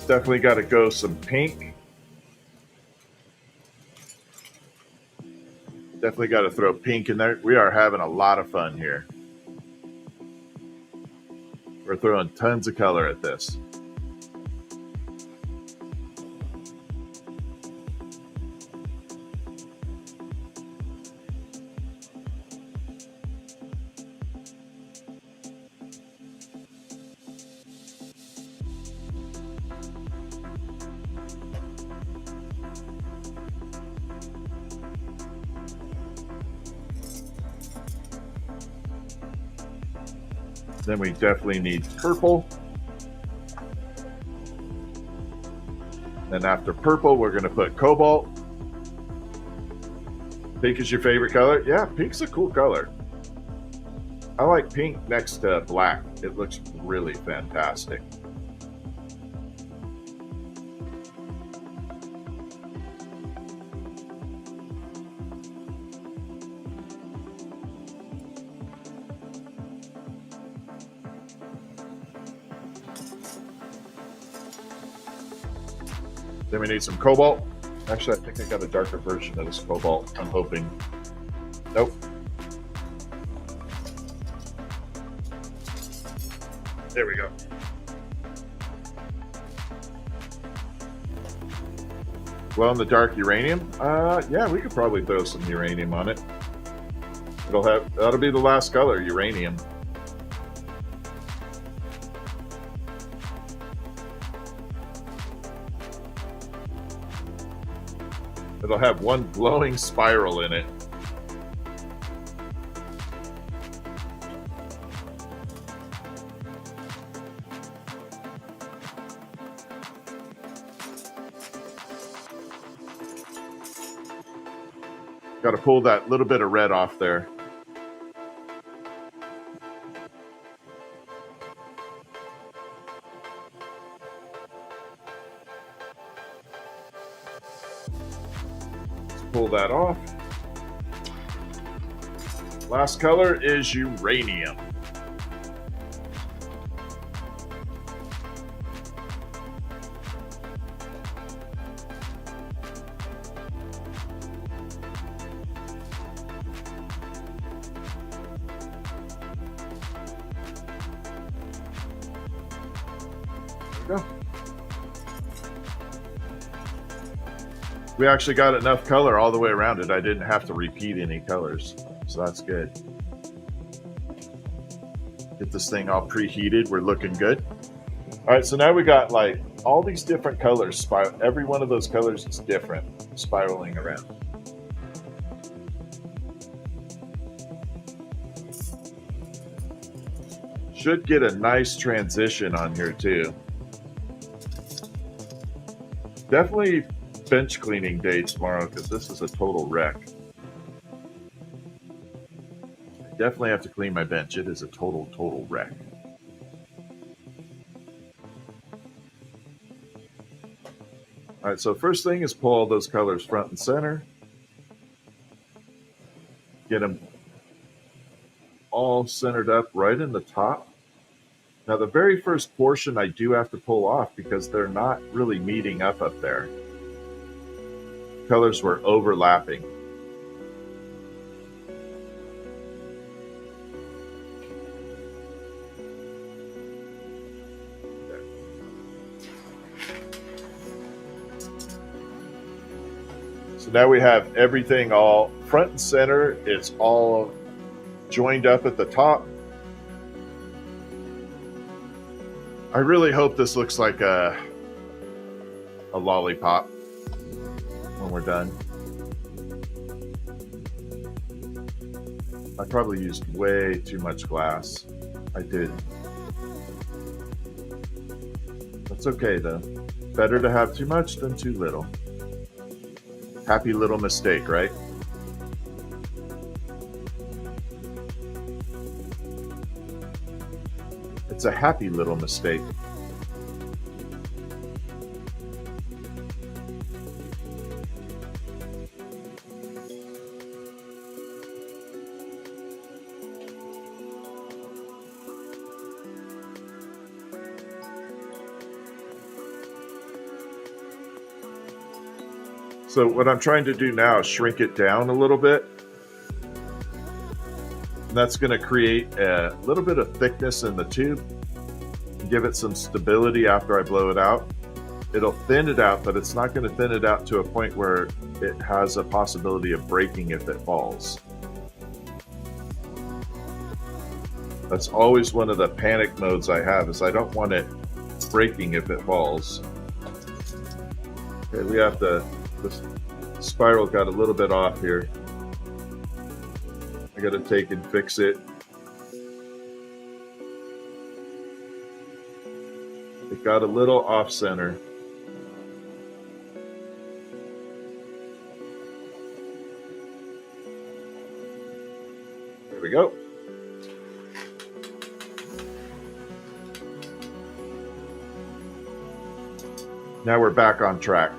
Definitely got to go some pink. Definitely got to throw pink in there. We are having a lot of fun here. We're throwing tons of color at this. Then we definitely need purple. Then after purple, we're going to put cobalt. Pink is your favorite color? Yeah, pink's a cool color. I like pink next to black. It looks really fantastic. Then we need some cobalt. Actually, I think I got a darker version of this cobalt. I'm hoping. Nope. There we go. Glow in the dark uranium. Yeah, we could probably throw some uranium on it. That'll be the last color, uranium. It'll have one glowing spiral in it. Got to pull that little bit of red off there. Let's pull that off. Last color is uranium. Go. We actually got enough color all the way around it. I didn't have to repeat any colors, so that's good. Get this thing all preheated. We're looking good. All right, so now we got like all these different colors. Every one of those colors is different, spiraling around. Should get a nice transition on here too. Definitely bench cleaning day tomorrow because this is a total wreck. I definitely have to clean my bench. It is a total wreck. All right, so first thing is pull all those colors front and center. Get them all centered up right in the top. Now the very first portion I do have to pull off because they're not really meeting up there. Colors were overlapping. So now we have everything all front and center. It's all joined up at the top. I really hope this looks like a lollipop when we're done. I probably used way too much glass. I did. That's okay though. Better to have too much than too little. Happy little mistake, right? It's a happy little mistake. So what I'm trying to do now is shrink it down a little bit. And that's going to create a little bit of thickness in the tube and give it some stability after I blow it out. It'll thin it out, but it's not going to thin it out to a point where it has a possibility of breaking if it falls. That's always one of the panic modes I have, is I don't want it breaking if it falls. Okay, we have to, this spiral got a little bit off here. I got to take and fix it. It got a little off center. There we go. Now we're back on track.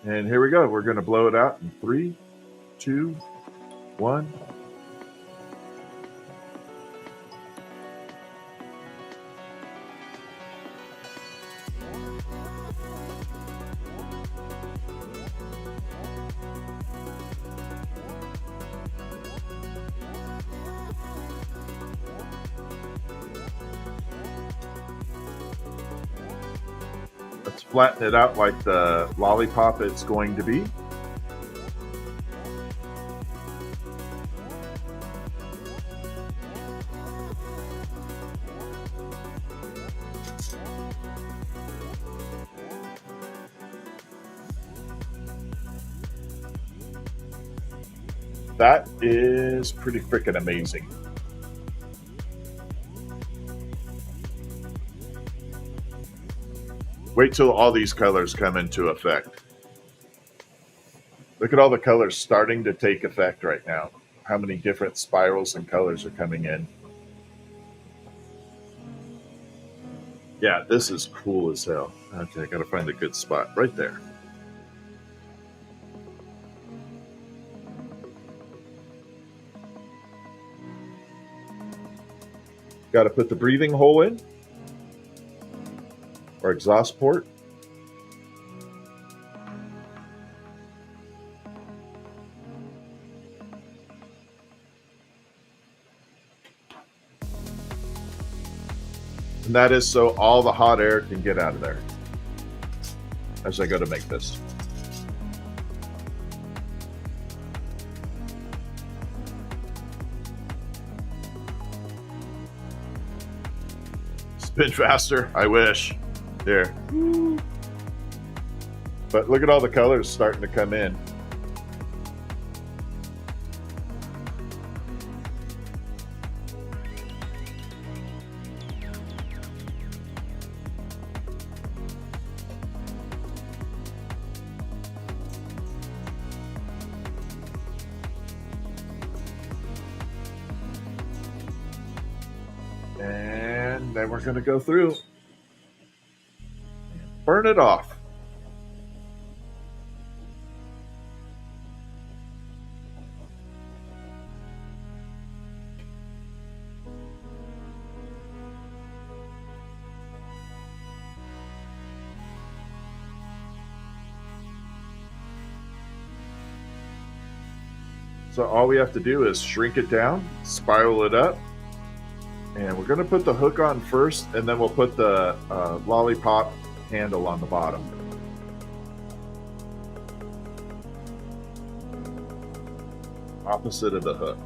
And here we go. We're going to blow it out in 3, 2, 1. Let's flatten it out like the lollipop it's going to be. That is pretty freaking amazing. Wait till all these colors come into effect. Look at all the colors starting to take effect right now. How many different spirals and colors are coming in. Yeah, this is cool as hell. Okay, I gotta find a good spot right there. Gotta put the breathing hole in, or exhaust port. And that is so all the hot air can get out of there as I go to make this. Spin faster, I wish. There. But look at all the colors starting to come in. And then we're going to go through and burn it off. So all we have to do is shrink it down, spiral it up, and we're going to put the hook on first, and then we'll put the lollipop handle on the bottom. Opposite of the hook.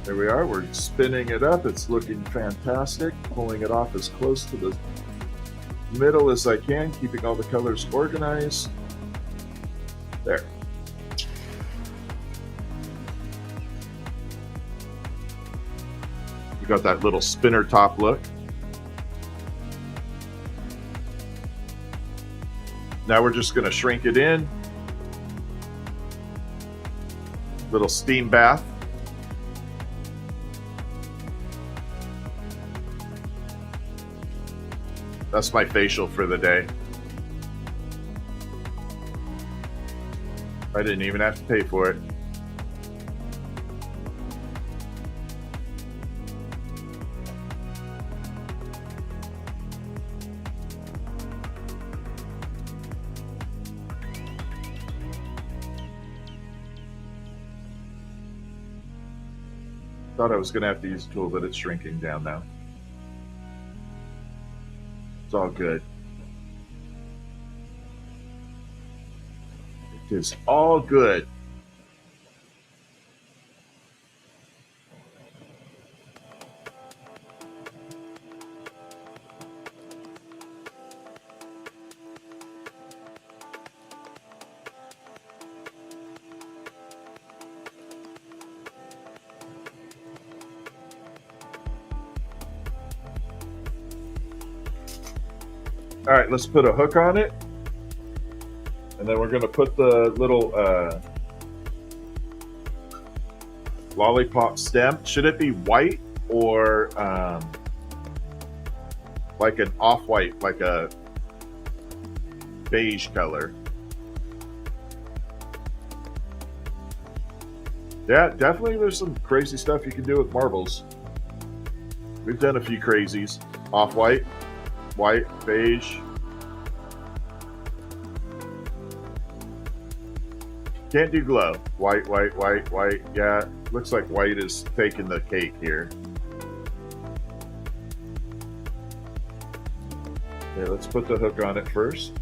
There we are, we're spinning it up, it's looking fantastic, pulling it off as close to the middle as I can, keeping all the colors organized. There. You got that little spinner top look. Now we're just going to shrink it in. Little steam bath. That's my facial for the day. I didn't even have to pay for it. Thought I was going to have to use a tool, but it's shrinking down now. It's all good. It is all good. All right, let's put a hook on it. And then we're going to put the little lollipop stem. Should it be white or like an off-white, like a beige color? Yeah, definitely there's some crazy stuff you can do with marbles. We've done a few crazies. Off-white, white, beige. Can't do glow. White, white, white, white. Yeah, looks like white is taking the cake here. Okay, let's put the hook on it first.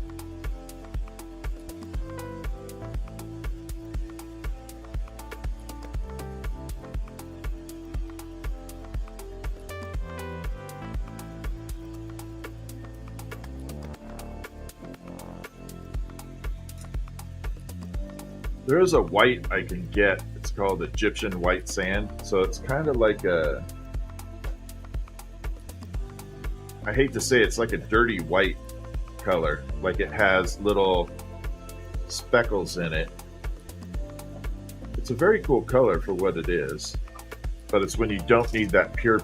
There is a white I can get. It's called Egyptian white sand. So it's kind of like a, I hate to say it's like a dirty white color. Like it has little speckles in it. It's a very cool color for what it is. But it's when you don't need that pure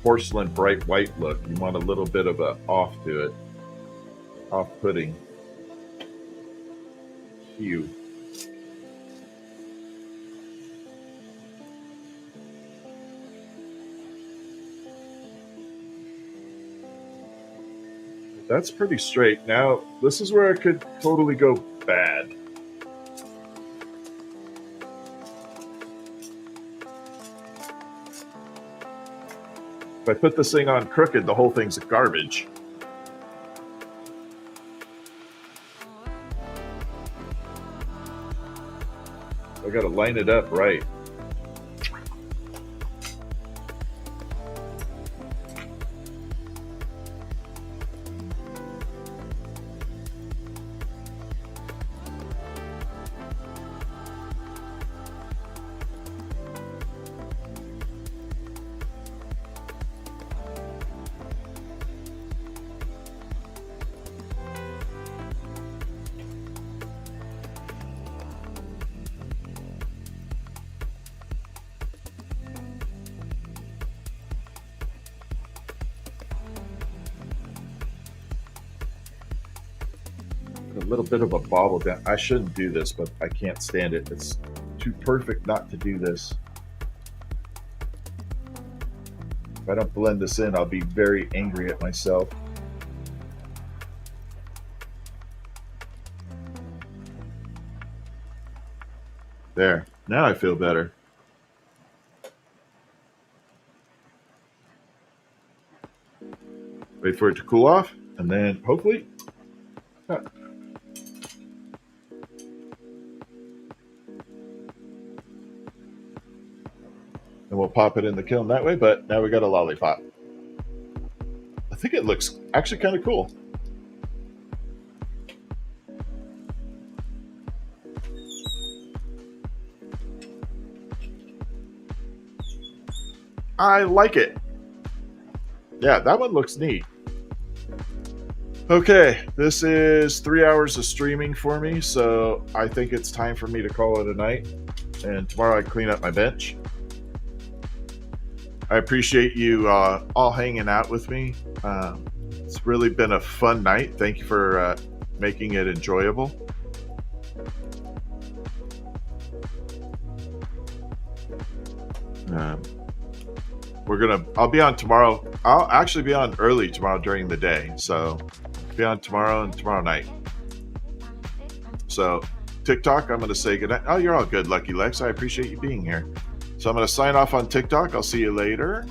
porcelain bright white look. You want a little bit of a off to it. Off-putting hue. That's pretty straight. Now, this is where it could totally go bad. If I put this thing on crooked, the whole thing's garbage. I gotta line it up right. a little bit of a bobble down. I shouldn't do this, but I can't stand it. It's too perfect not to do this. If I don't blend this in, I'll be very angry at myself. There. Now I feel better. Wait for it to cool off, and then hopefully... And we'll pop it in the kiln that way, but now we got a lollipop. I think it looks actually kind of cool. I like it. Yeah, that one looks neat. Okay, this is 3 hours of streaming for me, so I think it's time for me to call it a night. And tomorrow I clean up my bench. I appreciate you all hanging out with me. It's really been a fun night. Thank you for making it enjoyable. I'll be on tomorrow. I'll actually be on early tomorrow during the day. So I'll be on tomorrow and tomorrow night. So TikTok, I'm going to say goodnight. Oh, you're all good, Lucky Lex. I appreciate you being here. So I'm going to sign off on TikTok. I'll see you later.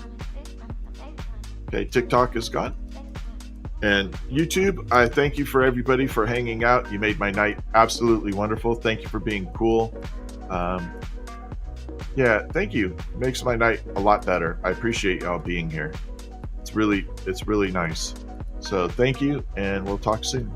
Okay, TikTok is gone. And YouTube, I thank you for everybody for hanging out. You made my night absolutely wonderful. Thank you for being cool. Yeah, thank you. It makes my night a lot better. I appreciate y'all being here. It's really nice. So thank you, and we'll talk soon.